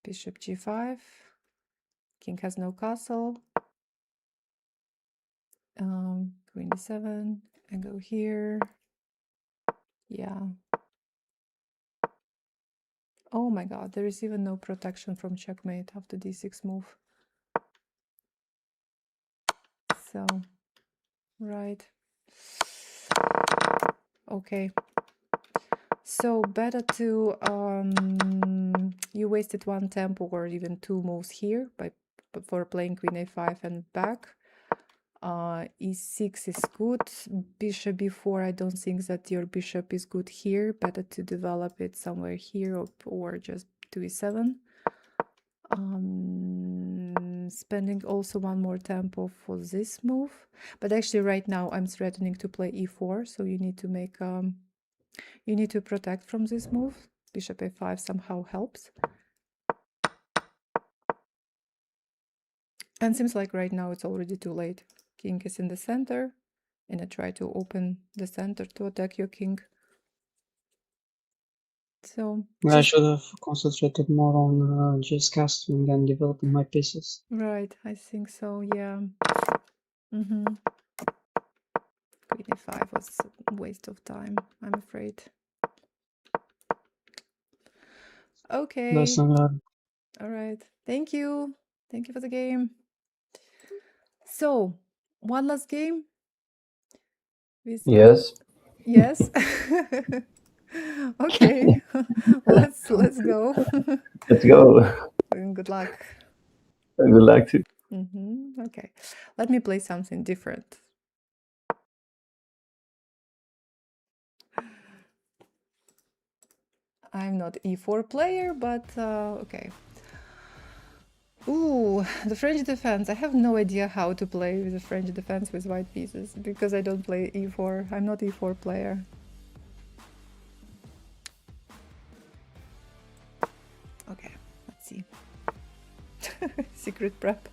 Bishop g5, King has no castle, Queen d7, and go here. Yeah. Oh my god, there is even no protection from checkmate after d6 move. So, right. Okay. So better to you wasted one tempo or even two moves here for playing Queen a5 and back. E6 is good. Bishop b4, I don't think that your bishop is good here. Better to develop it somewhere here or just to e7. Spending also one more tempo for this move. But actually right now I'm threatening to play e4, so you need to make you need to protect from this move. Bishop a5 somehow helps. And seems like right now it's already too late. King is in the center, and I try to open the center to attack your king. So I should have concentrated more on just casting and developing my pieces. Right, I think so, yeah. Queen a5 was a waste of time, I'm afraid. Okay. Lesson learned. All right. Thank you. Thank you for the game. So, one last game. Yes. Yes. Okay. let's go. Let's go. And good luck. Good luck too. Okay. Let me play something different. I'm not e4 player, but okay. Ooh, the French defense. I have no idea how to play with the French defense with white pieces because I don't play e4. I'm not e4 player. Okay, let's see. Secret prep.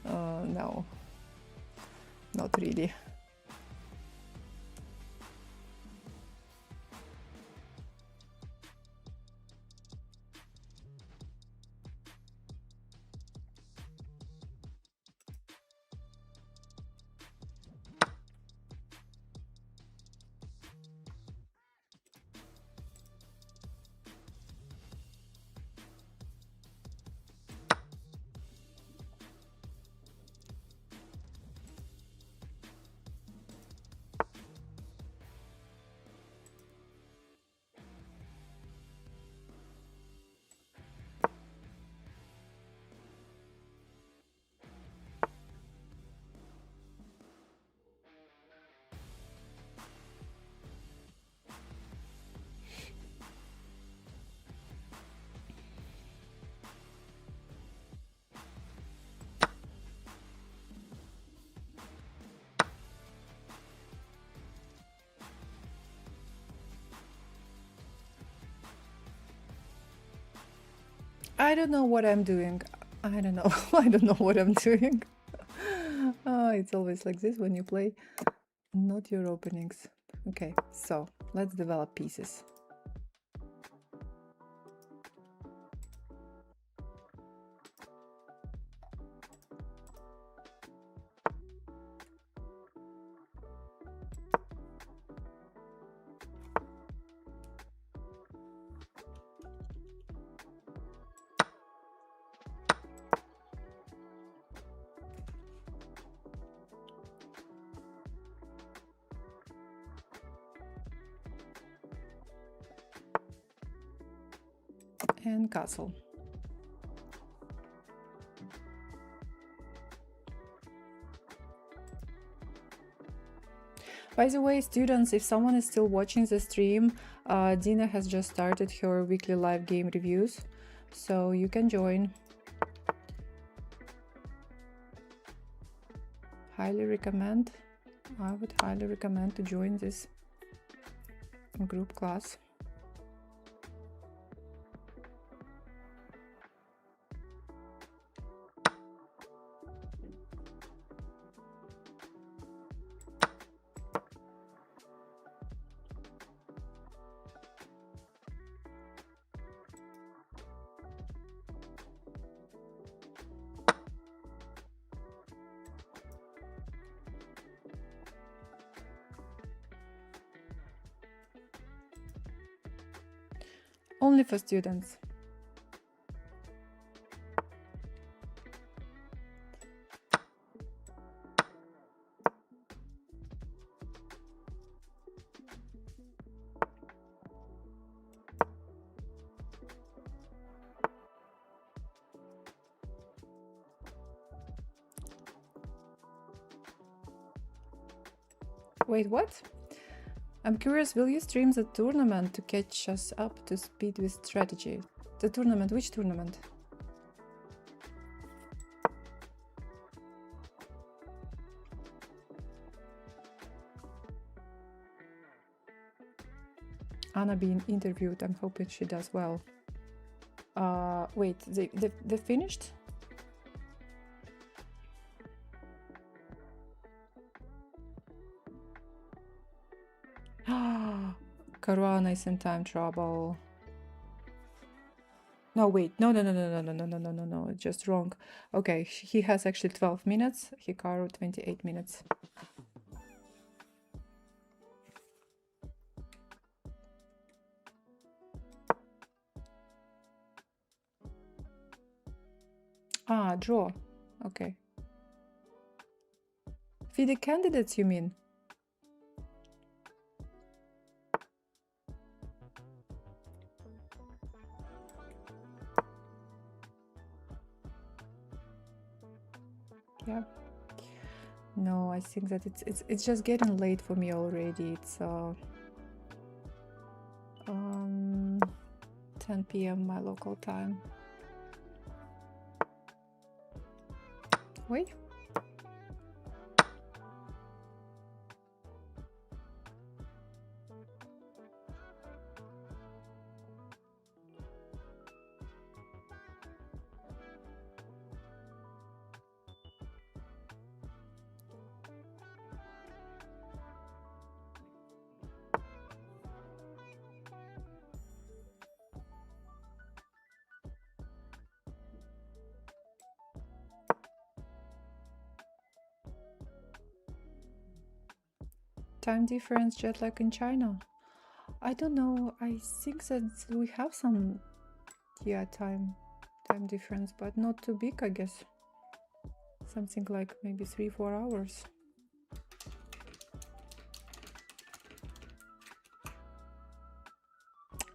No, not really. I don't know what I'm doing. I don't know. I don't know what I'm doing. It's always like this when you play. Not your openings. Okay, so let's develop pieces. And castle. By the way, students, if someone is still watching the stream, Dina has just started her weekly live game reviews, so you can join. Highly recommend. I would highly recommend to join this group class. Only for students. Wait, what? I'm curious, will you stream the tournament to catch us up to speed with strategy? The tournament, which tournament? Anna being interviewed, I'm hoping she does well. Wait, they finished? Caruana is in time trouble. No, wait, no, just wrong. Okay, he has actually 12 minutes, Hikaru 28 minutes. Ah, draw. Okay. FIDE candidates, you mean? Yeah. No, I think that it's just getting late for me already. It's 10 p.m. my local time. Wait. Time difference, jet lag in China. I don't know. I think that we have some, yeah, time difference, but not too big, I guess. Something like maybe 3-4 hours.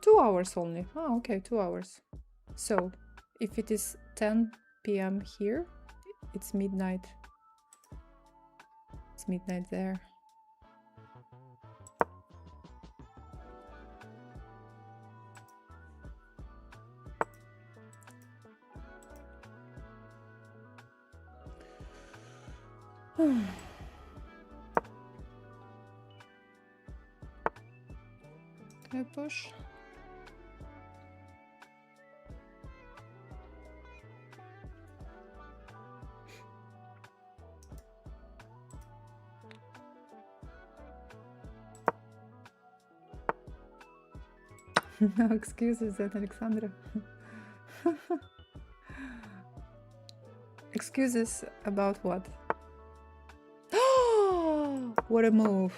Two hours only. Oh, okay, 2 hours. So if it is 10 p.m. here, it's midnight. It's midnight there. Can I push? No excuses then, Alexandra. Excuses about what? What a move.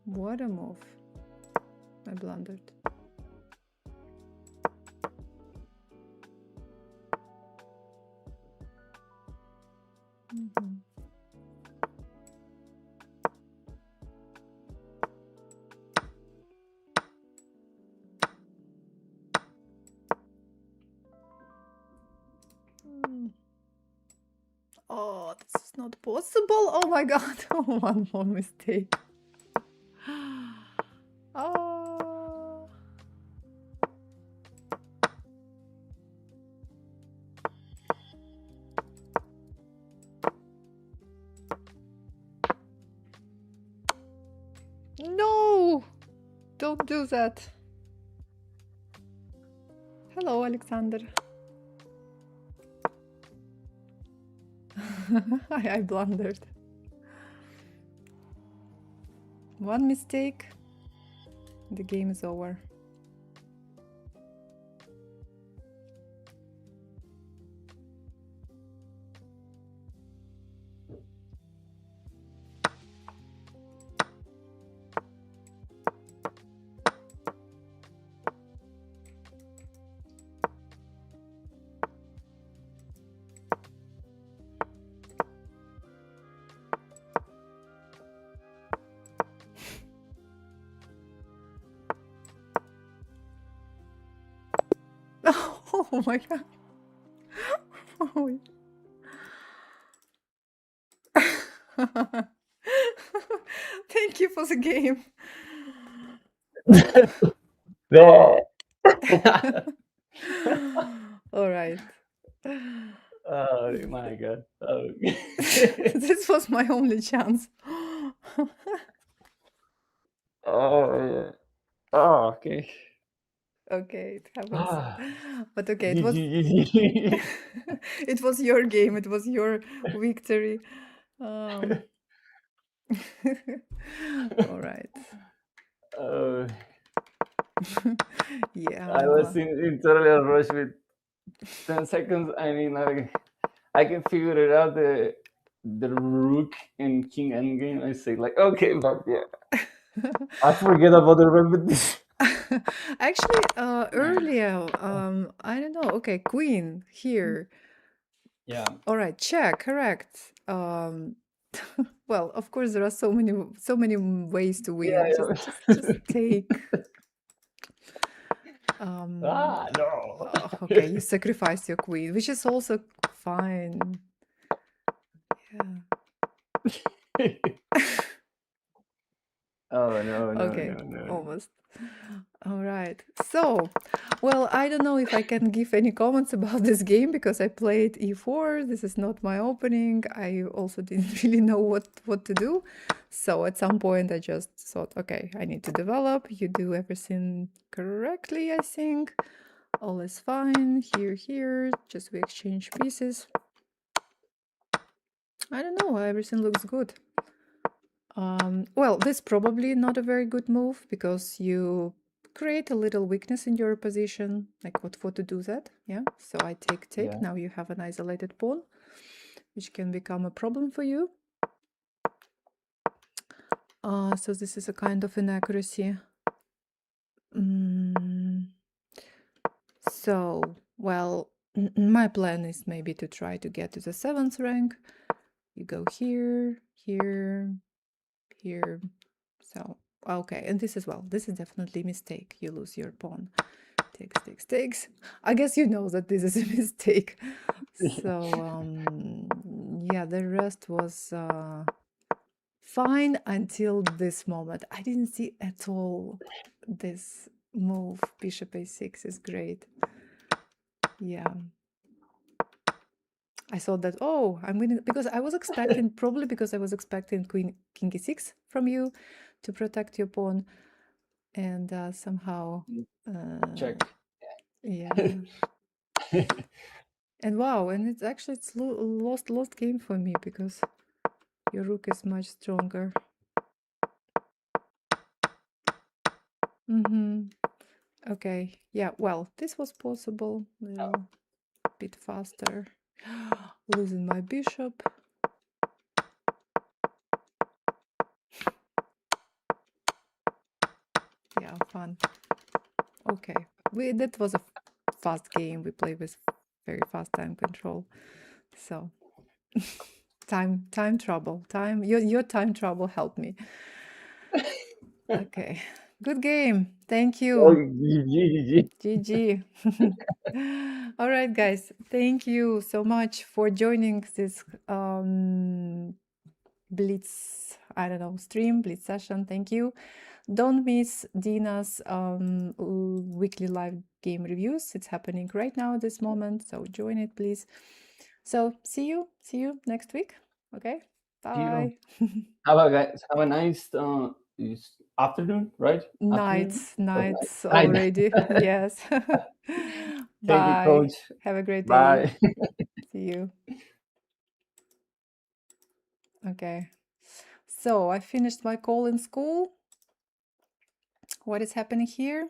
What a move. I blundered. Oh, this is not possible. Oh my god. One more mistake. Oh. No! Don't do that. Hello, Alexander. I blundered. One mistake, the game is over. Oh my god. Oh. Thank you for the game. No. All right. Oh my god. Oh. This was my only chance. Oh yeah. Oh, okay. Okay, it happens. Ah. But okay, it was GG. it was your game, it was your victory. All right. Oh, Yeah. I was in total rush with 10 seconds. I mean, I can figure it out. The rook and king endgame. I say like, okay, but yeah, I forget about the remedies. Actually, earlier, I don't know. Okay, queen here. Yeah. All right, check, correct. Well, of course, there are so many ways to win. Yeah. Just take. No. Okay, you sacrifice your queen, which is also fine. Yeah. Oh no. Okay, almost. All right. So, well, I don't know if I can give any comments about this game because I played e4. This is not my opening. I also didn't really know what to do. So at some point I just thought, okay, I need to develop. You do everything correctly, I think. All is fine. Here. Just we exchange pieces. I don't know. Everything looks good. Well, this is probably not a very good move because you create a little weakness in your position. Like what to do that? Yeah. So I take. Yeah. Now you have an isolated pawn, which can become a problem for you. So this is a kind of inaccuracy. So, well, my plan is maybe to try to get to the 7th rank. You go here. So, okay, and this as well. This is definitely a mistake. You lose your pawn. Takes. I guess you know that this is a mistake. So, yeah, the rest was fine until this moment. I didn't see at all this move. Bishop a6 is great. Yeah. I thought that, oh, I'm winning because I was expecting, probably because I was expecting king e6 from you to protect your pawn. And somehow Check. Yeah. And wow, and it's actually lost game for me because your rook is much stronger. Okay, yeah, well, this was possible a little bit faster. Losing my bishop. Yeah, fun. Okay, that was a fast game. We played with very fast time control. So time trouble. Your time trouble helped me. Okay. Good game. Thank you. Oh, GG. GG. All right, guys. Thank you so much for joining this Blitz, I don't know, stream, Blitz session. Thank you. Don't miss Dina's weekly live game reviews. It's happening right now at this moment. So join it, please. So see you next week. Okay. Bye. Have a nice is afternoon, right? Nights Afternoon? already. Yes. Thank you, Bye. coach. Have a great day. Bye. See you. Okay. So I finished my call in school. What is happening here?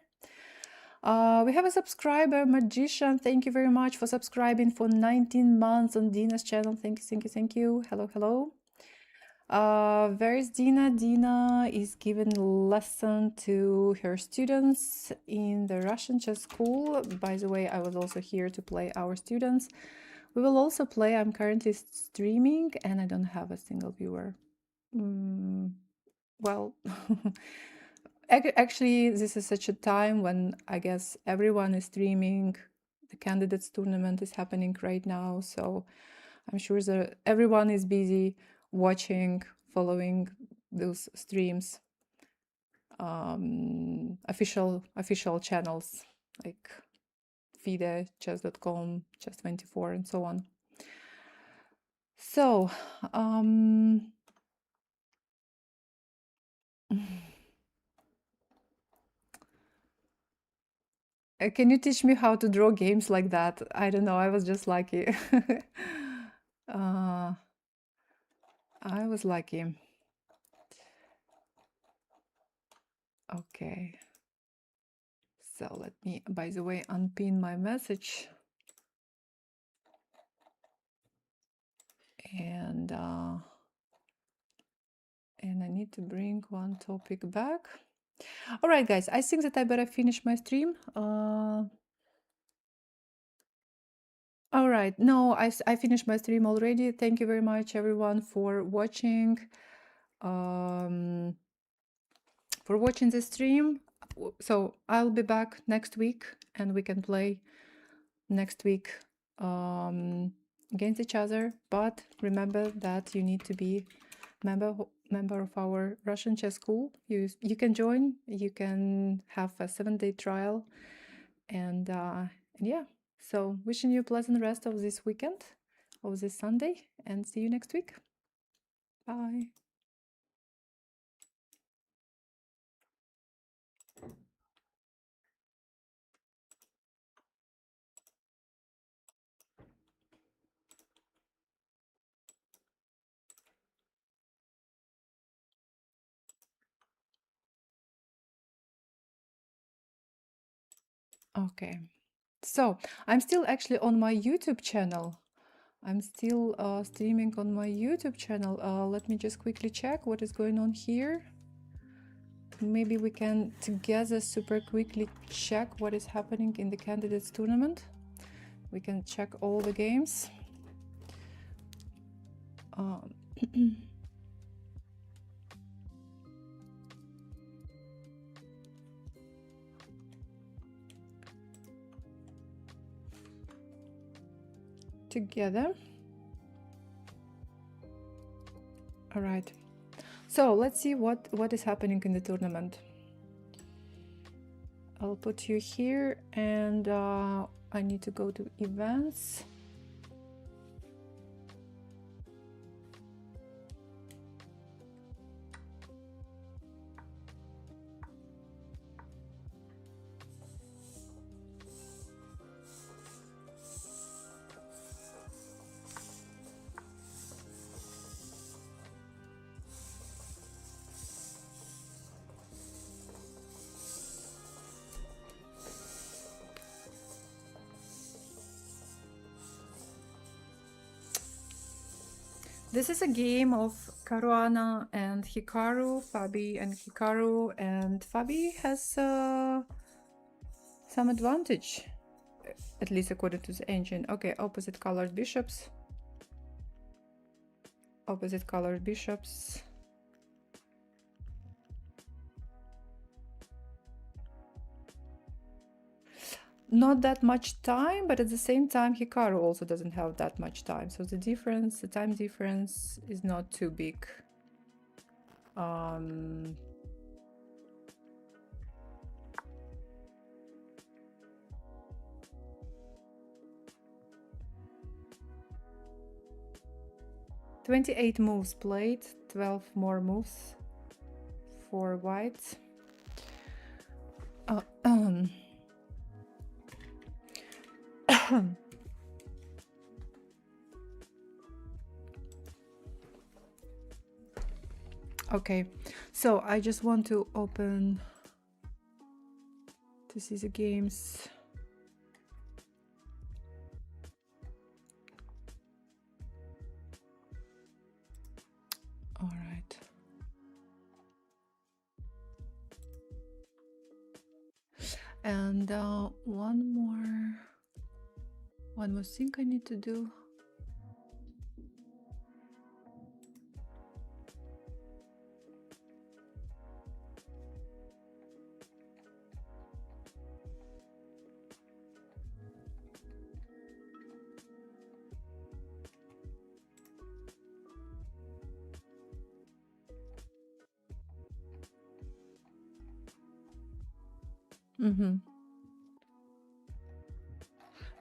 We have a subscriber, Magician. Thank you very much for subscribing for 19 months on Dina's channel. Thank you, thank you, thank you. Hello, hello. Where is Dina? Dina is giving lesson to her students in the Russian chess school. By the way, I was also here to play our students. We will also play. I'm currently streaming and I don't have a single viewer. Well, actually, this is such a time when I guess everyone is streaming. The candidates tournament is happening right now, so I'm sure that everyone is busy watching, following those streams, official channels like FIDE, chess.com, chess24, and so on. So, can you teach me how to draw games like that? I don't know. I was just lucky. I was lucky. Okay. So let me, by the way, unpin my message. And I need to bring one topic back. All right, guys, I think that I better finish my stream. All right, no, I finished my stream already. Thank you very much, everyone, for watching. For watching the stream. So I'll be back next week and we can play next week against each other. But remember that you need to be member of our Russian chess school. You can join. You can have a 7-day trial, and yeah. So wishing you a pleasant rest of this weekend, of this Sunday, and see you next week. Bye. Okay. So I'm still actually on my YouTube channel. I'm still streaming on my YouTube channel. Let me just quickly check what is going on here. Maybe we can together super quickly check what is happening in the candidates tournament. We can check all the games. Together. All right. So let's see what is happening in the tournament. I'll put you here, and I need to go to events. This is a game of Caruana and Hikaru, Fabi and Hikaru, and Fabi has some advantage, at least according to the engine. Okay, opposite colored bishops. Opposite colored bishops. Not that much time, but at the same time, Hikaru also doesn't have that much time. So the difference, the time difference is not too big. 28 moves played, 12 more moves for white. Okay, so I just want to open to see the games. All right. And one more thing I need to do.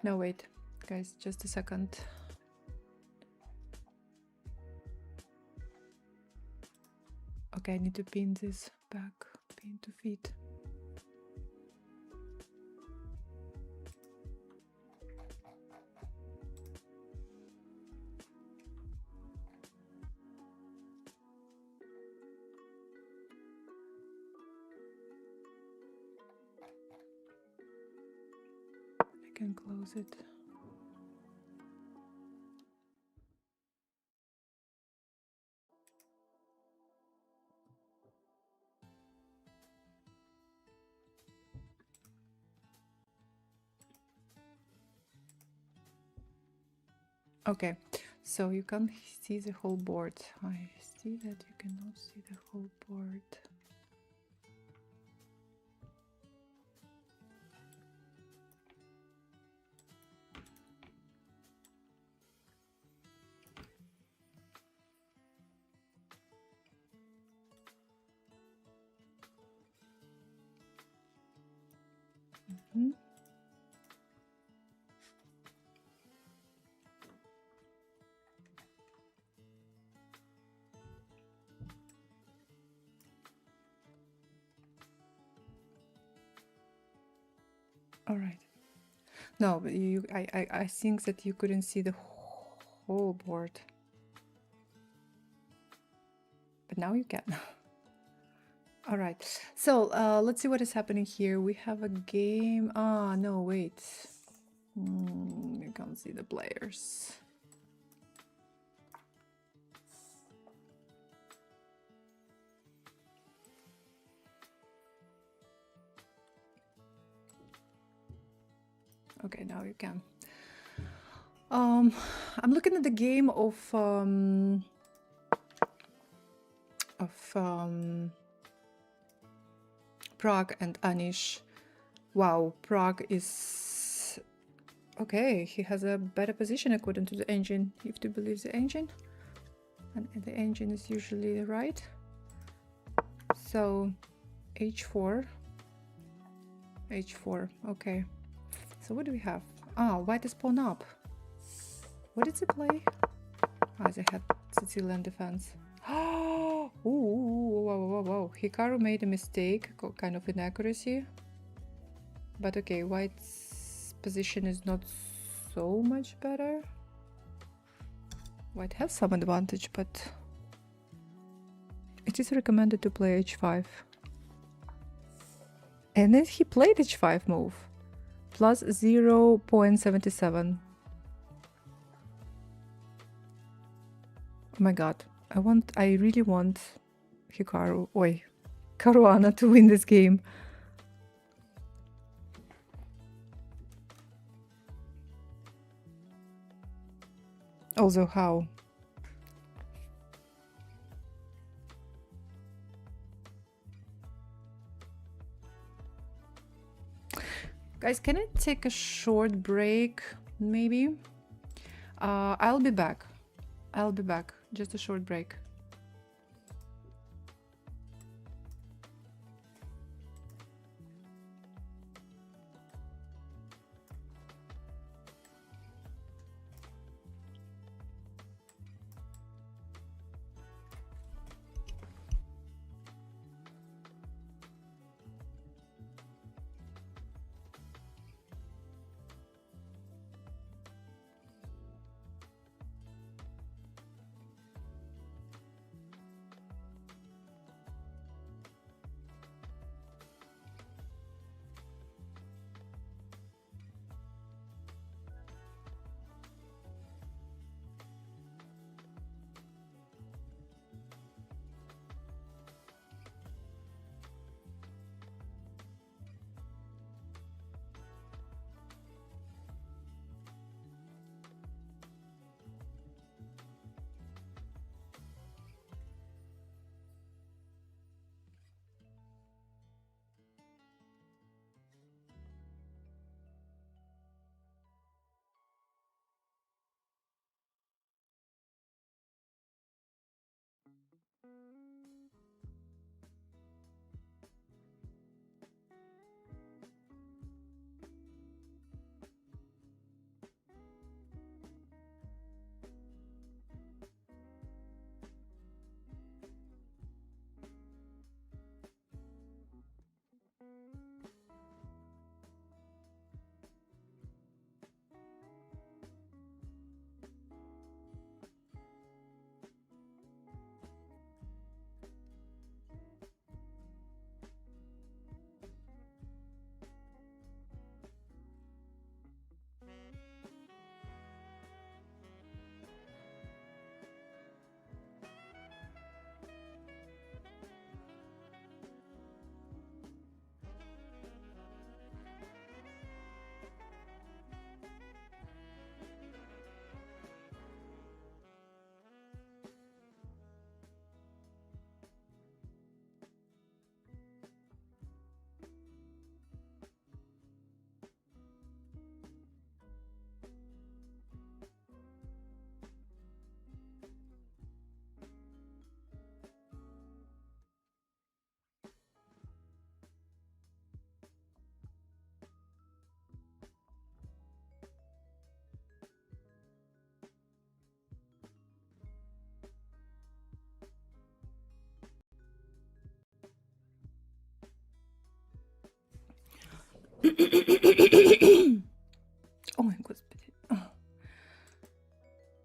No, wait, guys, just a second. Okay, I need to pin this back, pin to feed. I can close it. Okay, so you can see the whole board. I see that you cannot see the whole board. All right. No, but I think that you couldn't see the whole board. But now you can. All right. So let's see what is happening here. We have a game. Ah, no, wait. You can't see the players. Okay, now you can. I'm looking at the game of Prague and Anish. Wow, Prague is okay. He has a better position according to the engine, if to believe the engine, and the engine is usually right. So h4, h4. Okay. So what do we have? Ah, white is pawn up. What did they play? Ah, they had Sicilian defense. Oh, whoa. Hikaru made a mistake, kind of inaccuracy. But okay, white's position is not so much better. White has some advantage, but it is recommended to play h5. And then he played h5 move. Plus 0.77. Oh my god. I really want Caruana to win this game. Also, how? Guys, can I take a short break, maybe? I'll be back. Just a short break. Oh my god.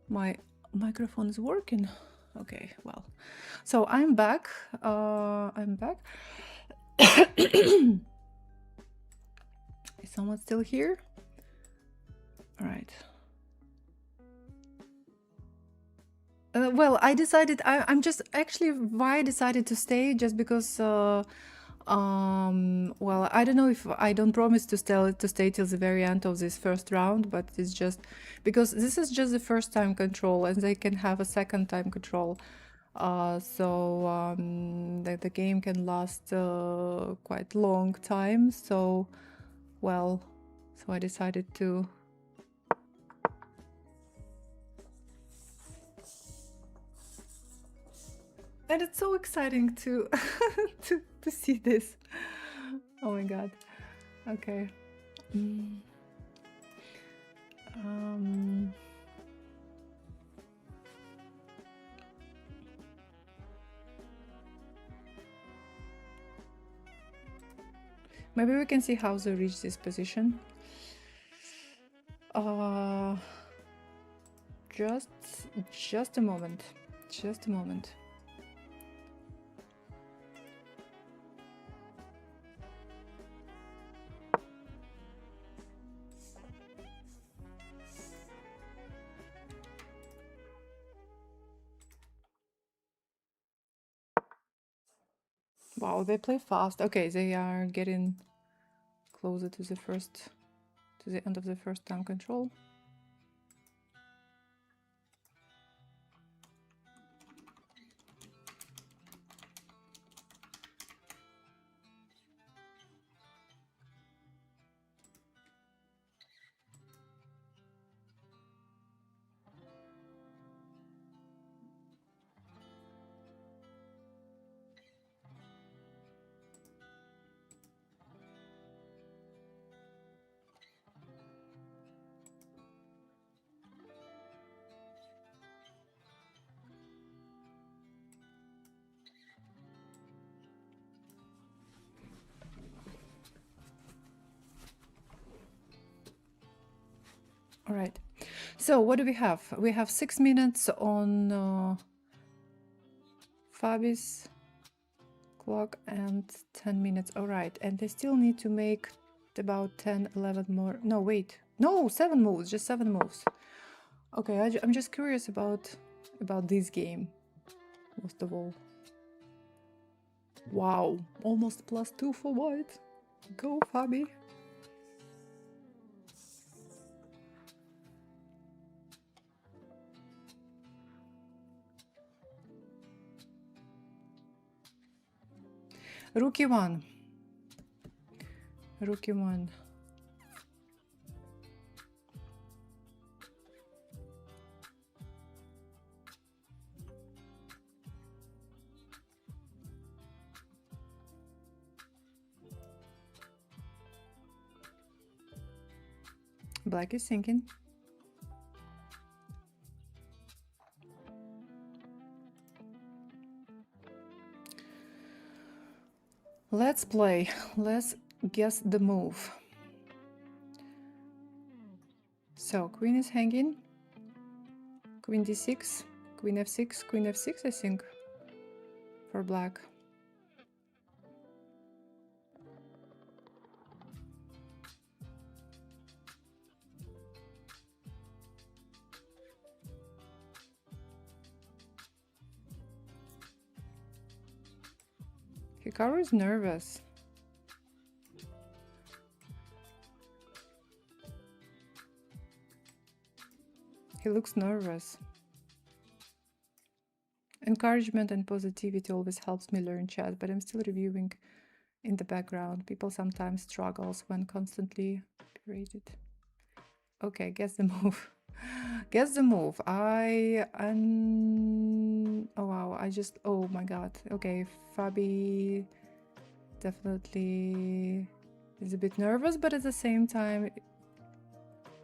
My microphone is working. Okay, well, so I'm back. I'm back. Is someone still here? All right. Well, I decided I'm just actually why I decided to stay just because well, I don't know if I don't promise to stay till the very end of this first round, but it's just because this is just the first time control and they can have a second time control. So the game can last quite long time. So, well, so I decided to. And it's so exciting to to see this. Oh my god. Okay. Maybe we can see how they reach this position. Just a moment. Just a moment. Wow, they play fast. Okay, they are getting closer to the end of the first time control. All right. So what do we have? We have 6 minutes on Fabi's clock and 10 minutes. All right. And they still need to make about 10, 11 more. No, wait. No, 7 moves. Just 7 moves. Okay, I'm just curious about this game, most of all. Wow, almost +2 for white. Go, Fabi. Rookie one. Rookie one. Black is sinking. Let's play. Let's guess the move. So queen is hanging. Queen d6, queen f6, queen f6, I think, for black. Hikaru is nervous. He looks nervous. Encouragement and positivity always helps me learn chess, but I'm still reviewing in the background. People sometimes struggles when constantly berated. Okay, guess the move. Guess the move. Oh wow, oh my god. Okay, Fabi definitely is a bit nervous, but at the same time,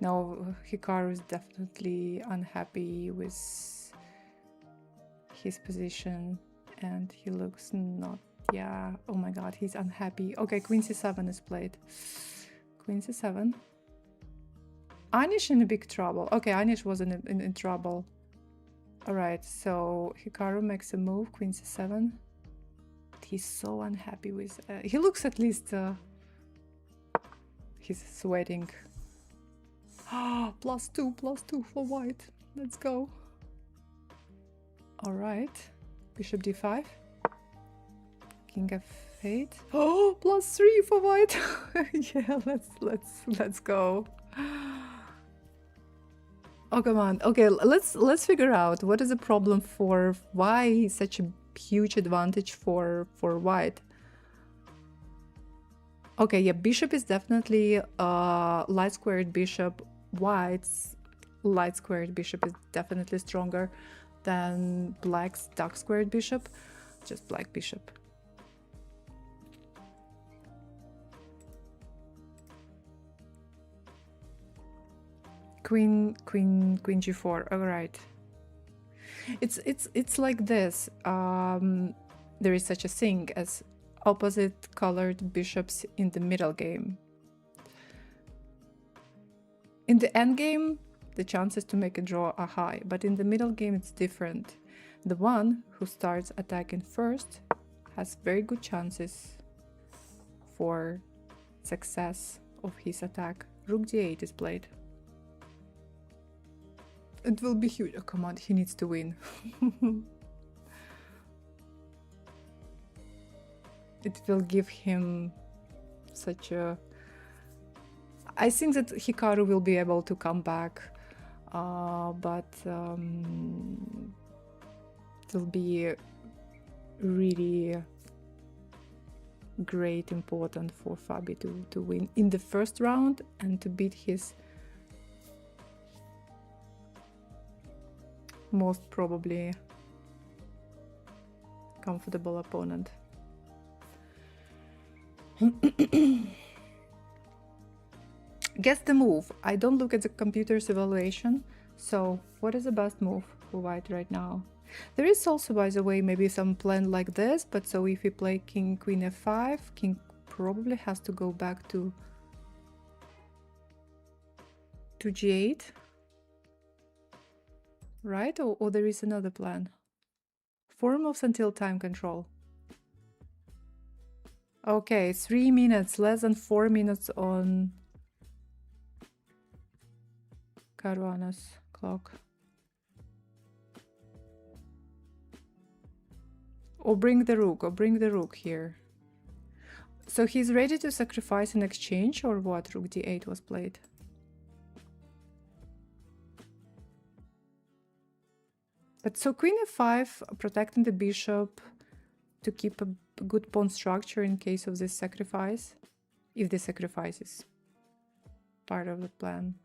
no, Hikaru is definitely unhappy with his position and he looks not, yeah, oh my god, he's unhappy. Okay, queen c7 is played. Queen c7. Anish in a big trouble. Okay, Anish was in trouble. All right, so Hikaru makes a move, Queen c7. He's so unhappy with... he looks at least... he's sweating. +2 for white. Let's go. All right. Bishop d5. King f8. Oh, +3 for white. Yeah, let's go. Oh, come on. Okay, let's figure out what is the problem for why such a huge advantage for white. Okay, yeah, bishop is definitely light squared bishop. White's light squared bishop is definitely stronger than black's dark squared bishop. Just black bishop. Queen g4. All right. It's like this. There is such a thing as opposite colored bishops in the middle game. In the endgame, the chances to make a draw are high, but in the middle game it's different. The one who starts attacking first has very good chances for success of his attack. Rook d8 is played. It will be huge. Oh, come on, he needs to win. It will give him such a... I think that Hikaru will be able to come back, but it will be really great important for Fabi to win in the first round and to beat his most probably comfortable opponent. Guess the move. I don't look at the computer's evaluation, so what is the best move for white right now? There is also, by the way, maybe some plan like this, but so if we play king, queen f5, king probably has to go back to g8, right? Or there is another plan. 4 moves until time control. Okay, 3 minutes, less than 4 minutes on Caruana's clock. Or bring the rook here. So he's ready to sacrifice in exchange, or what? Rook d8 was played. But so queen f5, protecting the bishop to keep a good pawn structure in case of this sacrifice, if the sacrifice is part of the plan.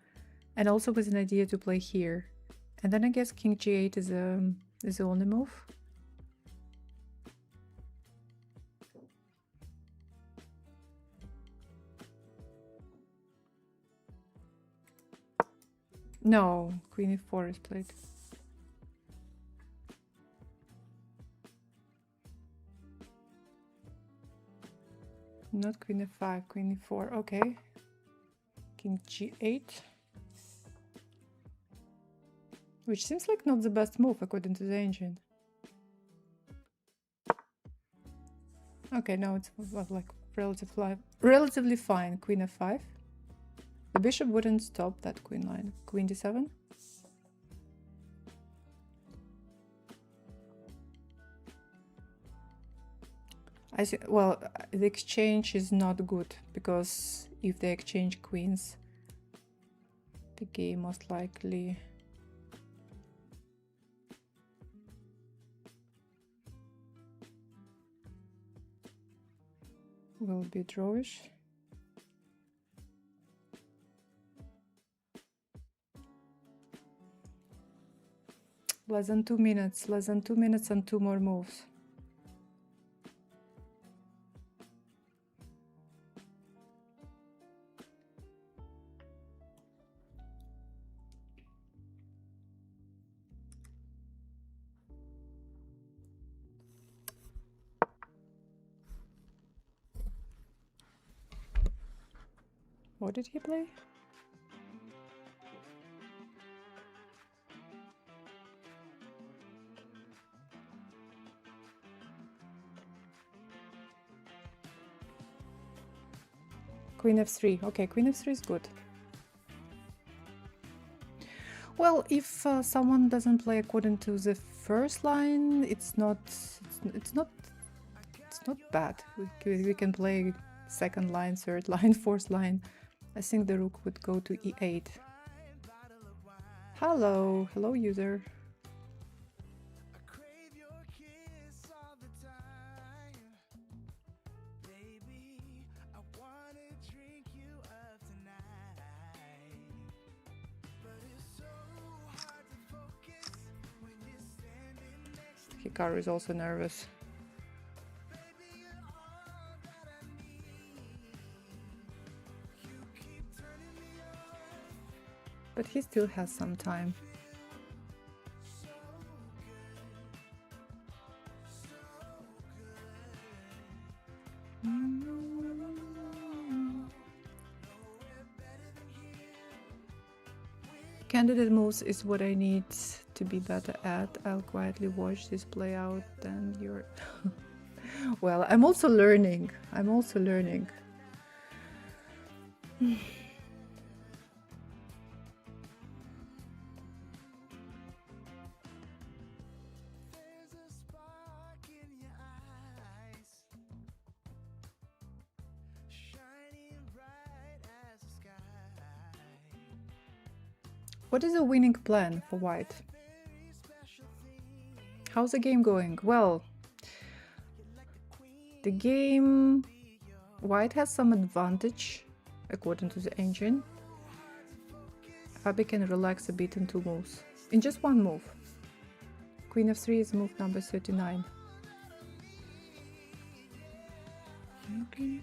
And also with an idea to play here. And then I guess king g8 is the only move. No, queen e4 is played. Not queen f5, queen e4. Okay. King g8. Which seems like not the best move according to the engine. Okay, now it's like relatively fine. Queen f5. The bishop wouldn't stop that queen line. Queen d7. I see. Well, the exchange is not good because if they exchange queens, the game most likely will be drawish. Less than 2 minutes, less than 2 minutes and 2 more moves. What did he play? Queen f3. Okay, queen f3 is good. Well, if someone doesn't play according to the first line, it's not bad. We can play second line, third line, fourth line. I think the rook would go to e8. Hello, hello user. Hikaru is also nervous. But he still has some time. Candidate moves is what I need to be better at. I'll quietly watch this play out and you're... Well, I'm also learning. I'm also learning. What is the winning plan for white? How's the game going? Well, the game... White has some advantage, according to the engine. Fabi can relax a bit in 2 moves. In just 1 move. Queen f3 is move number 39. Okay.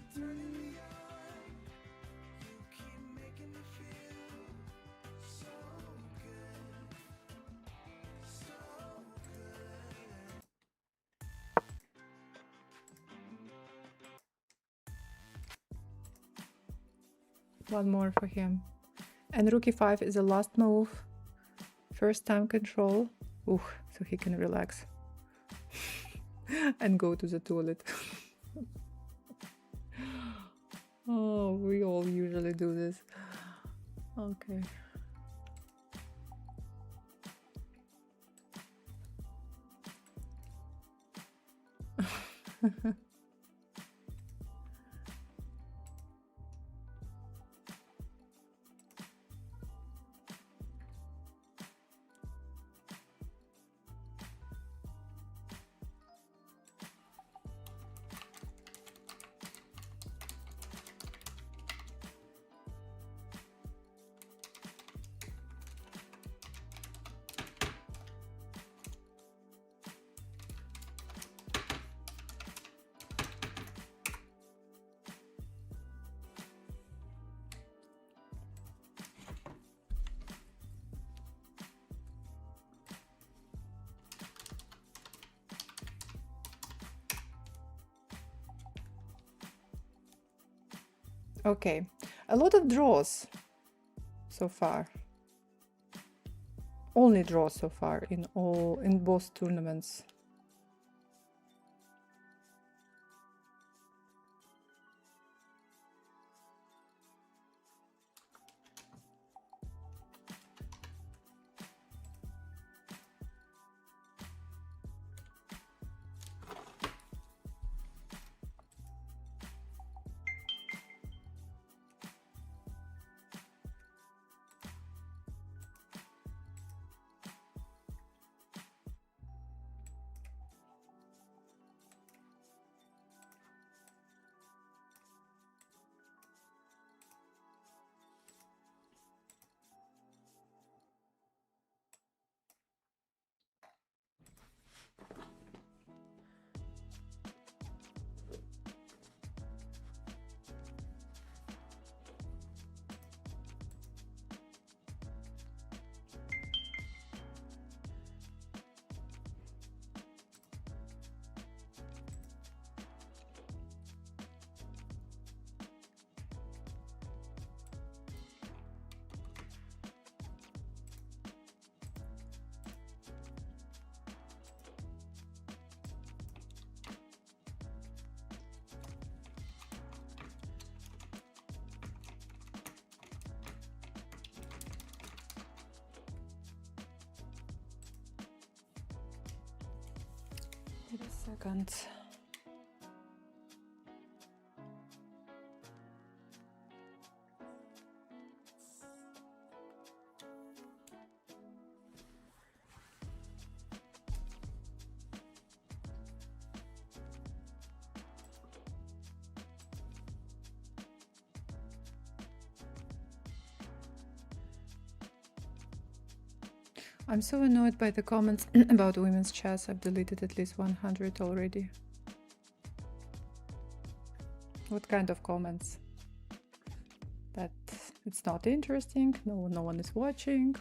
One more for him. And rook e5 is the last move. First time control. Ooh, so he can relax. And go to the toilet. Oh, we all usually do this. Okay. Okay, a lot of draws so far. Only draws so far in both tournaments. Second. I'm so annoyed by the comments about women's chess. I've deleted at least 100 already. What kind of comments? That it's not interesting, no one is watching.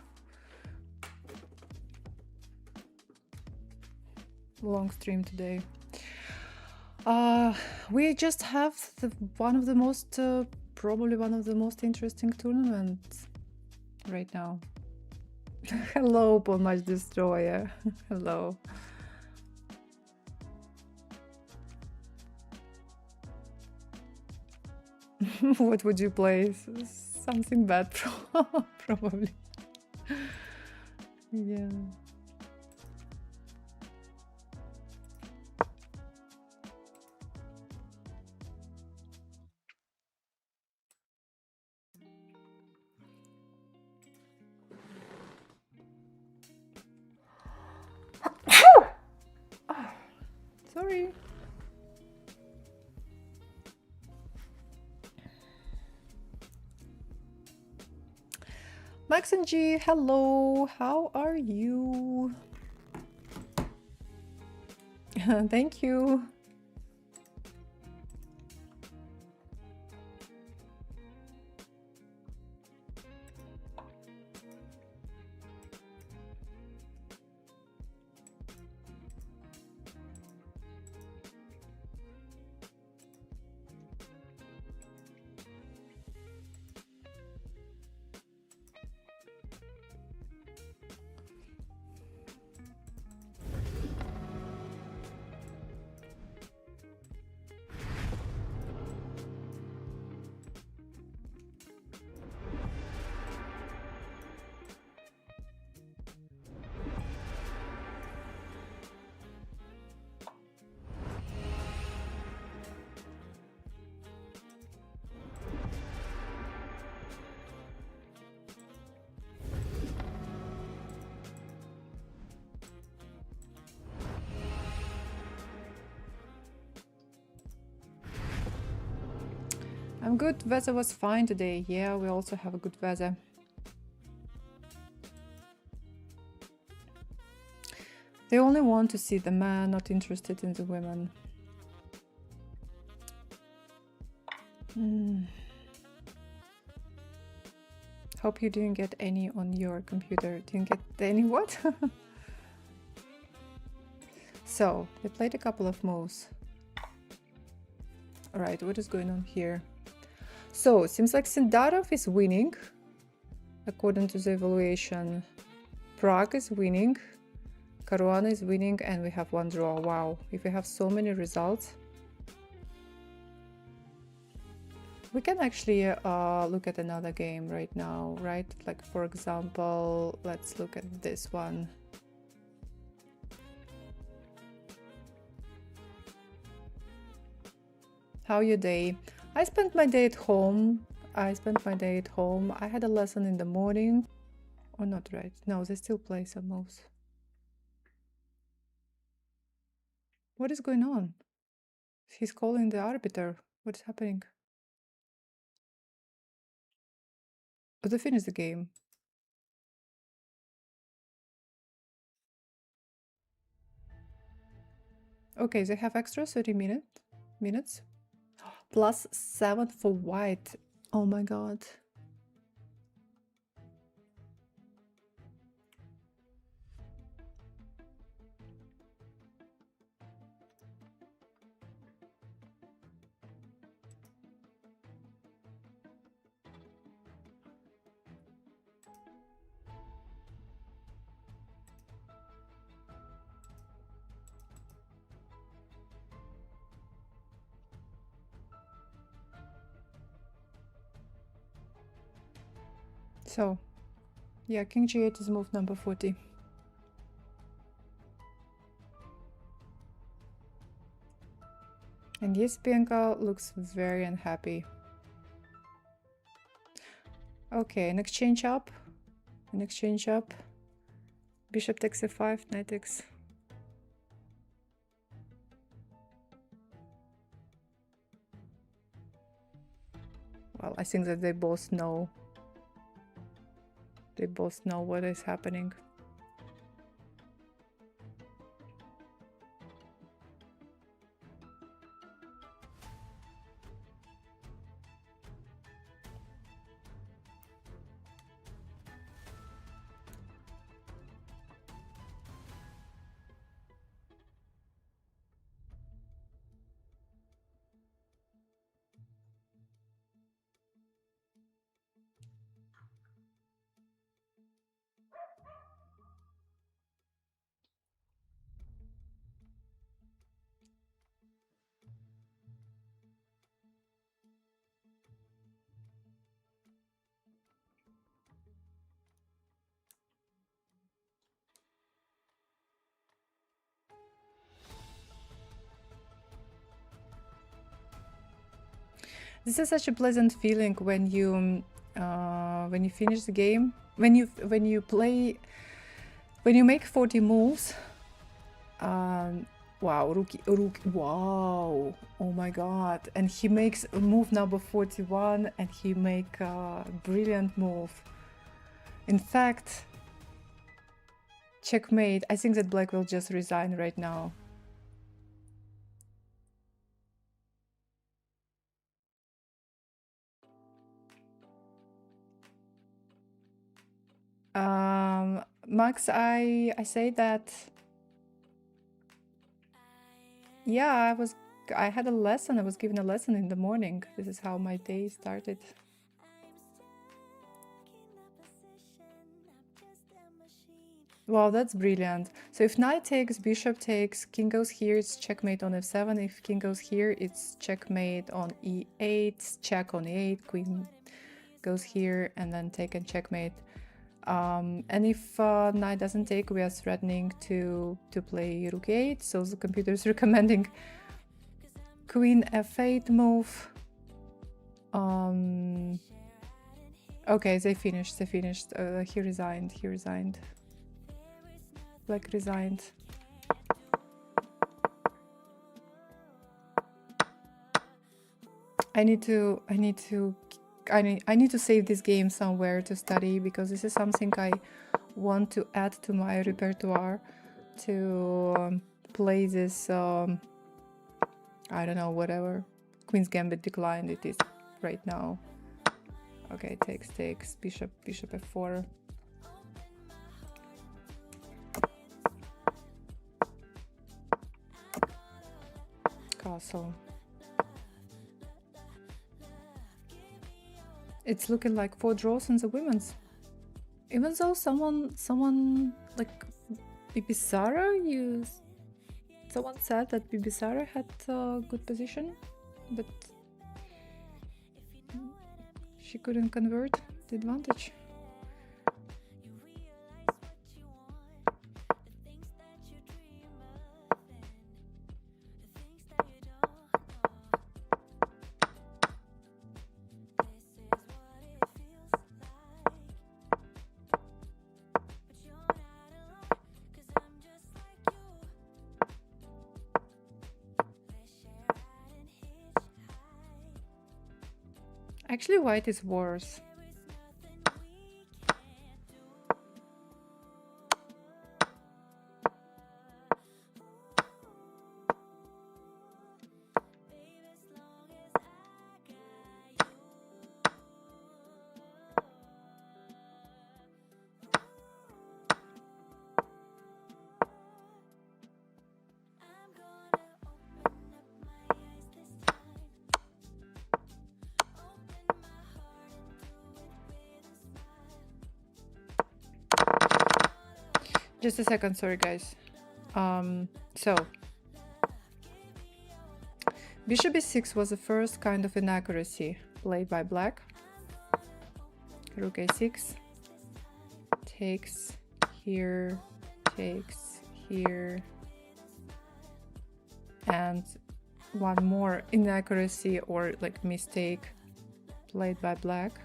Long stream today. We just have probably one of the most interesting tournaments right now. Hello, Pawn Match Destroyer. Hello. What would you play? Something bad, probably. Yeah. Sorry. Max and G, hello. How are you? Thank you. I'm good. Weather was fine today. Yeah, we also have a good weather. They only want to see the man, not interested in the women. Hope you didn't get any on your computer. Didn't get any what? So, they played a couple of moves. Alright, what is going on here? So, it seems like Sindarov is winning, according to the evaluation. Prague is winning, Caruana is winning, and we have one draw. Wow, if we have so many results. We can actually look at another game right now, right? Like, for example, let's look at this one. How your day? I spent my day at home. I had a lesson in the morning. Or not, right? No, they still play some moves. What is going on? He's calling the arbiter. What is happening? Oh, they finished the game. Okay, they have extra 30 minutes. +7 for white. Oh my god. So, yeah, King G8 is move number 40. And yes, Bianca looks very unhappy. Okay, an exchange up. An exchange up. Bishop takes f5, knight takes. Well, I think that they both know. They both know what is happening. This is such a pleasant feeling when you finish the game, when you make 40 moves. Wow, rook, wow, oh my god! And he makes move number 41, and he make a brilliant move. In fact, checkmate. I think that black will just resign right now. Max, I say that, yeah, I had a lesson. I was given a lesson in the morning. This is how my day started. Wow, that's brilliant. So if knight takes, bishop takes, king goes here, it's checkmate on f7. If king goes here, it's checkmate on e8, check on e8, queen goes here, and then take and checkmate. And if knight doesn't take, we are threatening to play rook 8. So the computer is recommending queen f8 move. Okay, they finished. He resigned. Black resigned. I need to save this game somewhere to study, because this is something I want to add to my repertoire, to play this, I don't know, whatever. Queen's Gambit declined, it is right now. Okay, takes, bishop f4. Castle. It's looking like 4 draws in the women's. Even though someone like Bibisara someone said that Bibisara had a good position, but she couldn't convert the advantage. Actually, white is worse. Just a second, sorry guys. So bishop e6 was the first kind of inaccuracy played by black. Rook a6 takes here, and one more inaccuracy or like mistake played by black.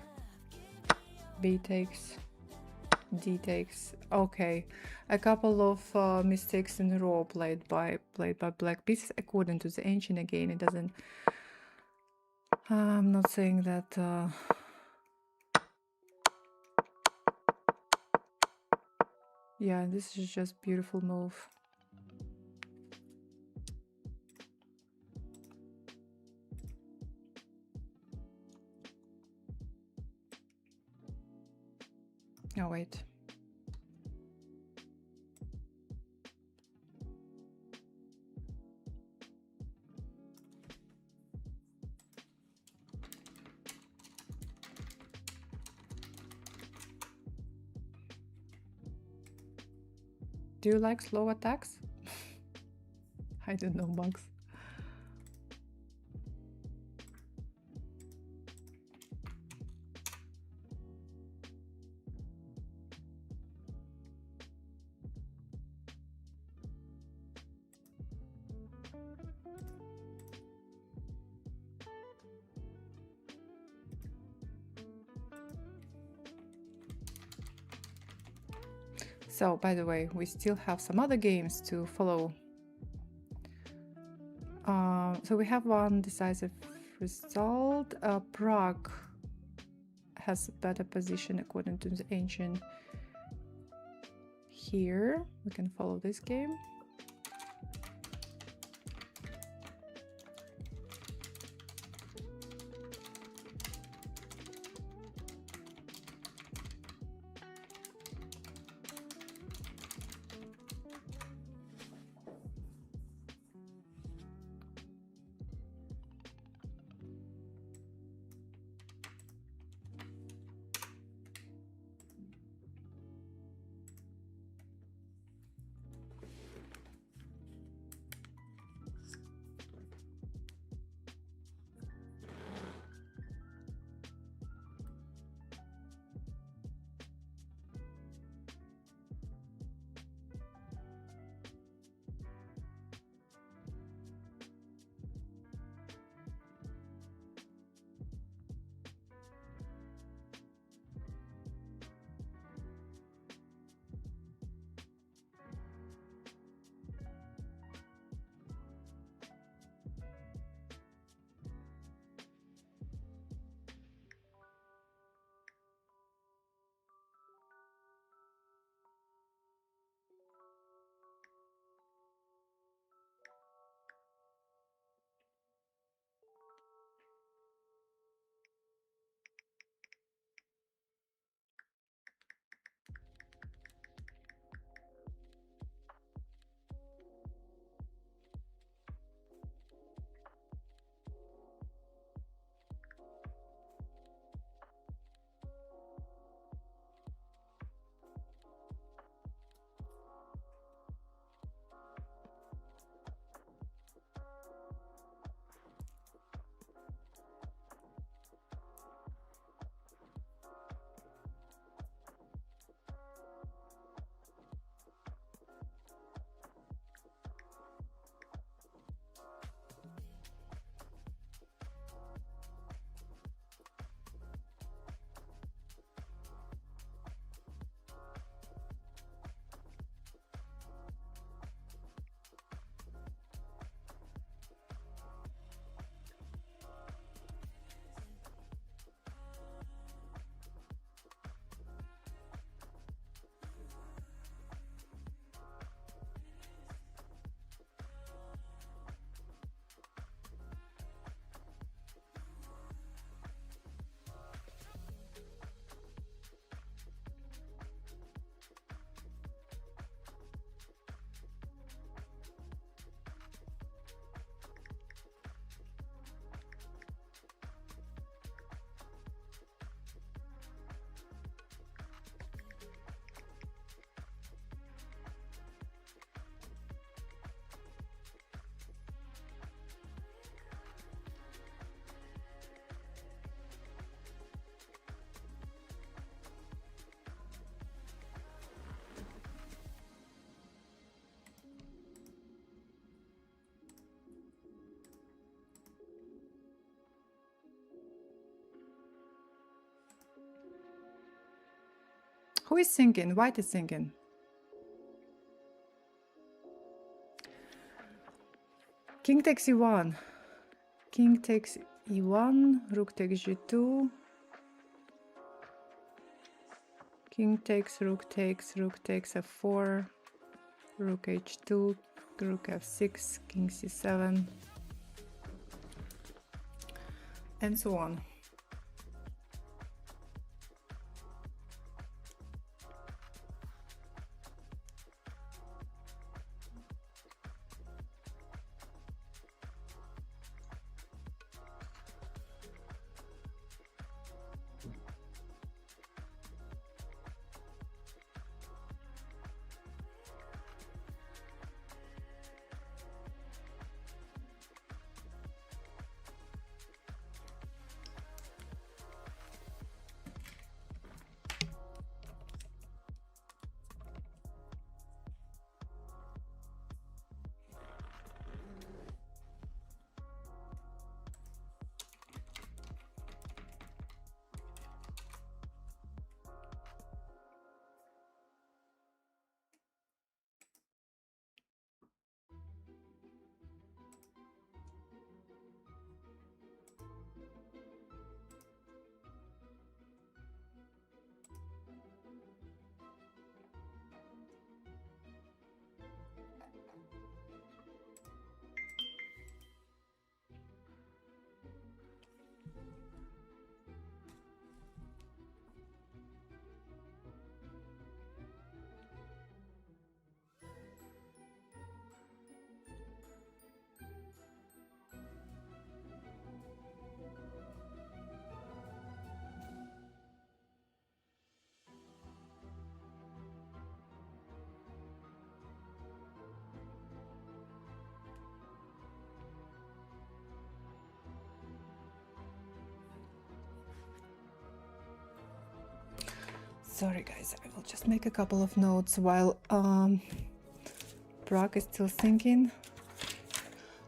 B takes, D takes. Okay, a couple of mistakes in a row played by black pieces according to the ancient. Again, it doesn't. I'm not saying that. Yeah, this is just beautiful move. Oh wait. Do you like slow attacks? I don't know, Max. So, by the way, we still have some other games to follow. So we have one decisive result. Prague has a better position according to the ancient. Here, we can follow this game. Who is thinking? White is thinking. King takes e1. King takes e1. Rook takes g2. King takes, rook takes f4. Rook h2. Rook f6. King c7. And so on. Sorry guys, I will just make a couple of notes while Prague is still thinking.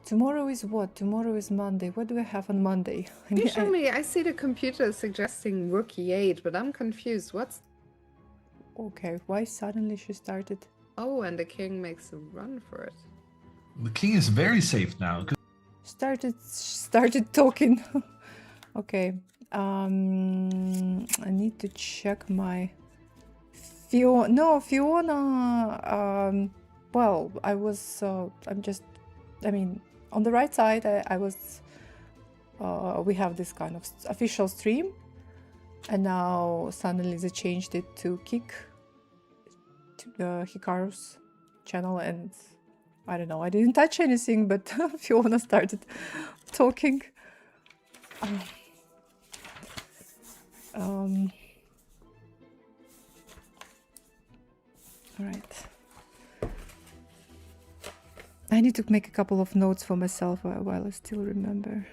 Tomorrow is what? Tomorrow is Monday. What do I have on Monday? You show me. I see the computer suggesting rook e8, but I'm confused. What's... Okay, why suddenly she started? Oh, and the king makes a run for it. The king is very safe now. Started talking. Okay. I need to check my Fiona. No, Fiona. Well, I was. I mean, on the right side, I was. We have this kind of official stream, and now suddenly they changed it to Kick, to Hikaru's channel, and I don't know. I didn't touch anything, but Fiona started talking. All right. I need to make a couple of notes for myself while I still remember.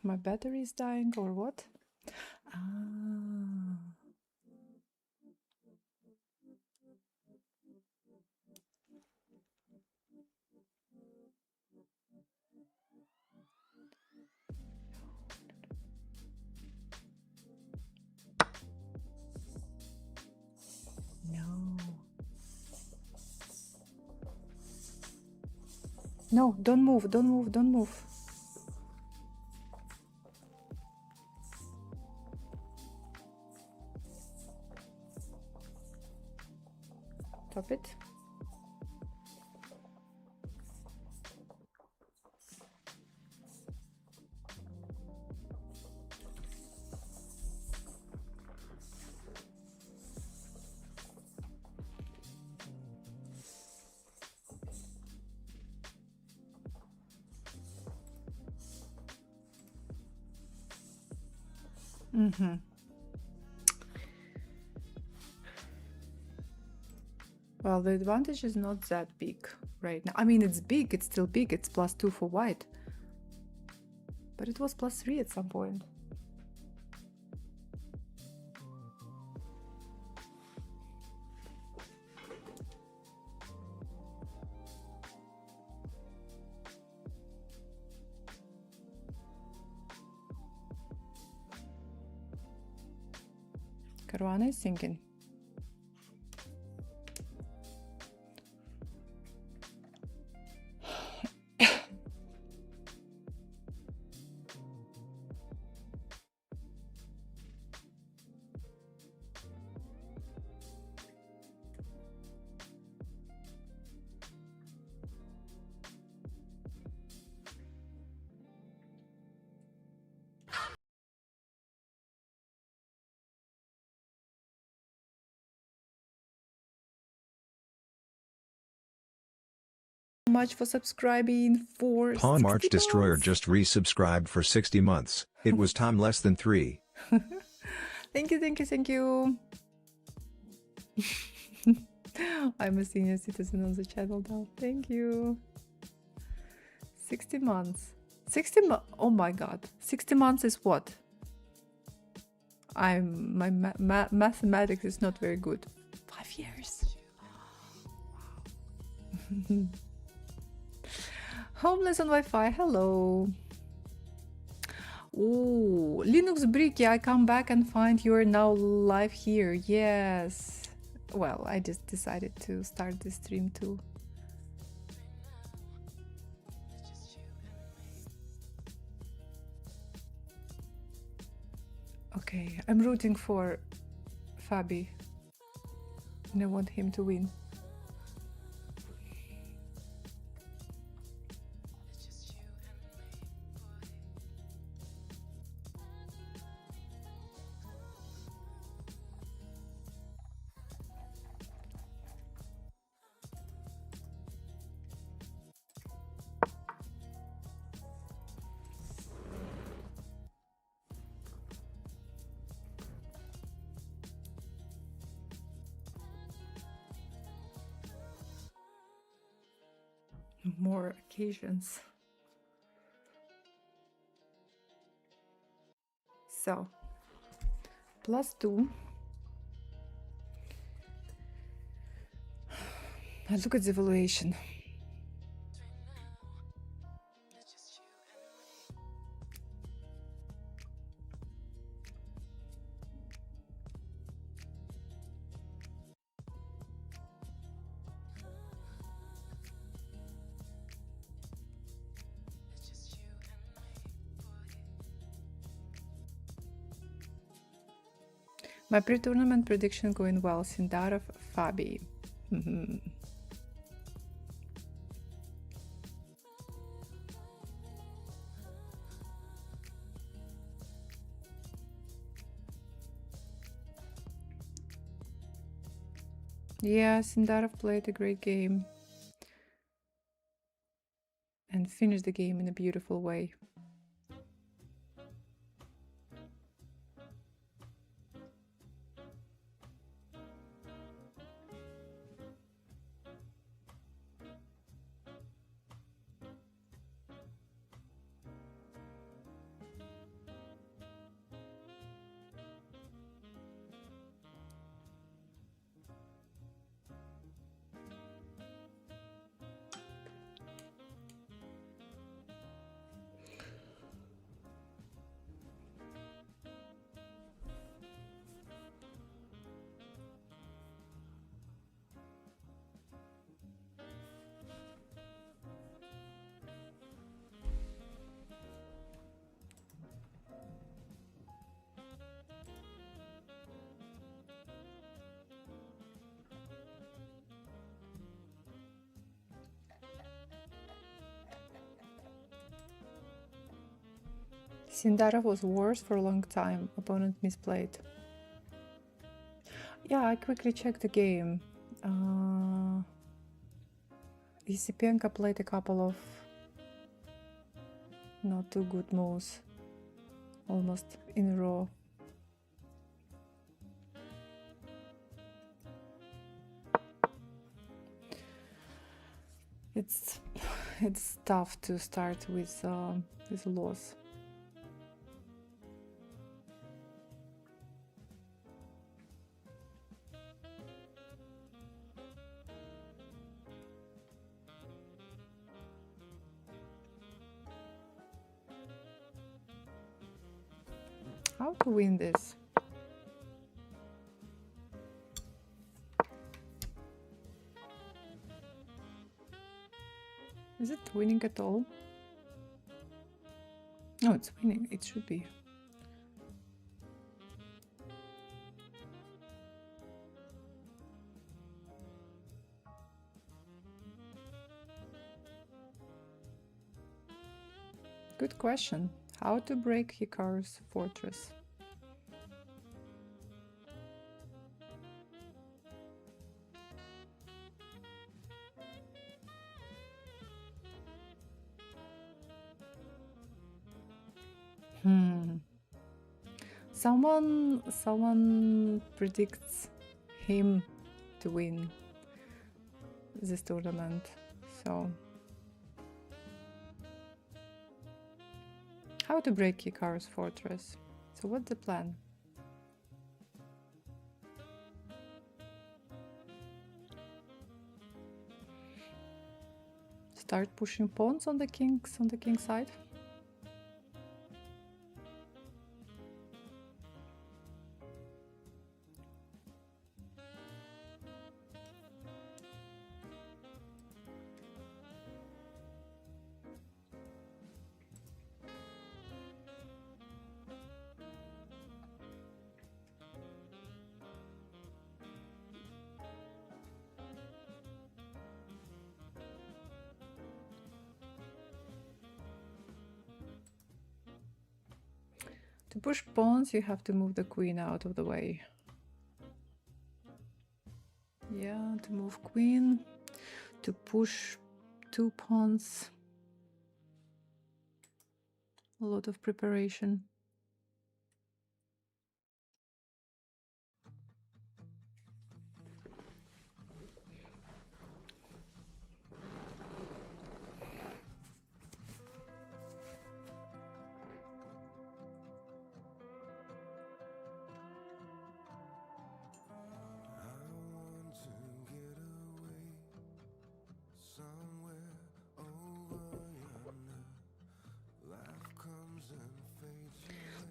My battery is dying or what? No, don't move, don't move, don't move. Stop it. Mm-hmm. Well, the advantage is not that big right now. I mean, it's big, it's still big, it's +2 for white. But it was +3 at some point. Caruana is thinking. Much for subscribing for Pawn 60 March Destroyer months. just resubscribed for 60 months. It was time less than 3. Thank you, thank you, thank you. I'm a senior citizen on the channel now. Thank you. 60 months. 60 months. Oh my god. 60 months is what? My mathematics is not very good. 5 years. Homeless on Wi-Fi. Hello. Oh, Linux Bricky, I come back and find you're now live here. Yes. Well, I just decided to start the stream too. Okay, I'm rooting for Fabi. And I want him to win. More occasions. So, +2. And look at the evaluation. My pre-tournament prediction going well. Sindarov, Fabi. Yeah, Sindarov played a great game and finished the game in a beautiful way. Sindarov was worse for a long time. Opponent misplayed. Yeah, I quickly checked the game. Isipenko played a couple of not too good moves, almost in a row. It's tough to start with loss. How to win this? Is it winning at all? No, it's winning. It should be. Good question. How to break Hikaru's fortress? Someone predicts him to win this tournament. So how to break Hikaru's fortress? So what's the plan? Start pushing pawns on the king's side. To push pawns, you have to move the queen out of the way. Yeah, to move queen, to push 2 pawns. A lot of preparation.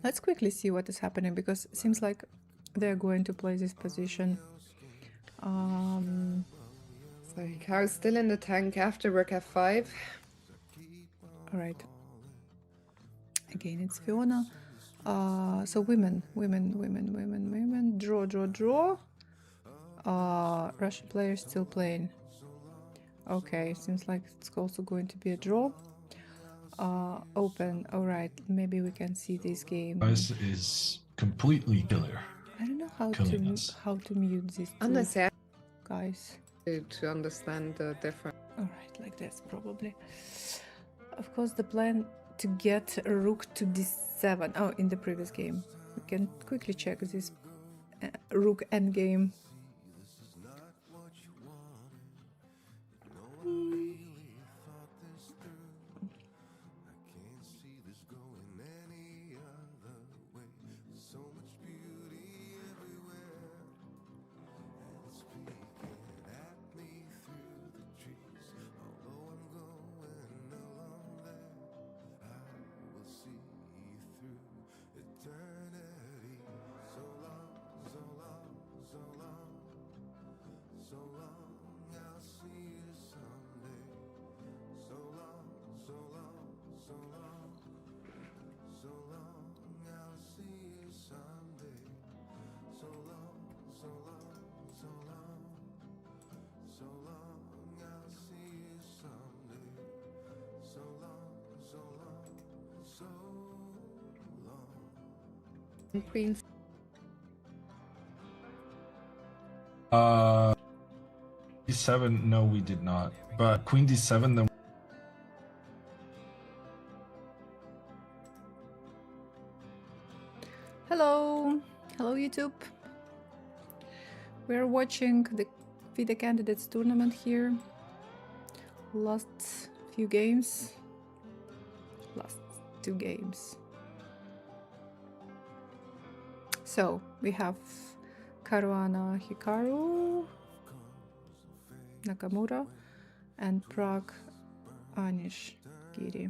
Let's quickly see what is happening, because it seems like they're going to play this position. So Hikaru's still in the tank after rook f5. All right. Again, it's Fiona. So women. Draw. Russian players still playing. Okay, seems like it's also going to be a draw. Open. All right, maybe we can see this game. This is completely killer. I don't know how to mute these two Unnecessary guys. to understand the difference. All right, like this probably. Of course, the plan to get a rook to d7. Oh, in the previous game. We can quickly check this rook endgame. Queens. D7, no, we did not. But Queen D7, then. Hello YouTube. We're watching the FIDE candidates tournament here. last few games. Last 2 games. So we have Caruana Hikaru, Nakamura, and Prague Anish Giri.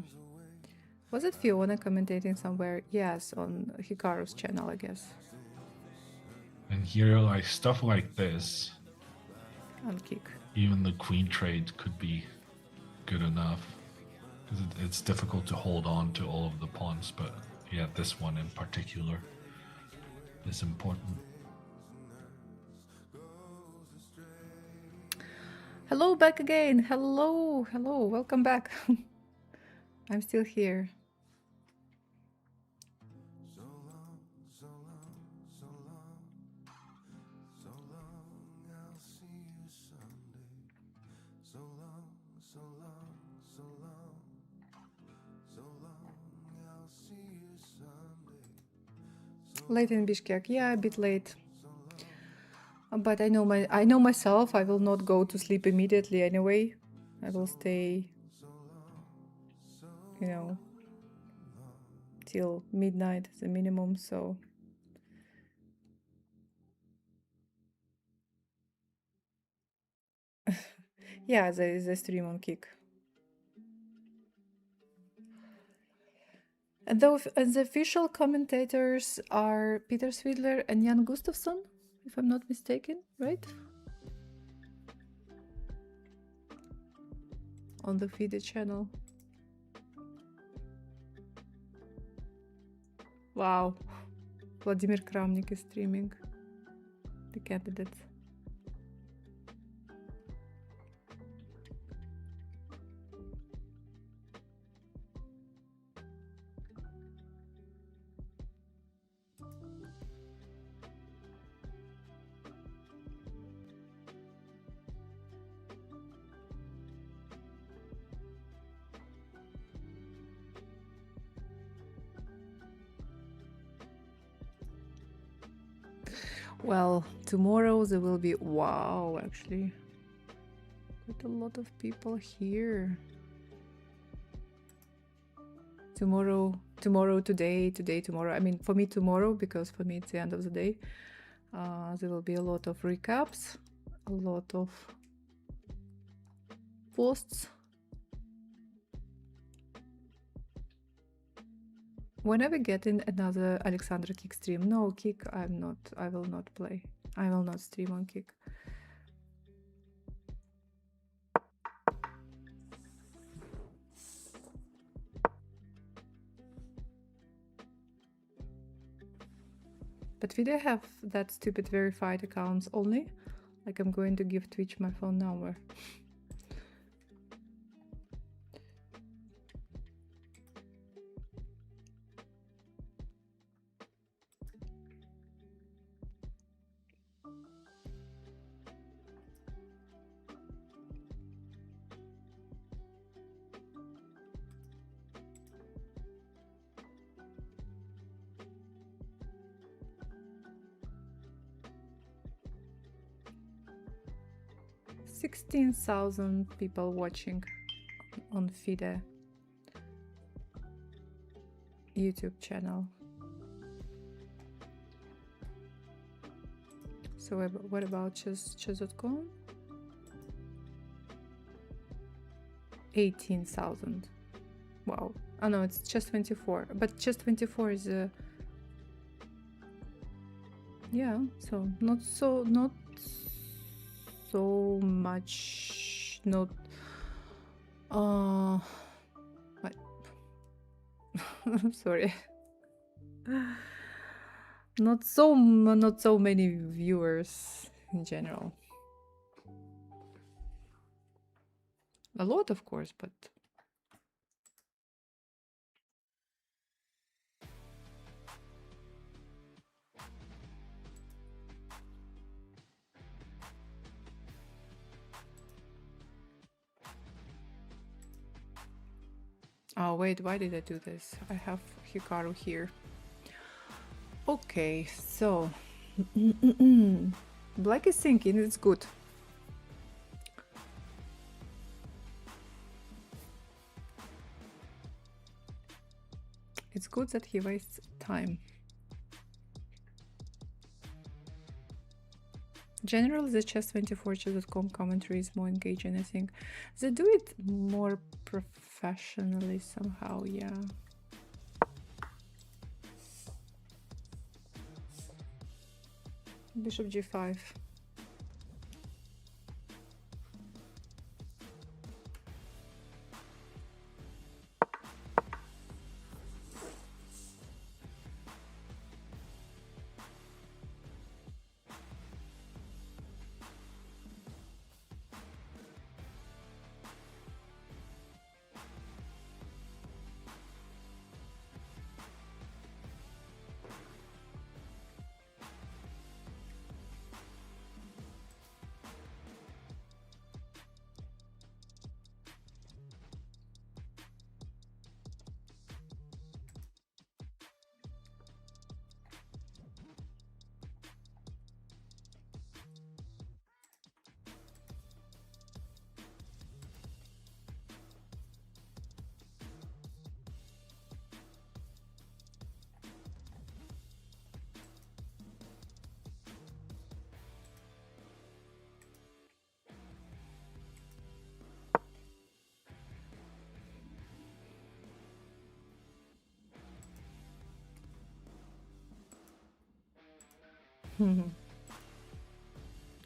Was it Fiona commentating somewhere? Yes, on Hikaru's channel, I guess. And here, like stuff like this, On kick. even the queen trade could be good enough. Because it's difficult to hold on to all of the pawns, but yeah, this one in particular is important. Hello, back again. Hello, hello, welcome back. I'm still here. Late in Bishkek, yeah, a bit late. But I know myself. I will not go to sleep immediately anyway. I will stay, you know, till midnight as a minimum. So yeah, there is a stream on Kick. And the official commentators are Peter Swidler and Jan Gustafsson, if I'm not mistaken, right? On the FIDE channel. Wow. Vladimir Kramnik is streaming the candidates. Well, tomorrow there will be, wow, actually, quite a lot of people here. Tomorrow, today, tomorrow. I mean, for me tomorrow, because for me it's the end of the day. There will be a lot of recaps, a lot of posts. When are we getting another Alexandra Kick stream? No, Kick, I will not play. I will not stream on Kick. But we do have that stupid verified accounts only. Like, I'm going to give Twitch my phone number. $16,000 people watching on FIDE YouTube channel. So what about chess.com? 18,000. Wow. Oh no, it's chess24. But chess24 is a yeah. So not so much. Not. Sorry. Not so many viewers in general. A lot, of course, but oh wait, why did I do this? I have Hikaru here. Okay, so Black is thinking it's good. It's good that he wastes time. Generally, the chess24.com commentary is more engaging, I think. They do it more professionally somehow, yeah. Bishop g5.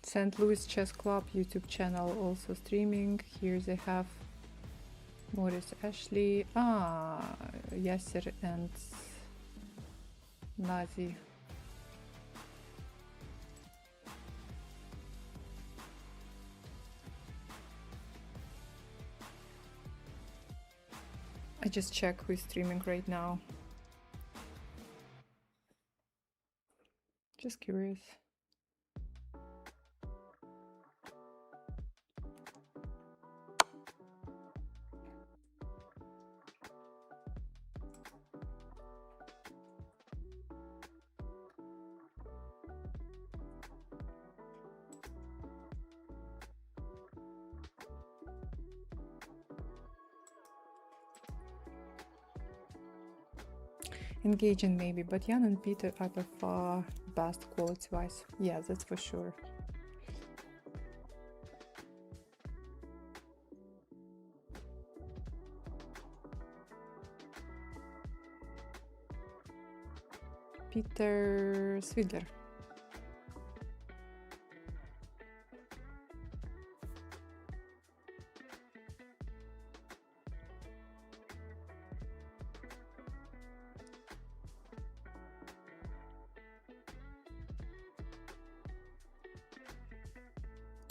St. Louis Chess Club YouTube channel also streaming. Here they have Maurice Ashley, Yasser and Nazi. I just check who is streaming right now. Just curious. Engaging maybe, but Jan and Peter are by far best quality-wise. Yeah, that's for sure. Peter Swidler.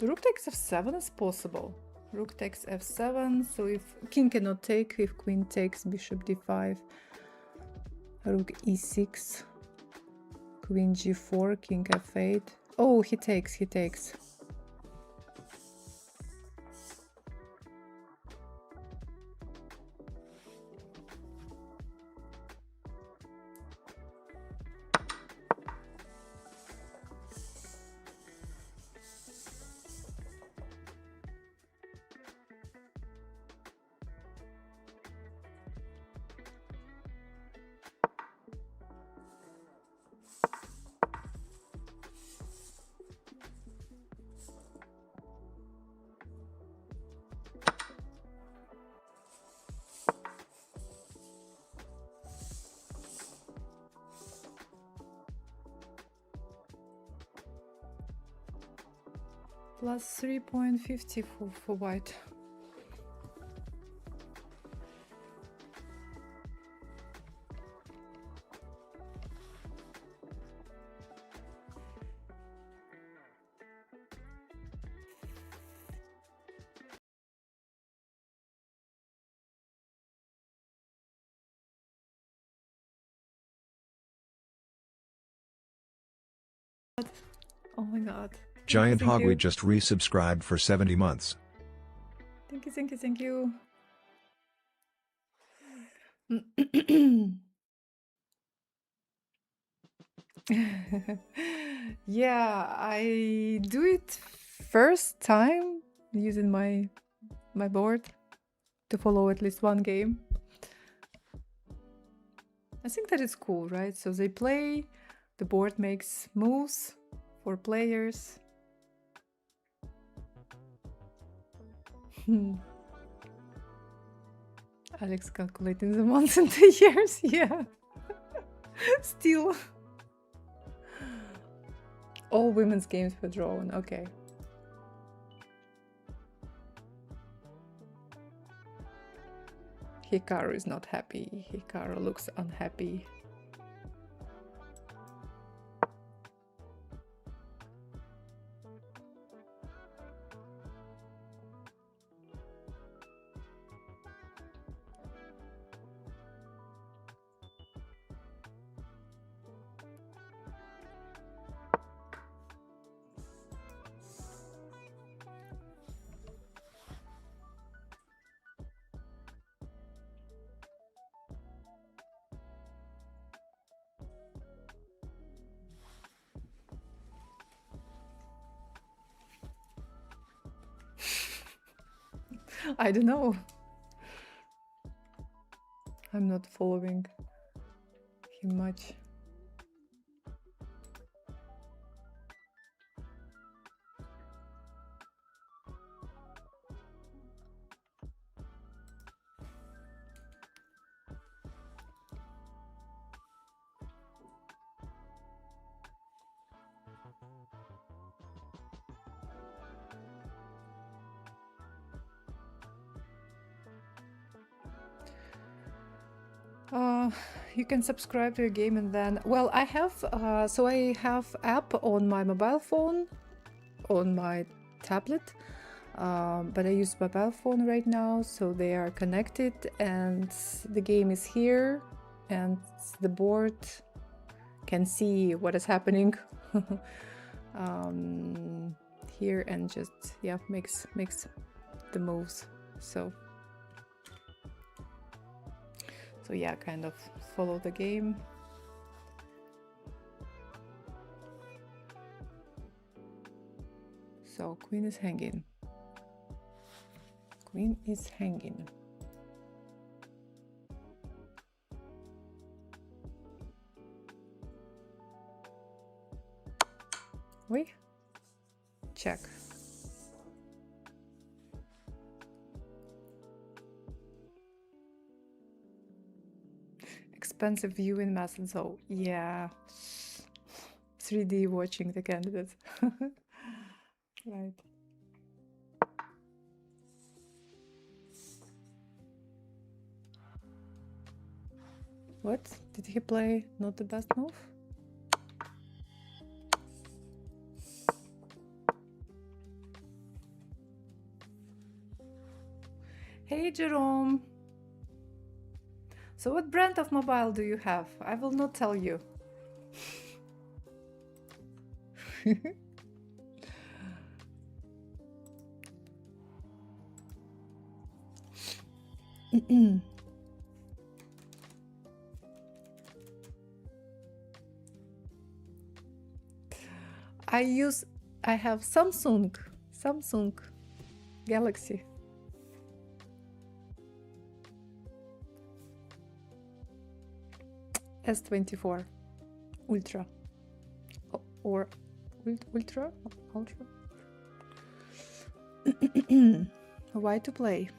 Rook takes f7 is possible. Rook takes f7, so if king cannot take, if queen takes bishop d5, rook e6, queen g4, king f8. Oh, he takes, he takes. Plus 3.50 for white. Oh my god. Giant Thank Hogweed you. just resubscribed for 70 months. Thank you, thank you, thank you. Yeah, I do it first time using my board to follow at least one game. I think that it's cool, right? So they play, the board makes moves for players. Alex calculating the months and the years, yeah. Still. All women's games were drawn, okay. Hikaru is not happy. Hikaru looks unhappy. I don't know. I'm not following him much. You can subscribe to a game and then, well, I have so I have app on my mobile phone, on my tablet, but I use mobile phone right now, so they are connected and the game is here and the board can see what is happening here and just, yeah, makes the moves. So yeah, kind of follow the game. So queen is hanging. Queen is hanging. Wait. Check. Expensive viewing method, so yeah, 3D watching the candidates. Right. What? Did he play not the best move? Hey Jerome! So what brand of mobile do you have? I will not tell you. I have Samsung Galaxy. S24 Ultra or Ultra. Why to play?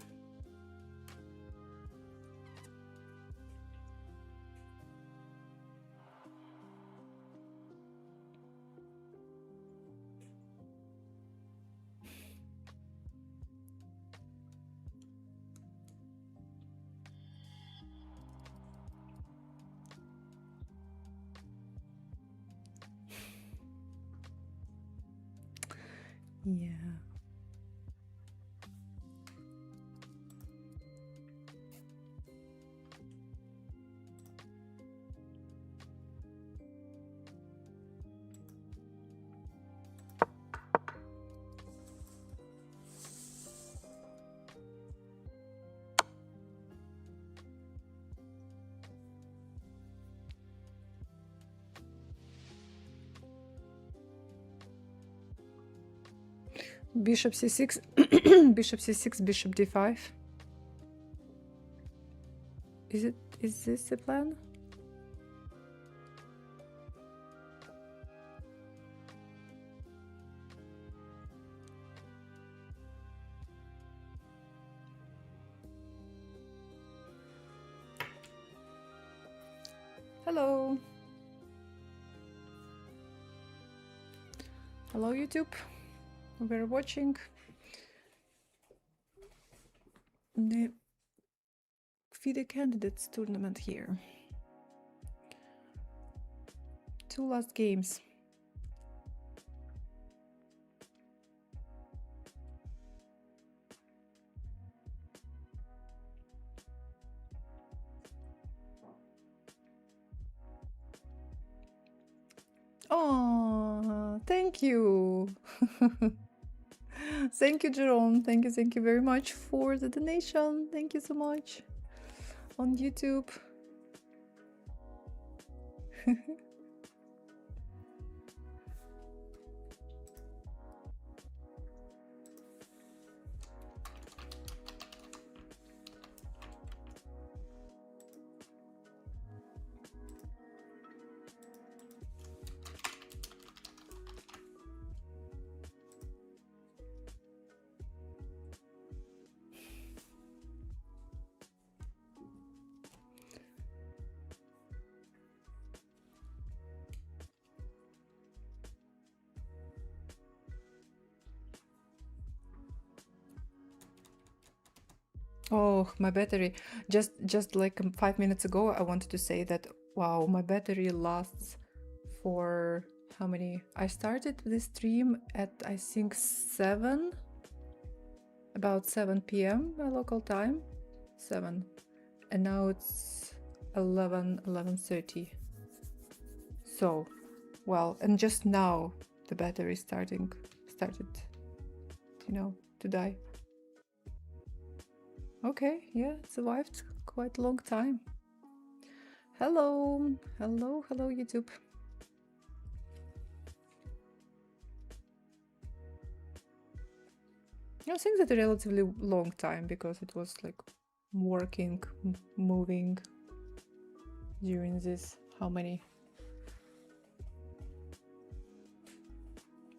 Yeah. Bishop c6, bishop c6, bishop d5. Is this the plan? Hello. Hello, YouTube. We're watching the FIDE candidates tournament here. 2 last games. Oh, thank you. Thank you, Jerome. Thank you very much for the donation. Thank you so much. On YouTube. Oh, my battery. Just like 5 minutes ago, I wanted to say that, wow, my battery lasts for how many? I started this stream at, I think, about 7 p.m. my local time. 7. And now it's 11:30. So, well, and just now the battery started, to die. Okay, yeah, it survived quite a long time. Hello, hello, YouTube. I think that a relatively long time because it was like working, moving during this, how many?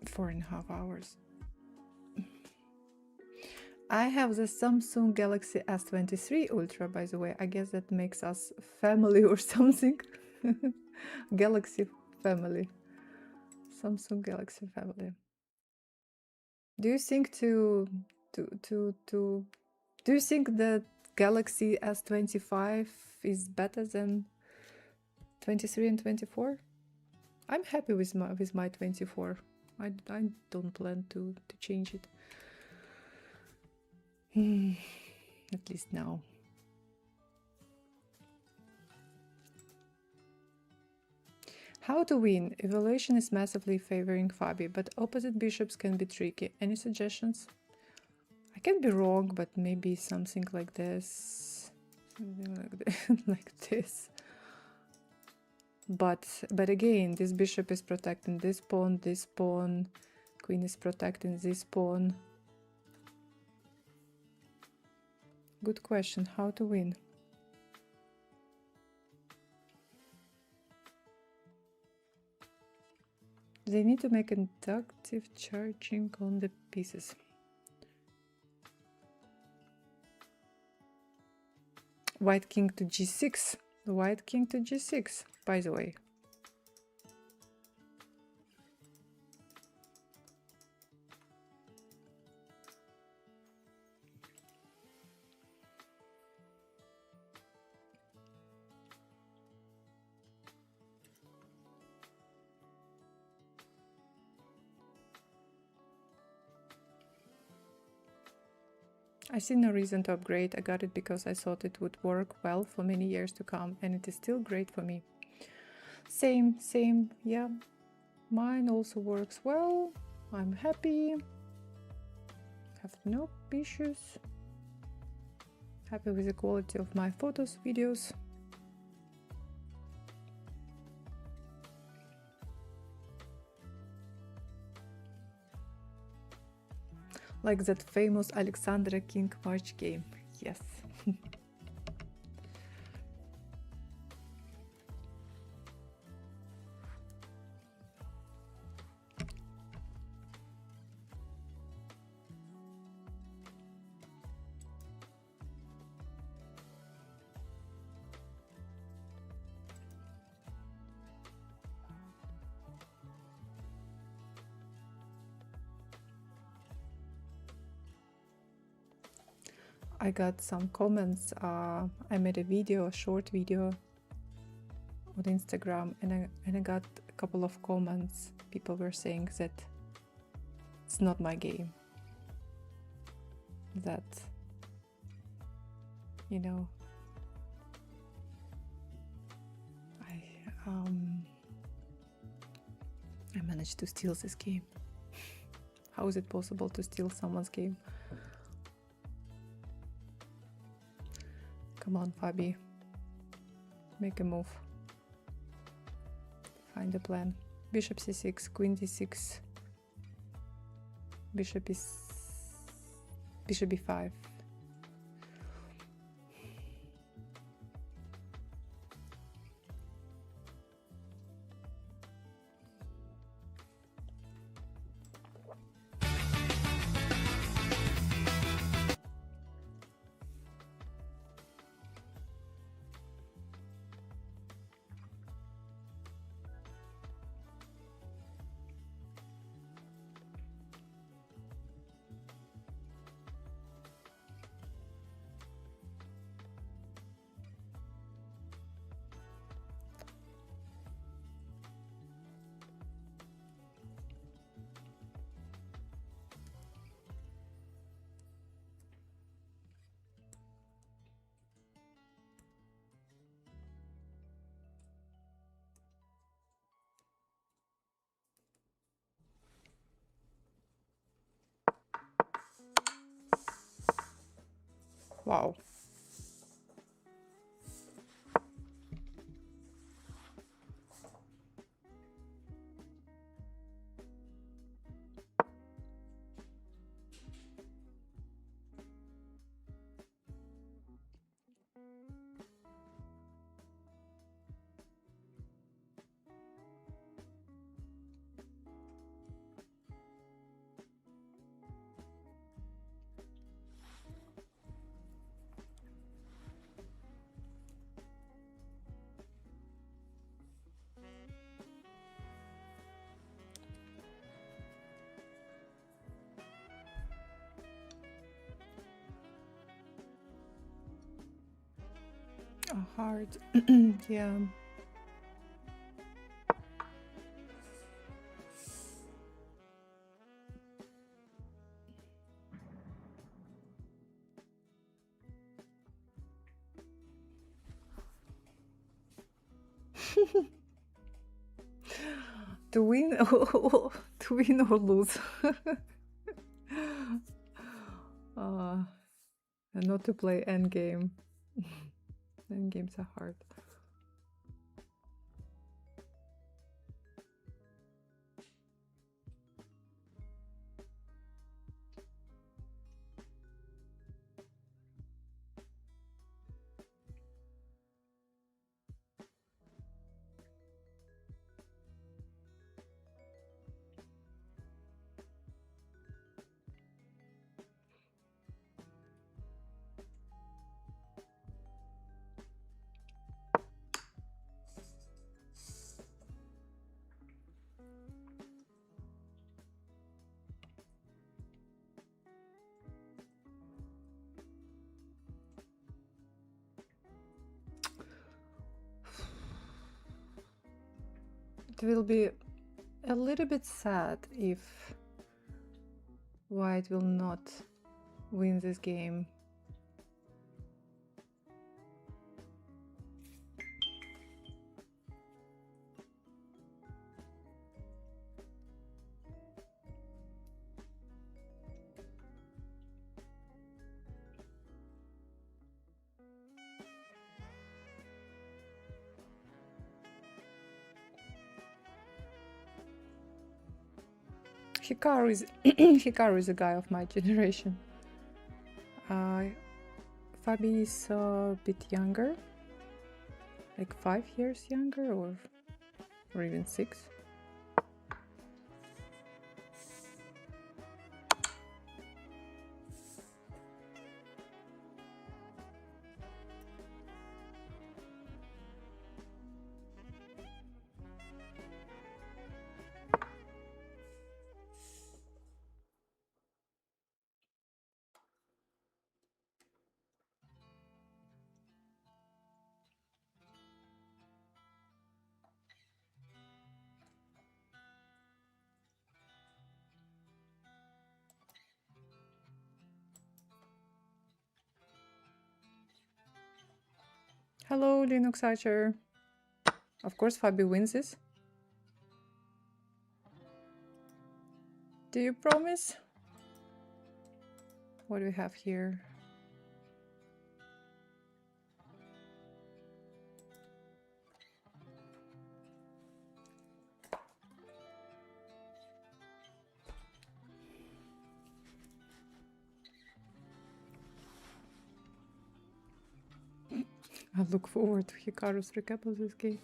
4.5 hours. I have the Samsung Galaxy S23 Ultra, by the way. I guess that makes us family or something. Galaxy family. Samsung Galaxy family. Do you think do you think that Galaxy S25 is better than 23 and 24? I'm happy with my 24. I don't plan to change it. At least now. How to win? Evaluation is massively favoring FIDE, but opposite bishops can be tricky. Any suggestions? I can be wrong, but maybe something like this. Something like this. But again, this bishop is protecting this pawn, queen is protecting this pawn. Good question. How to win? They need to make inductive charging on the pieces. White king to g6. White king to g6, by the way. I see no reason to upgrade. I got it because I thought it would work well for many years to come, and it is still great for me. Same, yeah. Mine also works well. I'm happy. Have no issues. Happy with the quality of my photos, videos. Like that famous Alexandra King March game. Yes. I got some comments. I made a video, a short video on Instagram, and I got a couple of comments. People were saying that it's not my game. That, you know, I managed to steal this game. How is it possible to steal someone's game? Come on, Fabi. Make a move. Find a plan. Bishop c6, queen d6. Bishop b5. Wow. Oh, hard. Yeah. To win or to win or lose. And not to play endgame. Endgames are hard. It will be a little bit sad if White will not win this game. Hikaru is Hikaru is a guy of my generation. Fabi is a bit younger, like 5 years younger, or even 6. Hello, Linux Archer. Of course, Fabi wins this. Do you promise? What do we have here? I look forward to Hikaru's recap of this game.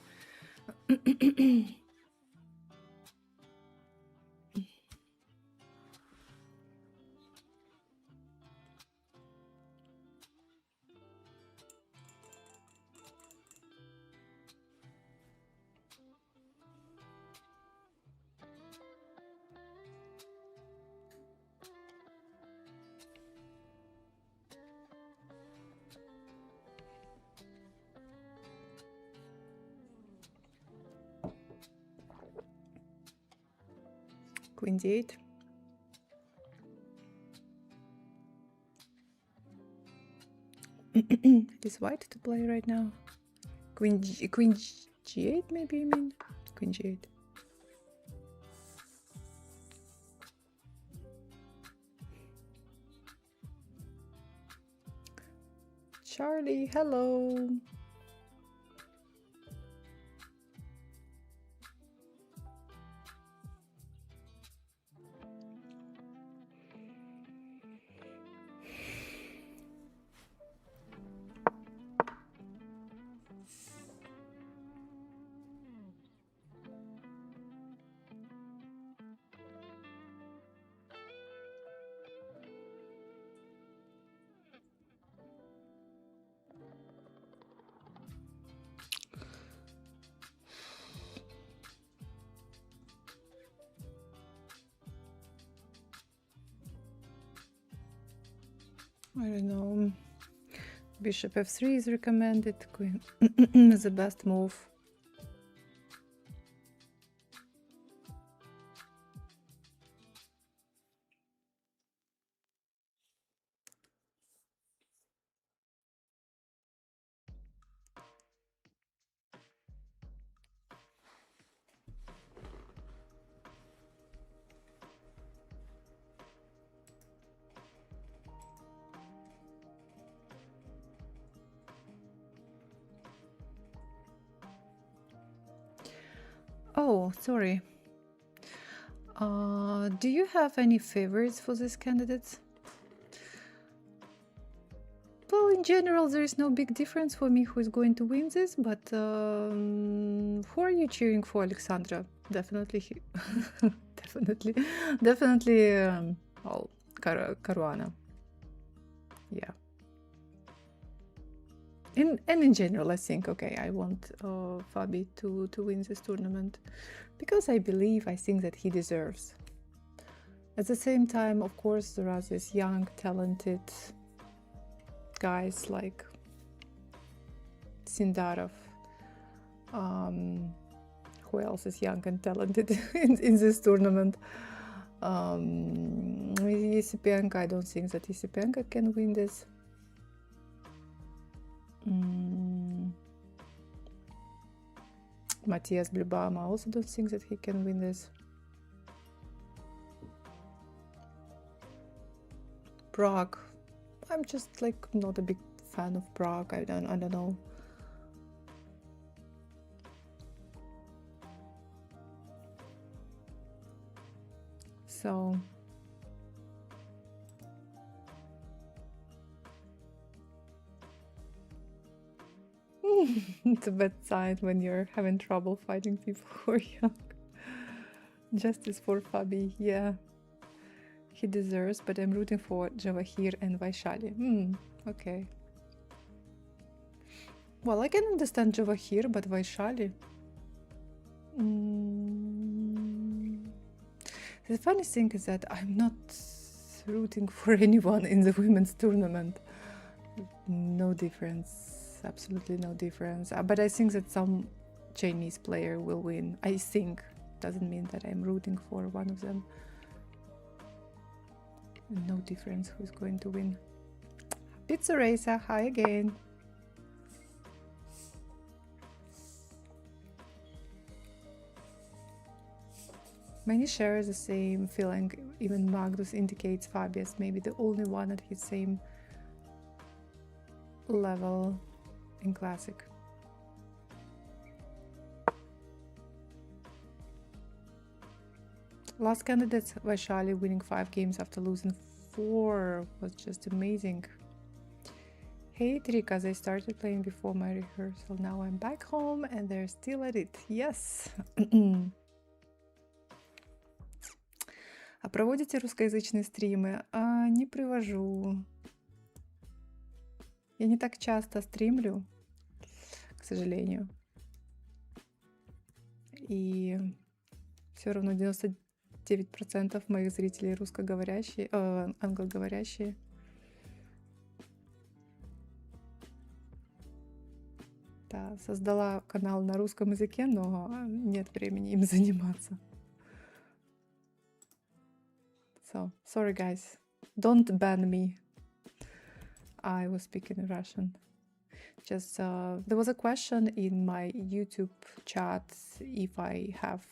Queen d8. It is white to play right now. Queen g8 maybe, I mean? Queen g8. Charlie, hello. I don't know. Bishop f3 is recommended. Queen is the best move. Oh, sorry. Do you have any favorites for these candidates? Well, in general, there is no big difference for me who is going to win this, but who are you cheering for, Alexandra? Definitely, definitely, well, Caruana. Yeah. And in general, I think, okay, I want Fabi to win this tournament because I think that he deserves. At the same time, of course, there are these young, talented guys like Sindarov. Who else is young and talented in this tournament? Yesipenko, I don't think that Yesipenko can win this. Matthias Blubama, I also don't think that he can win this. Prague, I'm just like not a big fan of Prague. I don't know. So it's a bad sign when you're having trouble fighting people who are young. Justice for Fabi, yeah. He deserves, but I'm rooting for Javahir and Vaishali. Okay. Well, I can understand Javahir, but Vaishali... The funny thing is that I'm not rooting for anyone in the women's tournament. No difference, absolutely no difference. But I think that some Chinese player will win. I think. Doesn't mean that I'm rooting for one of them. No difference who's going to win. Pizza Racer, hi again. Many share the same feeling. Even Magnus indicates Fabius maybe the only one at his same level in Classic. Last candidates, Vaishali winning 5 games after losing 4 was just amazing. Hey Trika, they started playing before my rehearsal. Now I'm back home and they're still at it. Yes! А проводите русскоязычные стримы? Не привожу. Я не так часто стримлю, к сожалению. И все равно 99% моих зрителей русскоговорящие, англоговорящие. Да, создала канал на русском языке, но нет времени им заниматься. So, sorry guys, don't ban me. I was speaking Russian. Just there was a question in my YouTube chat if I have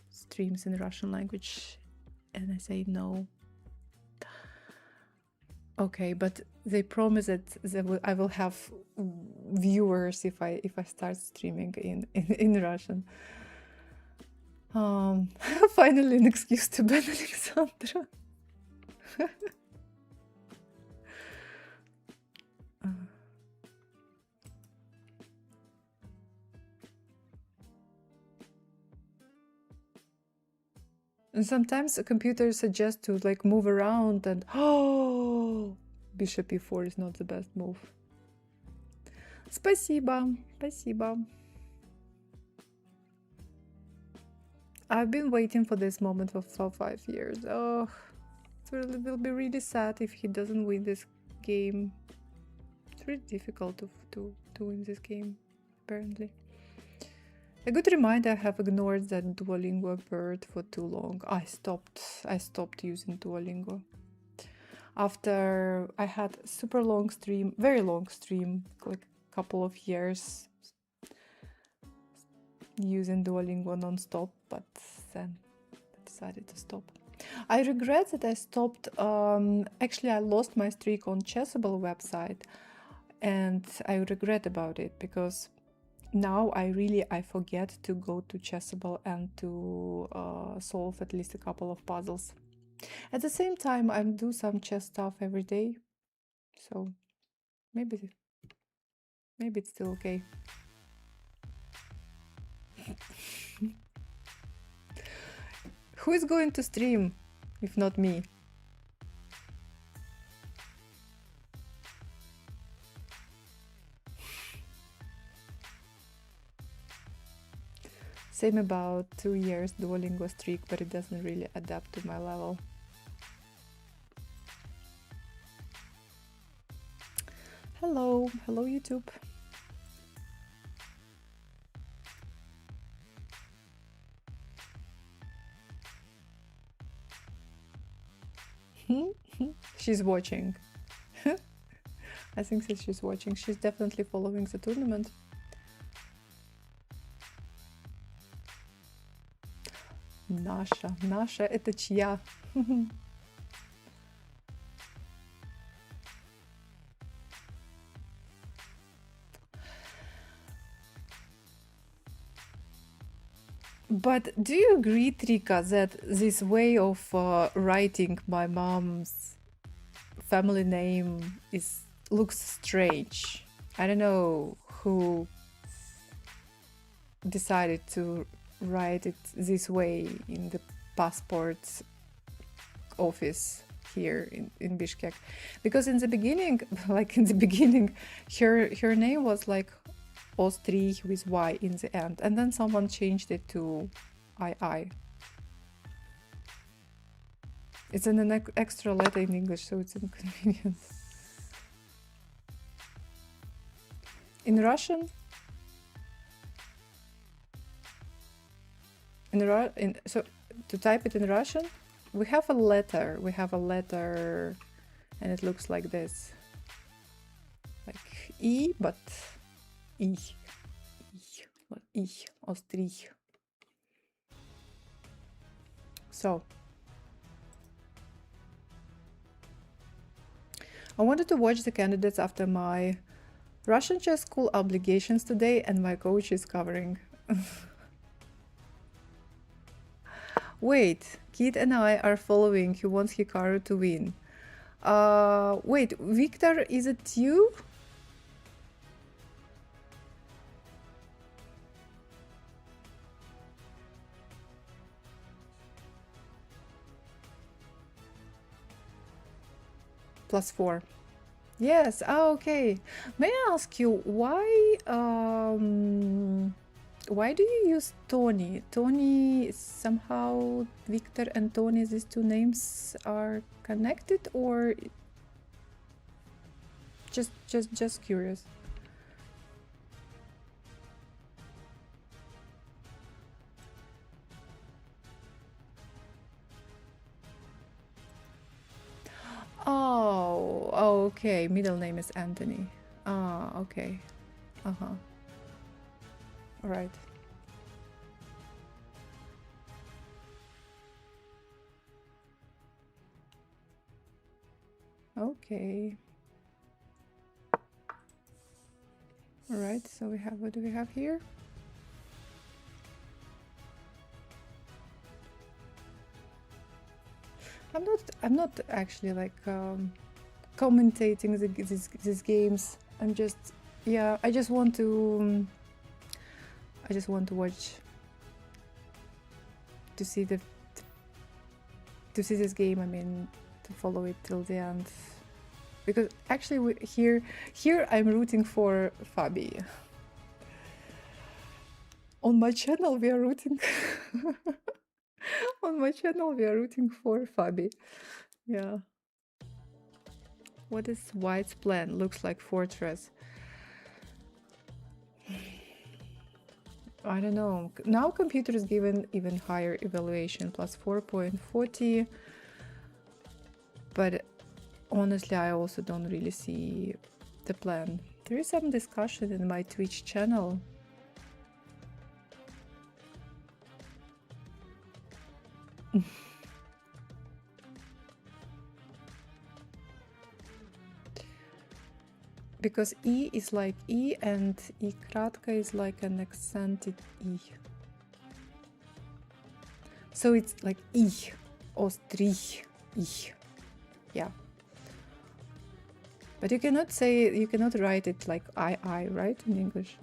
streams in Russian language, and I say no. Okay, but they promise that I will have viewers if I start streaming in Russian. Finally, an excuse to ban Alexandra. And sometimes a computer suggests to like move around and bishop e4 is not the best move. Спасибо, спасибо. I've been waiting for this moment for 5 years. Oh, it will be really sad if he doesn't win this game. It's really difficult to win this game, apparently. A good reminder, I have ignored that Duolingo bird for too long. I stopped using Duolingo. After I had super long stream, very long stream, like a couple of years using Duolingo non-stop, but then I decided to stop. I regret that I stopped. Actually, I lost my streak on Chessable website, and I regret about it because now I forget to go to Chessable and to solve at least a couple of puzzles. At the same time, I do some chess stuff every day, so maybe it's still okay. Who is going to stream if not me? Same about 2 years Duolingo streak, but it doesn't really adapt to my level. Hello, hello YouTube. She's watching. I think that she's watching. She's definitely following the tournament. Наша, это чья? But do you agree, Trika, that this way of writing my mom's family name looks strange? I don't know who decided to write it this way in the passport office here in Bishkek, because in the beginning, her name was like Ostrih with Y in the end, and then someone changed it to II. It's an extra letter in English, so it's inconvenient. In Russian, so to type it in Russian, we have a letter. And it looks like this, like I, but I, Ostrih. So I wanted to watch the candidates after my Russian chess school obligations today, and my coach is covering. Wait, Kid and I are following. He wants Hikaru to win. Wait, Victor, is it you? +4. Yes, okay. May I ask you why do you use Tony? Tony, somehow Victor and Tony, these two names are connected, or just curious? Oh, okay. Middle name is Anthony. Ah, okay. Uh-huh. All right. Okay. All right. So we have, what do we have here? I'm not actually like commentating these games. I'm just, yeah, I just want to watch, to see this game. I mean, to follow it till the end, because actually here I'm rooting for Fabi. On my channel we are rooting on my channel we are rooting for Fabi. Yeah. What is White's plan? Looks like fortress. I don't know. Now computer is given even higher evaluation, +4.40. But honestly, I also don't really see the plan. There is some discussion in my Twitch channel. Because E is like E and I kratka is like an accented E. So it's like I, ostrih, I. Yeah. But you cannot write it like I, right, in English?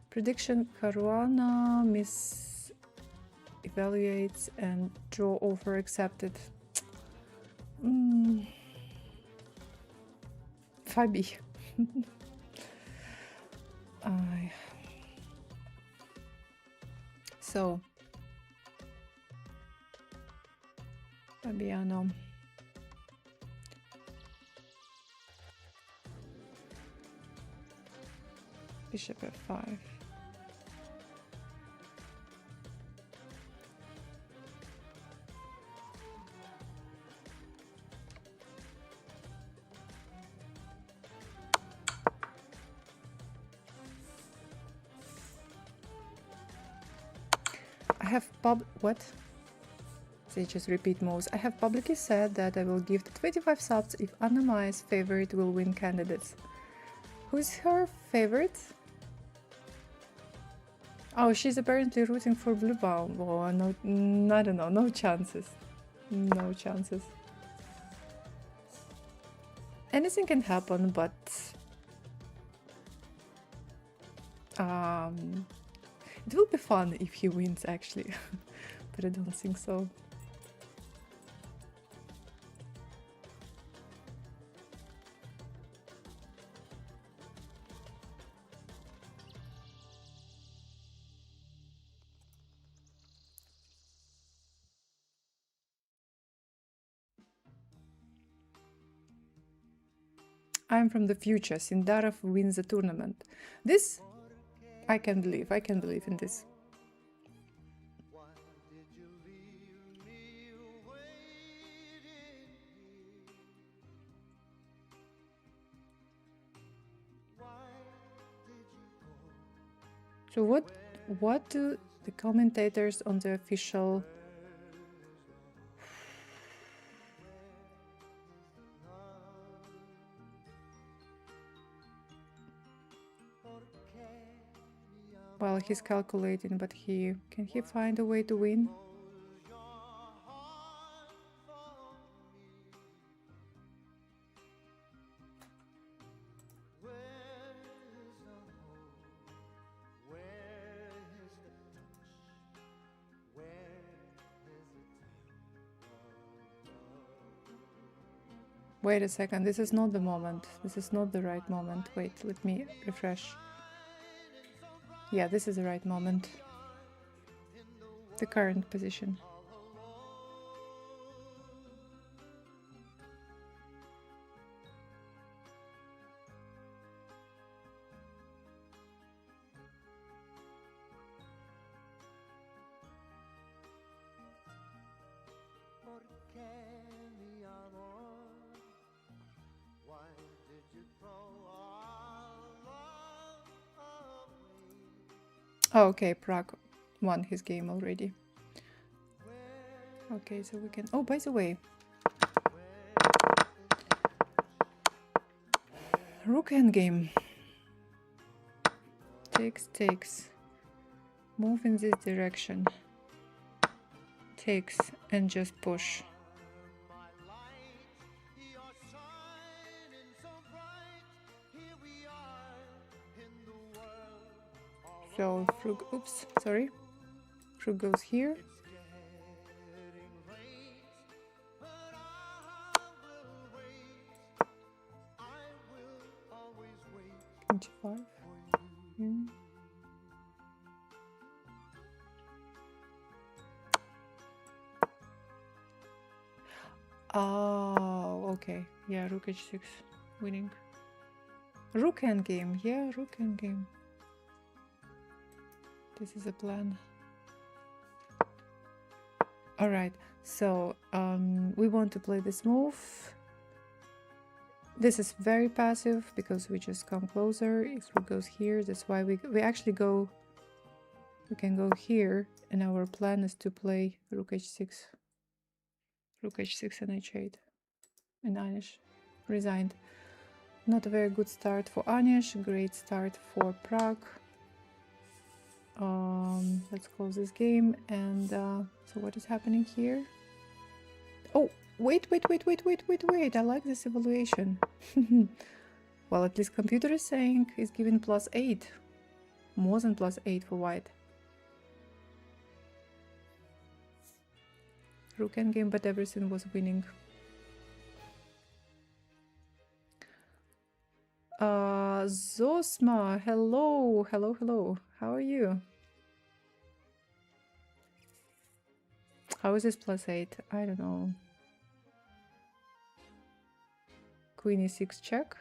Prediction: Caruana evaluates and draw over accepted. Fabi. So Fabiano. Bishop f5. I have what? They just repeat most. I have publicly said that I will give the 25 subs if Anna-Mai's favorite will win candidates. Who's her favorite? Oh, she's apparently rooting for Blue Baum. Oh, no, I don't know. No chances. No chances. Anything can happen, but it will be fun if he wins, actually. But I don't think so. I'm from the future. Sindarov wins the tournament. This, I can believe. I can believe in this. So what do the commentators on the official well, he's calculating, but can he find a way to win? Wait a second, this is not the moment. This is not the right moment. Wait, let me refresh. Yeah, this is the right moment. The current position. Oh, okay, Prague won his game already. Okay, so we can... Oh, by the way. Rook endgame. Takes. Move in this direction. Takes and just push. So Rook, oops, sorry. Rook goes here. G5. Oh, okay. Yeah, Rook H6 winning. Rook endgame. Yeah, Rook endgame. This is a plan. All right. So we want to play this move. This is very passive because we just come closer. If Rook goes here, that's why we actually go. We can go here, and our plan is to play Rook H6. Rook H6 and H8. And Anish resigned. Not a very good start for Anish. Great start for Prague. Let's close this game. And so what is happening here? Oh, wait. I like this evaluation. Well, at least computer is saying it's giving +8. More than +8 for white. Rook endgame, but everything was winning. Zosma, hello. How are you? How is this +8? I don't know. Queen e6 check.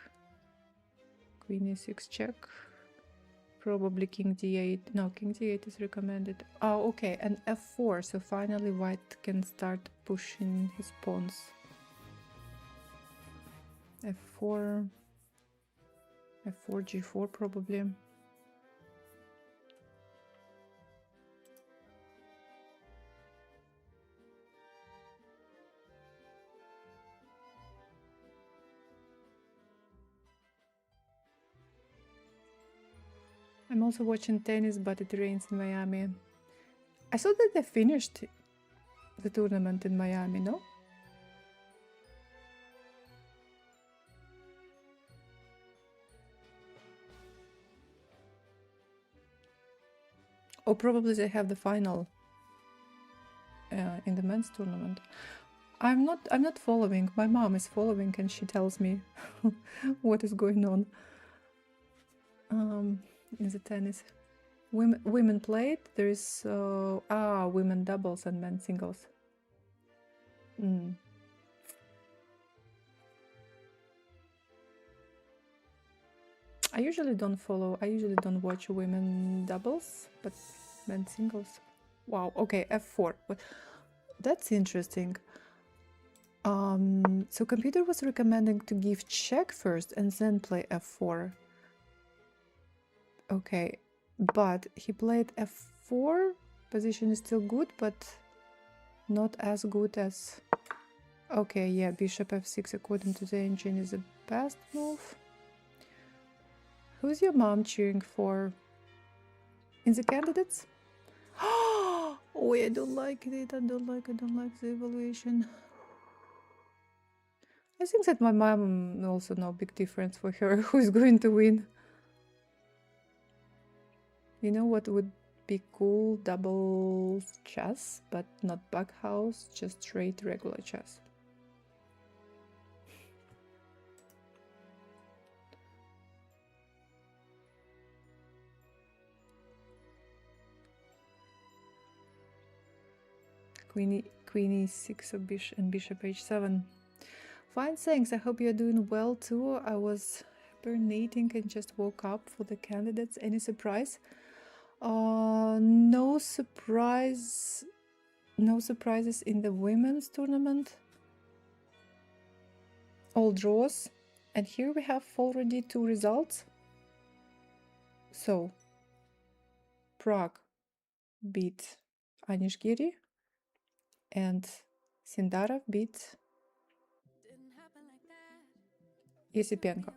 Queen e6 check. Probably king d8. No, king d8 is recommended. Oh, okay, and f4. So finally white can start pushing his pawns. f4. f4, g4 probably. I'm also watching tennis, but it rains in Miami. I saw that they finished the tournament in Miami, no? Or probably they have the final in the men's tournament. I'm not following. My mom is following, and she tells me what is going on in the tennis. Women played. There is women doubles and men singles. I usually don't follow. I usually don't watch women doubles, but men singles. Wow. Okay, f4. That's interesting. So computer was recommending to give check first and then play f4. Okay, but he played f4. Position is still good, but not as good as... Okay, yeah, bishop f6 according to the engine is the best move. Who's your mom cheering for? In the candidates? Oh, I don't like it. I don't like the evaluation. I think that my mom also no big difference for her who's going to win. You know what would be cool? Double chess, but not backhouse, just straight regular chess. Queen e6 of bishop and bishop h7. Fine, thanks. I hope you're doing well too. I was hibernating and just woke up for the candidates. Any surprise? No surprise. No surprises in the women's tournament. All draws. And here we have already 2 results. So, Prague beat Anishgiri and Sindarov beat Yesipenko.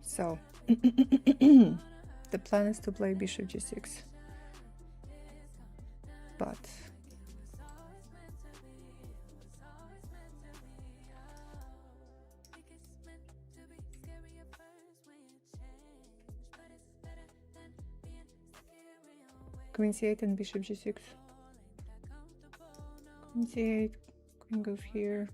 So, the plan is to play bishop g6, but queen c8 and bishop g6. Queen c8, queen goes here.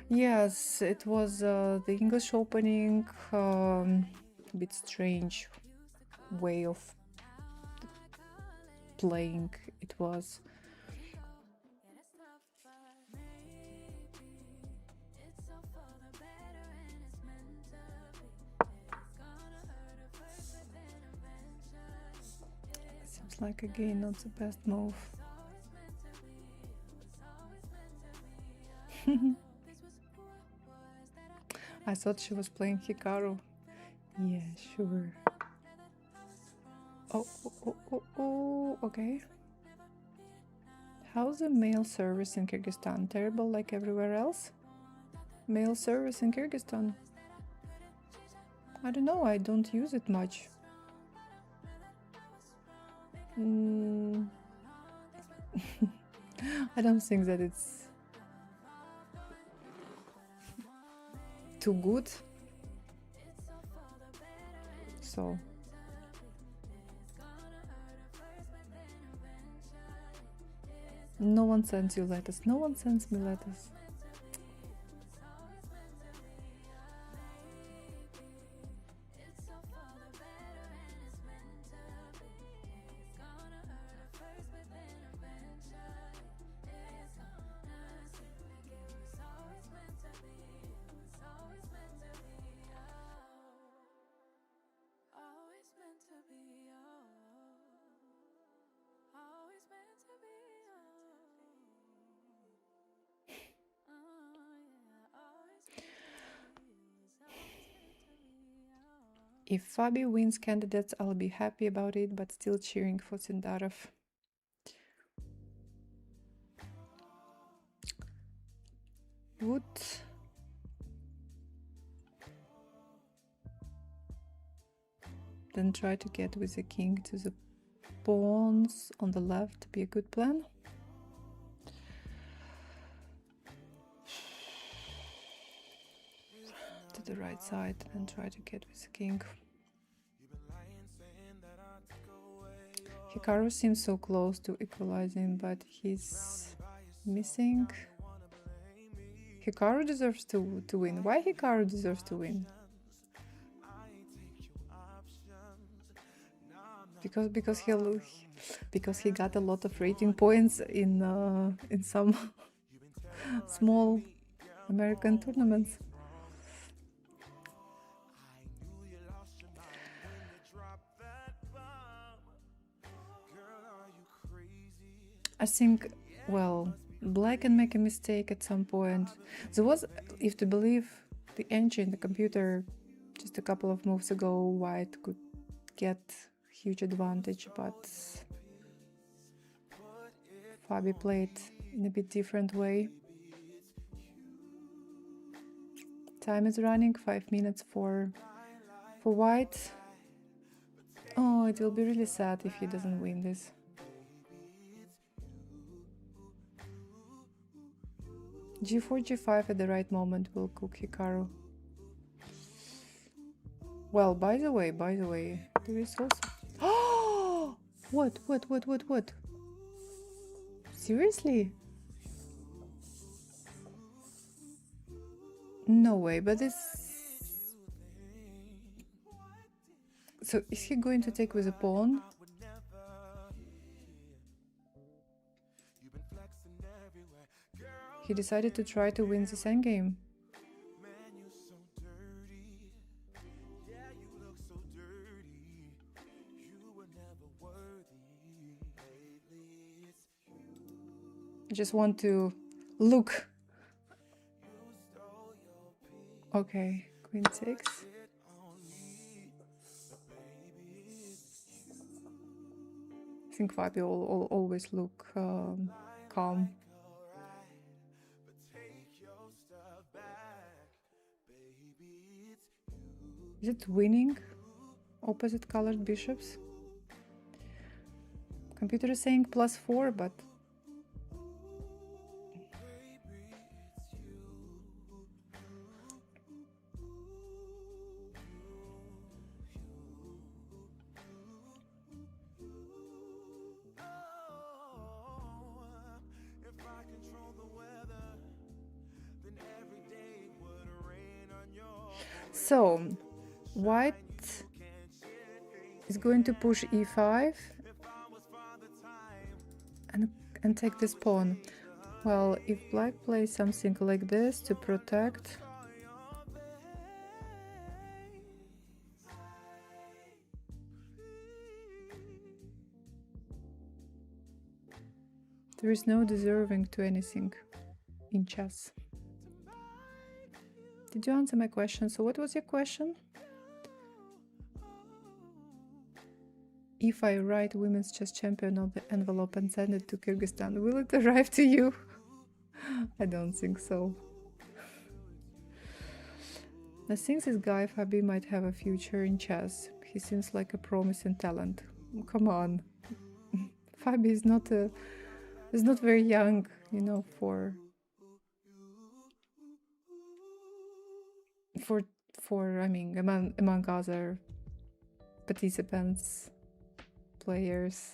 Yes, it was the English opening, a bit strange way of playing it was. Seems like again not the best move. I thought she was playing Hikaru. Yeah, sure. Oh, okay. How's the mail service in Kyrgyzstan? Terrible like everywhere else? Mail service in Kyrgyzstan? I don't know, I don't use it much. I don't think that it's too good. So no one sends you letters. No one sends me letters. If Fabi wins candidates, I'll be happy about it, but still cheering for Sindarov. Would then try to get with the king to the pawns on the left be a good plan. To the right side and try to get with the king. Hikaru seems so close to equalizing, but he's missing. Hikaru deserves to win. Why Hikaru deserves to win? Because he got a lot of rating points in some small American tournaments. I think, well, Black can make a mistake at some point. There was, if to believe the engine, the computer, just a couple of moves ago, White could get huge advantage, but Fabi played in a bit different way. Time is running, 5 minutes for White. Oh, it will be really sad if he doesn't win this. G4, G5 at the right moment will cook Hikaru. Well, by the way, there is also... Oh! What? Seriously? No way, but this... So, is he going to take with a pawn? He decided to try to win this endgame. I just want to look. Okay, Queen 6. I think Fabi will always look calm. Is it winning opposite colored bishops? Computer is saying +4, but so White is going to push e5 and take this pawn. Well, if Black plays something like this to protect, there is no deserving to anything in chess. Did you answer my question? So what was your question? If I write women's chess champion on the envelope and send it to Kyrgyzstan, will it arrive to you? I don't think so. I think this guy Fabi might have a future in chess. He seems like a promising talent. Come on. Fabi is not very young, you know, for I mean, among other participants, players.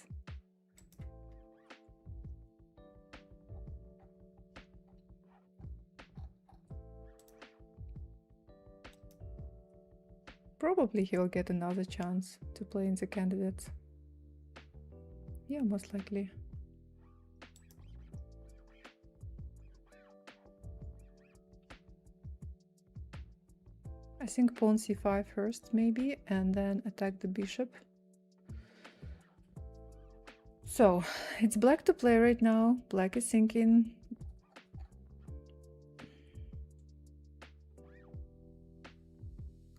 Probably he'll get another chance to play in the candidates. Yeah, most likely. I think pawn c5 first, maybe, and then attack the bishop. So, it's Black to play right now. Black is thinking.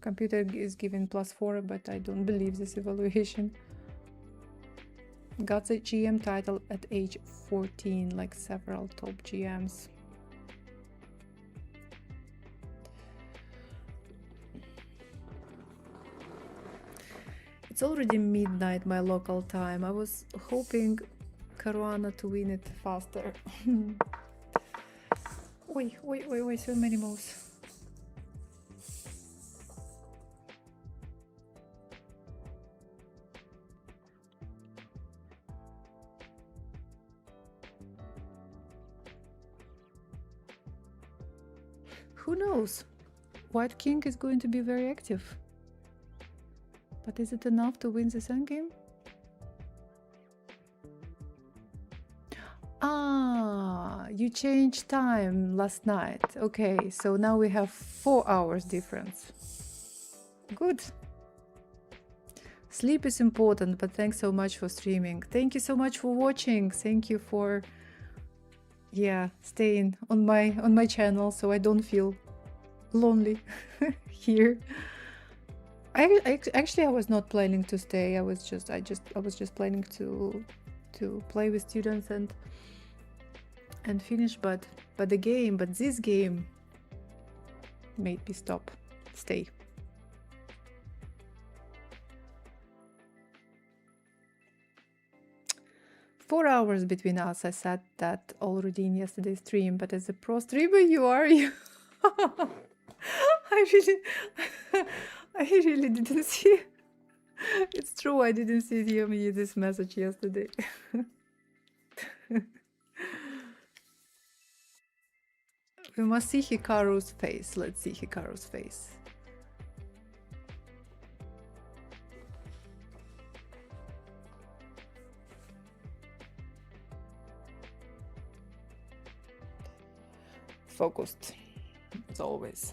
Computer is giving +4, but I don't believe this evaluation. Got the GM title at age 14, like several top GMs. It's already midnight my local time. I was hoping Caruana to win it faster. Wait, so many moves. Who knows? White king is going to be very active. But is it enough to win this endgame? Ah, you changed time last night. Okay, so now we have 4 hours difference. Good. Sleep is important, but thanks so much for streaming. Thank you so much for watching. Thank you for staying on my channel so I don't feel lonely here. Actually I was not planning to stay. I was just planning to play with students and finish, but this game made me stay. Four hours between us. I said that already in yesterday's stream, but as a pro streamer you are. I really didn't see. It's true, I didn't see this message yesterday. We must see Hikaru's face. Let's see Hikaru's face. Focused, as always.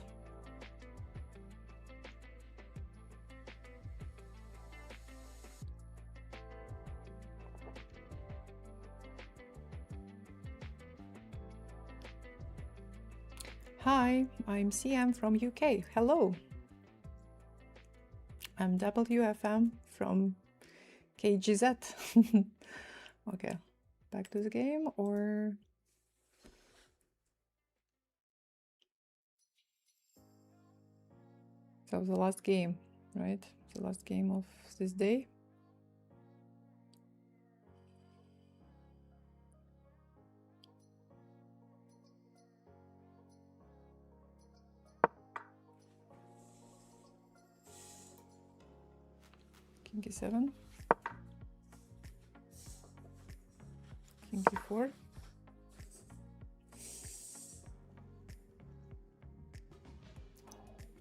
Hi, I'm CM from UK. Hello. I'm WFM from KGZ. Okay, back to the game, or so the last game, right? The last game of this day. King e7, King e4,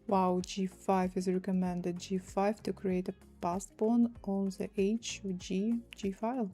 wow, g5 is recommended. G5 to create a passed pawn on the H of G file.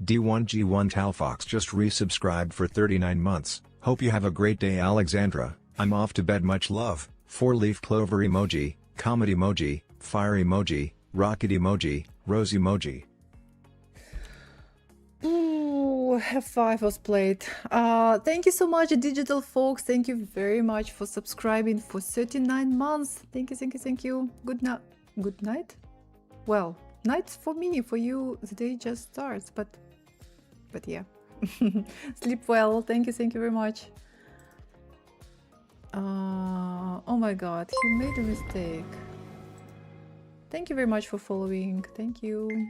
D1G1 Talfox just resubscribed for 39 months. Hope you have a great day, Alexandra. I'm off to bed, much love. 4-leaf clover emoji, comet emoji, fire emoji, rocket emoji, rose emoji. Ooh, F5 was played. Thank you so much, Digital Folks. Thank you very much for subscribing for 39 months. Thank you, thank you, thank you. Good night? Well, night for me, for you, the day just starts, but yeah. Sleep well. Thank you very much. Oh my god, he made a mistake. Thank you very much for following. Thank you.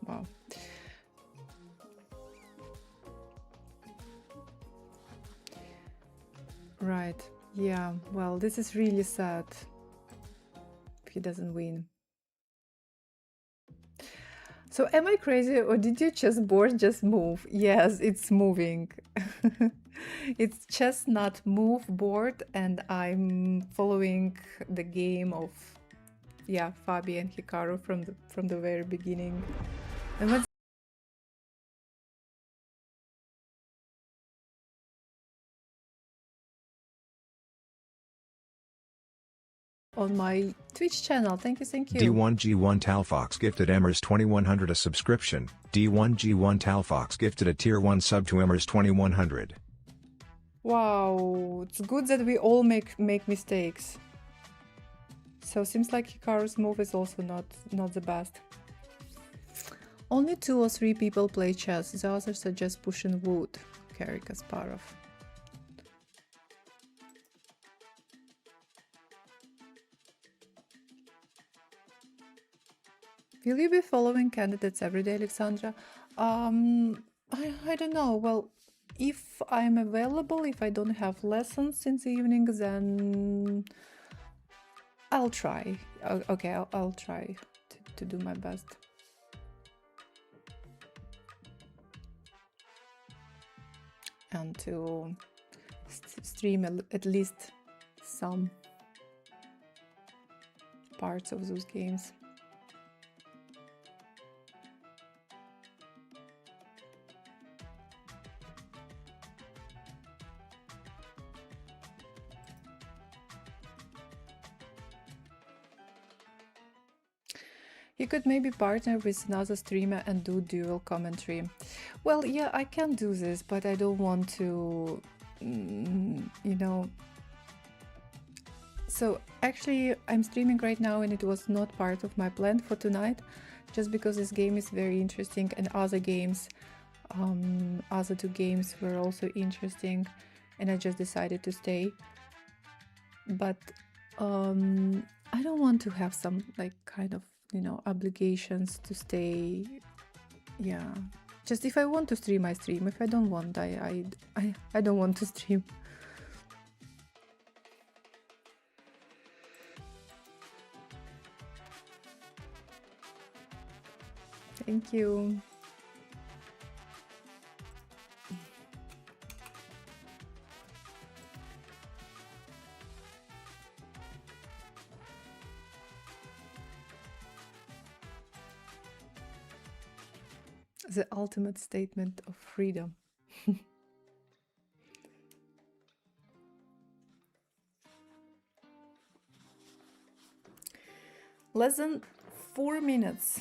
Wow. Right. Yeah, well, this is really sad if he doesn't win. So am I crazy, or did your chessboard just move? Yes, it's moving. It's Chessnut move board, and I'm following the game of Fabi and Hikaru from the very beginning. And what's on my Twitch channel. Thank you, thank you. D1G1 Talfox gifted Emmers 2100 a subscription. D1G1 Talfox gifted a tier 1 sub to Emmers 2100. Wow, it's good that we all make mistakes. So seems like Hikaru's move is also not the best. Only 2 or 3 people play chess, the others are just pushing wood. Gary Kasparov. Will you be following candidates every day, Alexandra? I don't know. Well, if I'm available, if I don't have lessons in the evening, then I'll try. Okay, I'll try to do my best. And to stream at least some parts of those games. You could maybe partner with another streamer and do dual commentary. Well, yeah, I can do this, but I don't want to, you know. So actually, I'm streaming right now and it was not part of my plan for tonight, just because this game is very interesting and other games, other 2 games were also interesting, and I just decided to stay. But I don't want to have some like kind of, you know, obligations to stay. Yeah, just if I want to stream, I stream. If I don't want, I don't want to stream. Thank you. The ultimate statement of freedom. Less than 4 minutes.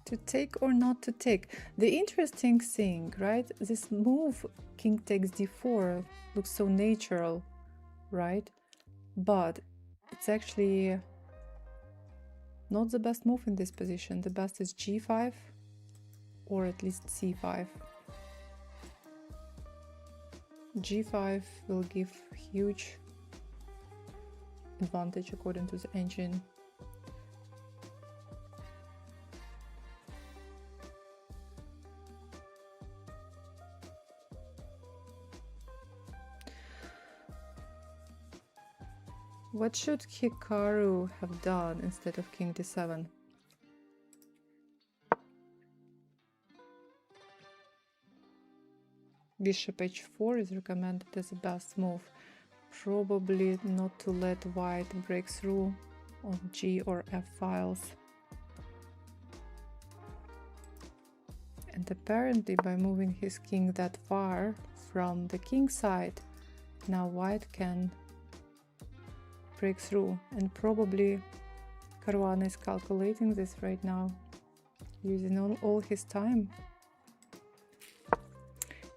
To take or not to take. The interesting thing, right? This move, king takes d4, looks so natural, right? But it's actually not the best move in this position. The best is g5 or at least c5. g5 will give huge advantage according to the engine. What should Hikaru have done instead of king d7? Bishop h4 is recommended as the best move. Probably not to let white break through on G or F files. And apparently by moving his king that far from the king side, now white can break through, and probably Caruana is calculating this right now, using all his time.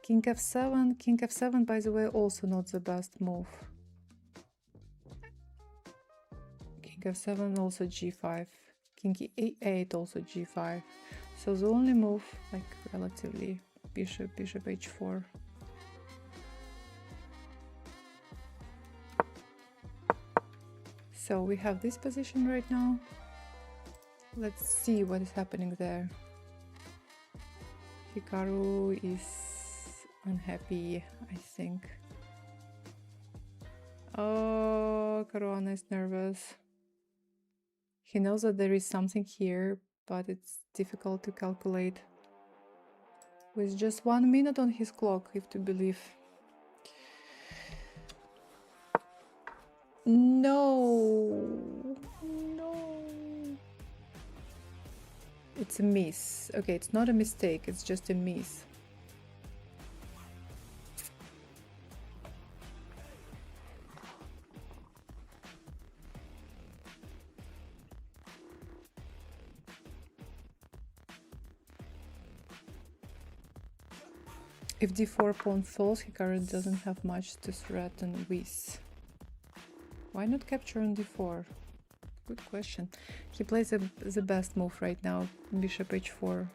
King f7, by the way, also not the best move. King f7, also g5. King e8, also g5. So the only move, like relatively, bishop h4. So we have this position right now. Let's see what is happening there. Hikaru is unhappy, I think. Oh, Caruana is nervous. He knows that there is something here, but it's difficult to calculate. With just 1 minute on his clock, if to believe. No. No. It's a miss. Okay, it's not a mistake, it's just a miss. If d4 pawn falls, Hikaru doesn't have much to threaten with. Why not capture on d4? Good question. He plays the best move right now, bishop h4.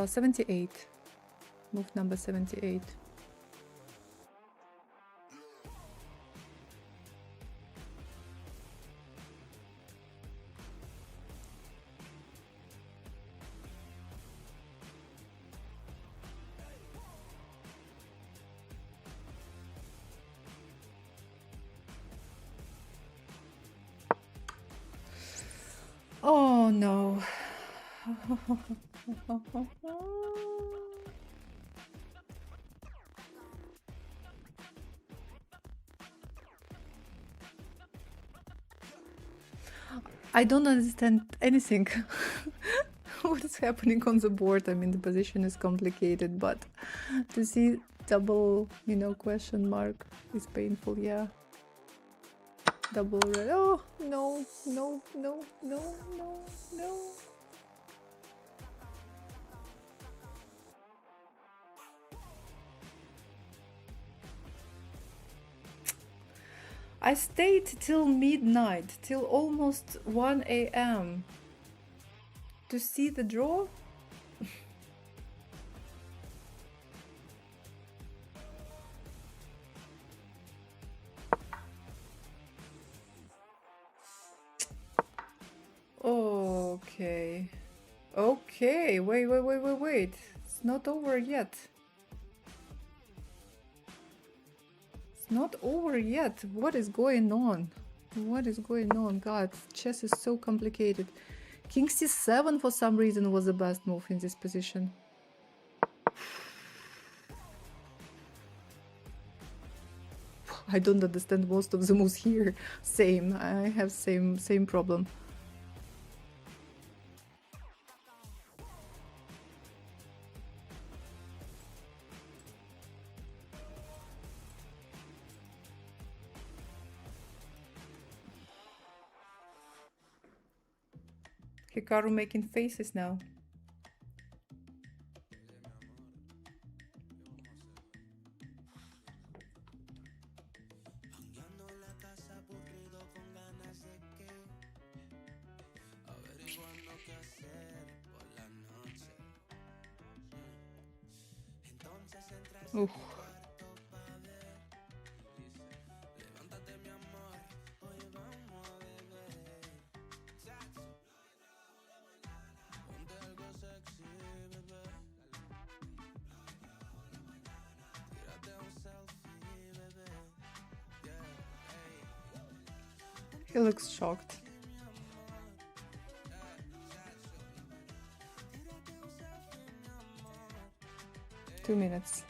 78. Move number 78. Oh no. I don't understand anything. What is happening on the board? I mean, the position is complicated, but to see double, you know, question mark is painful, yeah. Double red. Oh, no, no, no, no, no, no. I stayed till midnight, till almost 1 a.m. to see the draw. Okay. Okay, wait. It's not over yet. It's not over yet. What is going on? What is going on? God, chess is so complicated. King c7 for some reason was the best move in this position. I don't understand most of the moves here. Same. I have same problem. Hikaru making faces now. Oof. He looks shocked. Two minutes.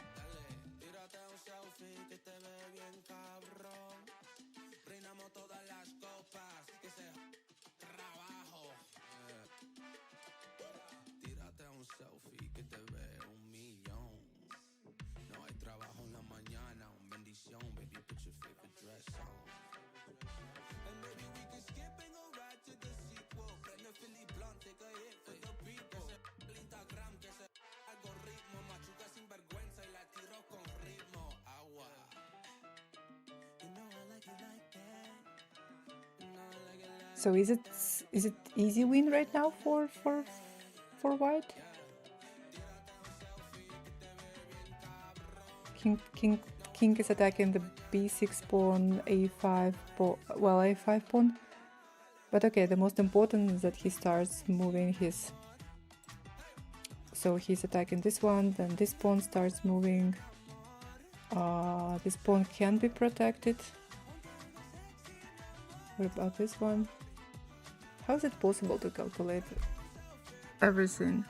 So is it easy win right now for white? King king is attacking the b6 pawn, a5 pawn, well, a5 pawn. But okay, the most important is that he starts moving his... So he's attacking this one, then this pawn starts moving. This pawn can be protected. What about this one? How is it possible to calculate everything?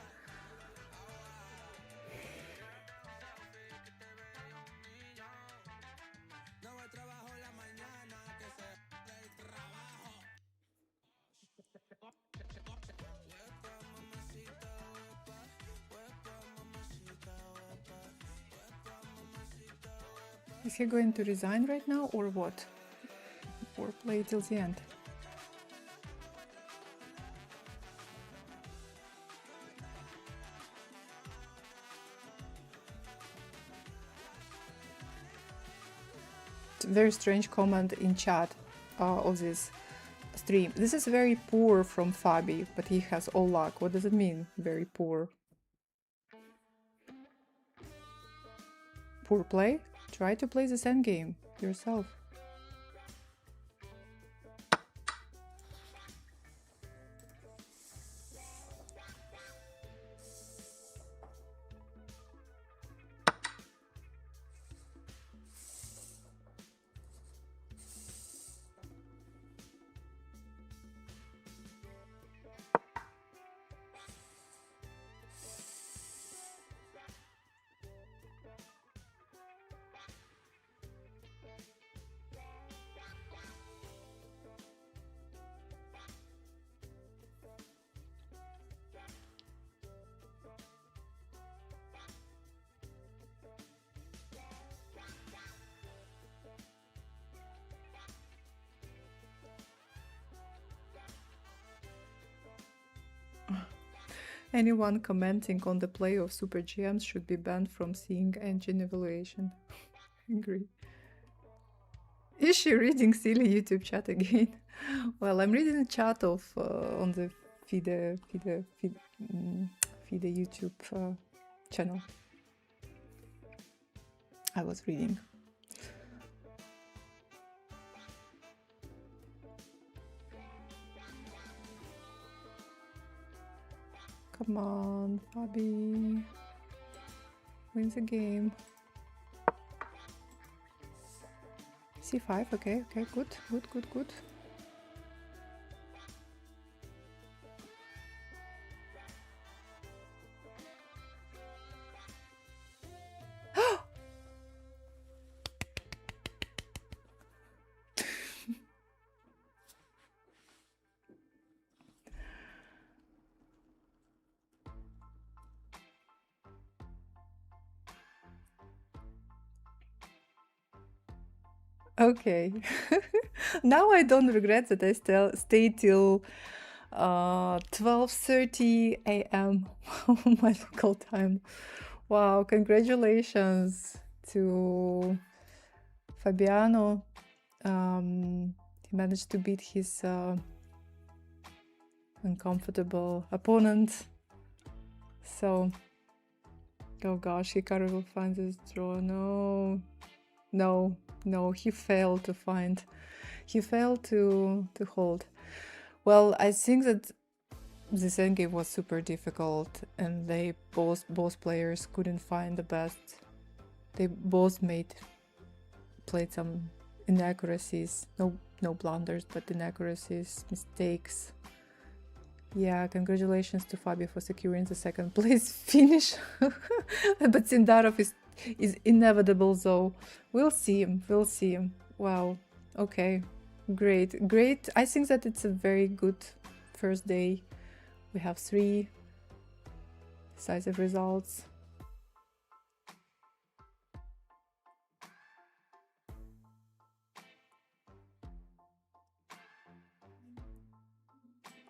Is he going to resign right now or what? Or play till the end? Very strange comment in chat of this stream. This is very poor from Fabi, but he has all luck. What does it mean, very poor? Poor play? Try to play this endgame yourself. Anyone commenting on the play of Super GMs should be banned from seeing engine evaluation. Agree. Is she reading silly YouTube chat again? Well, I'm reading the chat of on the FIDE YouTube channel. I was reading. Come on, Fabi. Win the game. C5, okay, good. Okay. Now I don't regret that I still stayed till 12:30 a.m. my local time. Wow, congratulations to Fabiano. He managed to beat his uncomfortable opponent. So, oh gosh, Hikaru will find this draw. No, he failed to find. He failed to hold. Well, I think that this endgame was super difficult, and they both players couldn't find the best. They both played some inaccuracies. No blunders, but inaccuracies, mistakes. Yeah, congratulations to Fabi for securing the second place finish. But Sindarov is inevitable, though. We'll see him. Wow. Okay. Great. I think that it's a very good first day. We have 3 decisive results.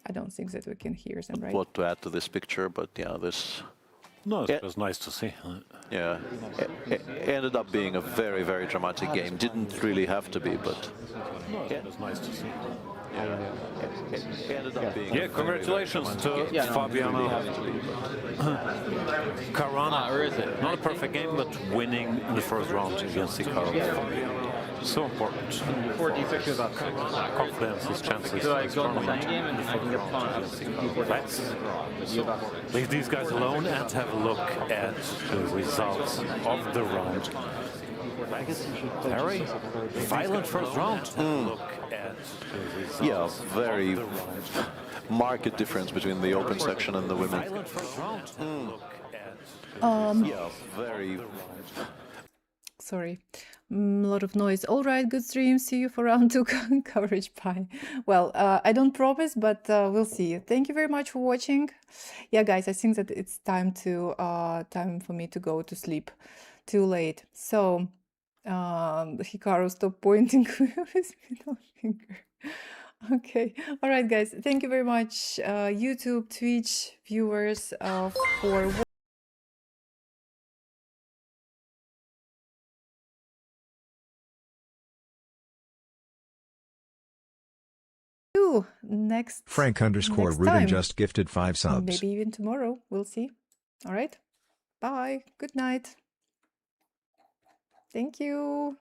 I don't think that we can hear them, right? What to add to this picture, but yeah, this No, it was nice to see. Yeah, it ended up being a very, very dramatic game. Didn't really have to be, but it was nice to see. It ended up being Congratulations to Fabiano Caruana. Not a perfect game, but winning in the first round against Hikaru. So important. Confidence, his chances. So I go on the second game and I can get pawn up. Let's leave these guys alone and have a look at the results of the round. Very violent first round. Yeah, very marked difference between the open section and the women. Yeah, very. Sorry, a lot of noise. All right, good stream. See you for round 2 coverage. Bye. Well, I don't promise, but we'll see. Thank you very much for watching. Yeah, guys, I think that it's time for me to go to sleep. Too late. So, Hikaru, stop pointing with his middle finger. Okay. All right, guys. Thank you very much, YouTube, Twitch viewers, for next Frank_Rudin just gifted 5 subs. maybe even tomorrow. We'll see. All right. Bye. Good night. Thank you.